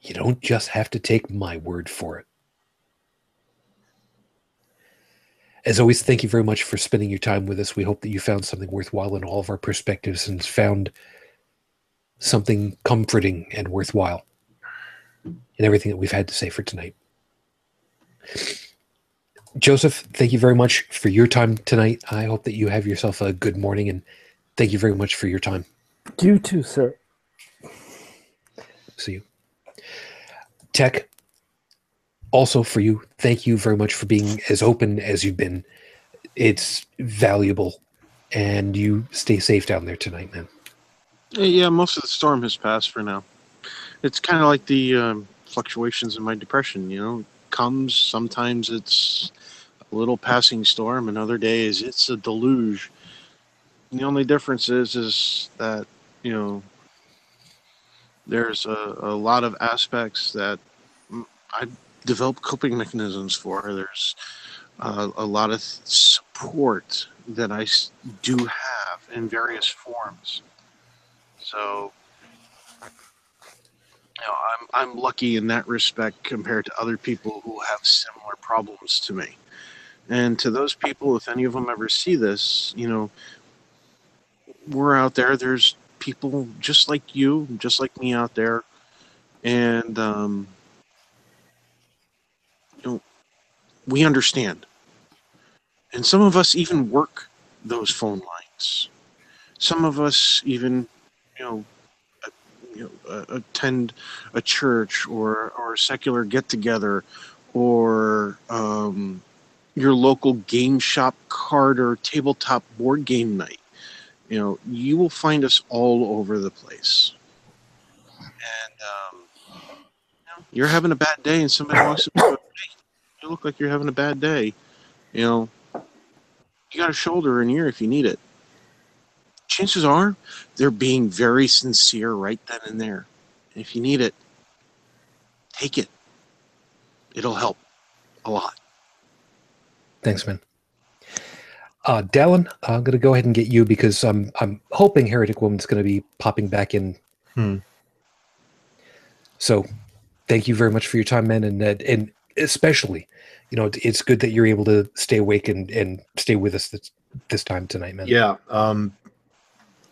you don't just have to take my word for it. As always, thank you very much for spending your time with us. We hope that you found something worthwhile in all of our perspectives and found something comforting and worthwhile in everything that we've had to say for tonight. Joseph, thank you very much for your time tonight. I hope that you have yourself a good morning, and thank you very much for your time. You too, sir. See you. Tech, also for you, thank you very much for being as open as you've been. It's valuable, and you stay safe down there tonight, man. Yeah, most of the storm has passed for now. It's kind of like the fluctuations in my depression, you know. Comes, sometimes it's a little passing storm, and other days it's a deluge. The only difference is that, you know, there's a lot of aspects that I developed coping mechanisms for. There's a lot of support that I do have in various forms. So, you know, I'm lucky in that respect compared to other people who have similar problems to me. And to those people, if any of them ever see this, you know, we're out there. There's people just like you, just like me out there. And, you know, we understand. And some of us even work those phone lines. Some of us even, attend a church or a secular get-together, or your local game shop card or tabletop board game night. You know, you will find us all over the place. And you're having a bad day, and somebody walks up and goes, "Hey, you look like you're having a bad day." You know, you got a shoulder or an ear if you need it. Chances are they're being very sincere right then and there. If you need it, take it. It'll help a lot. Thanks, man. Dalan, I'm going to go ahead and get you because I'm hoping Heretic Woman's going to be popping back in. So, thank you very much for your time, man, and especially, you know, it's good that you're able to stay awake and stay with us this time tonight, man. Yeah.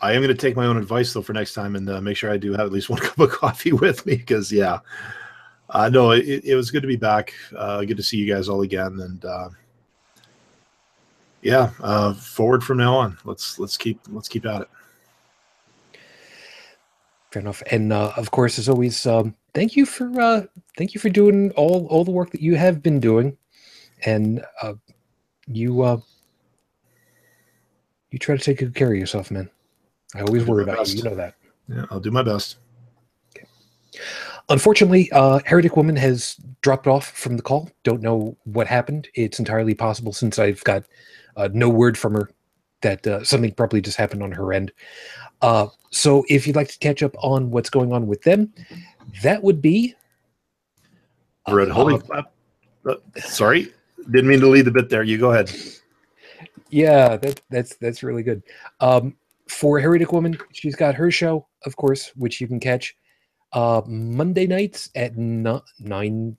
I am going to take my own advice, though, for next time and make sure I do have at least one cup of coffee with me because, no, it was good to be back. Good to see you guys all again. And, forward from now on. Let's keep at it. Fair enough. And, of course, as always, thank you for doing all the work that you have been doing. And you try to take good care of yourself, man. I always worry about you. You know that. Yeah, I'll do my best. Okay. Unfortunately, Heretic Woman has dropped off from the call. Don't know what happened. It's entirely possible, since I've got no word from her, that something probably just happened on her end. So if you'd like to catch up on what's going on with them, that would be... Holy clap. Sorry, didn't mean to lead the bit there. You go ahead. Yeah, that's really good. For Heretic Woman, she's got her show, of course, which you can catch Monday nights at 9:30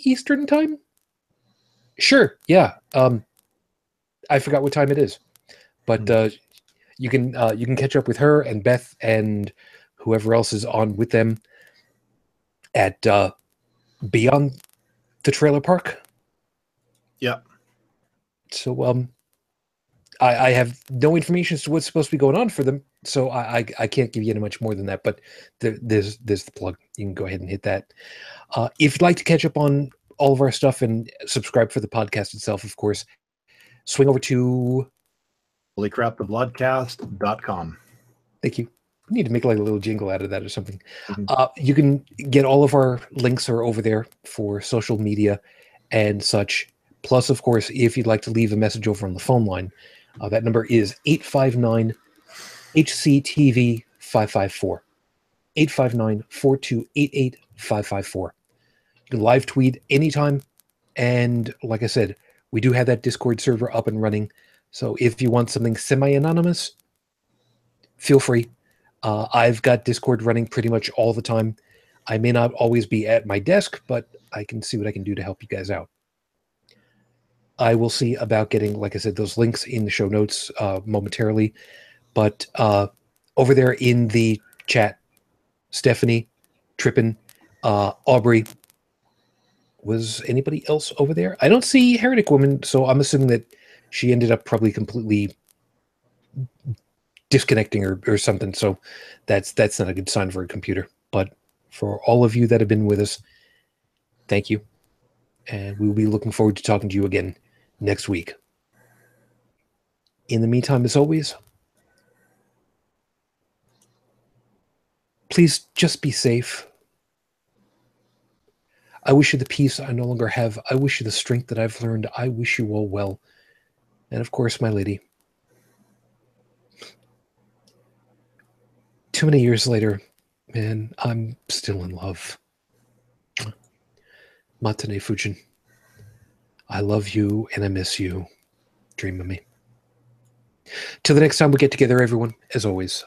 Eastern time. Sure, yeah. I forgot what time it is, but you can catch up with her and Beth and whoever else is on with them at Beyond the Trailer Park. Yeah. So I have no information as to what's supposed to be going on for them, so I can't give you any much more than that. But there's the plug. You can go ahead and hit that. If you'd like to catch up on all of our stuff and subscribe for the podcast itself, of course, swing over to holycrapthebloodcast.com. Thank you. We need to make like a little jingle out of that or something. You can get all of our links are over there for social media and such. Plus, of course, if you'd like to leave a message over on the phone line, that number is 859-HCTV-554. 859-4288-554. You can live tweet anytime. And like I said, we do have that Discord server up and running. So if you want something semi-anonymous, feel free. I've got Discord running pretty much all the time. I may not always be at my desk, but I can see what I can do to help you guys out. I will see about getting, like I said, those links in the show notes momentarily. But over there in the chat, Stephanie, Trippin, Aubrey, was anybody else over there? I don't see Heretic Woman, so I'm assuming that she ended up probably completely disconnecting or something. So that's not a good sign for a computer. But for all of you that have been with us, thank you. And we'll be looking forward to talking to you again next week. In the meantime, as always, please just be safe. I wish you the peace I no longer have. I wish you the strength that I've learned. I wish you all well. And of course, my lady, too many years later, man, I'm still in love. Matane Fujin, I love you and I miss you. Dream of me. Till the next time we get together, everyone, as always,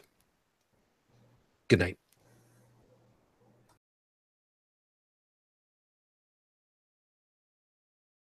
good night.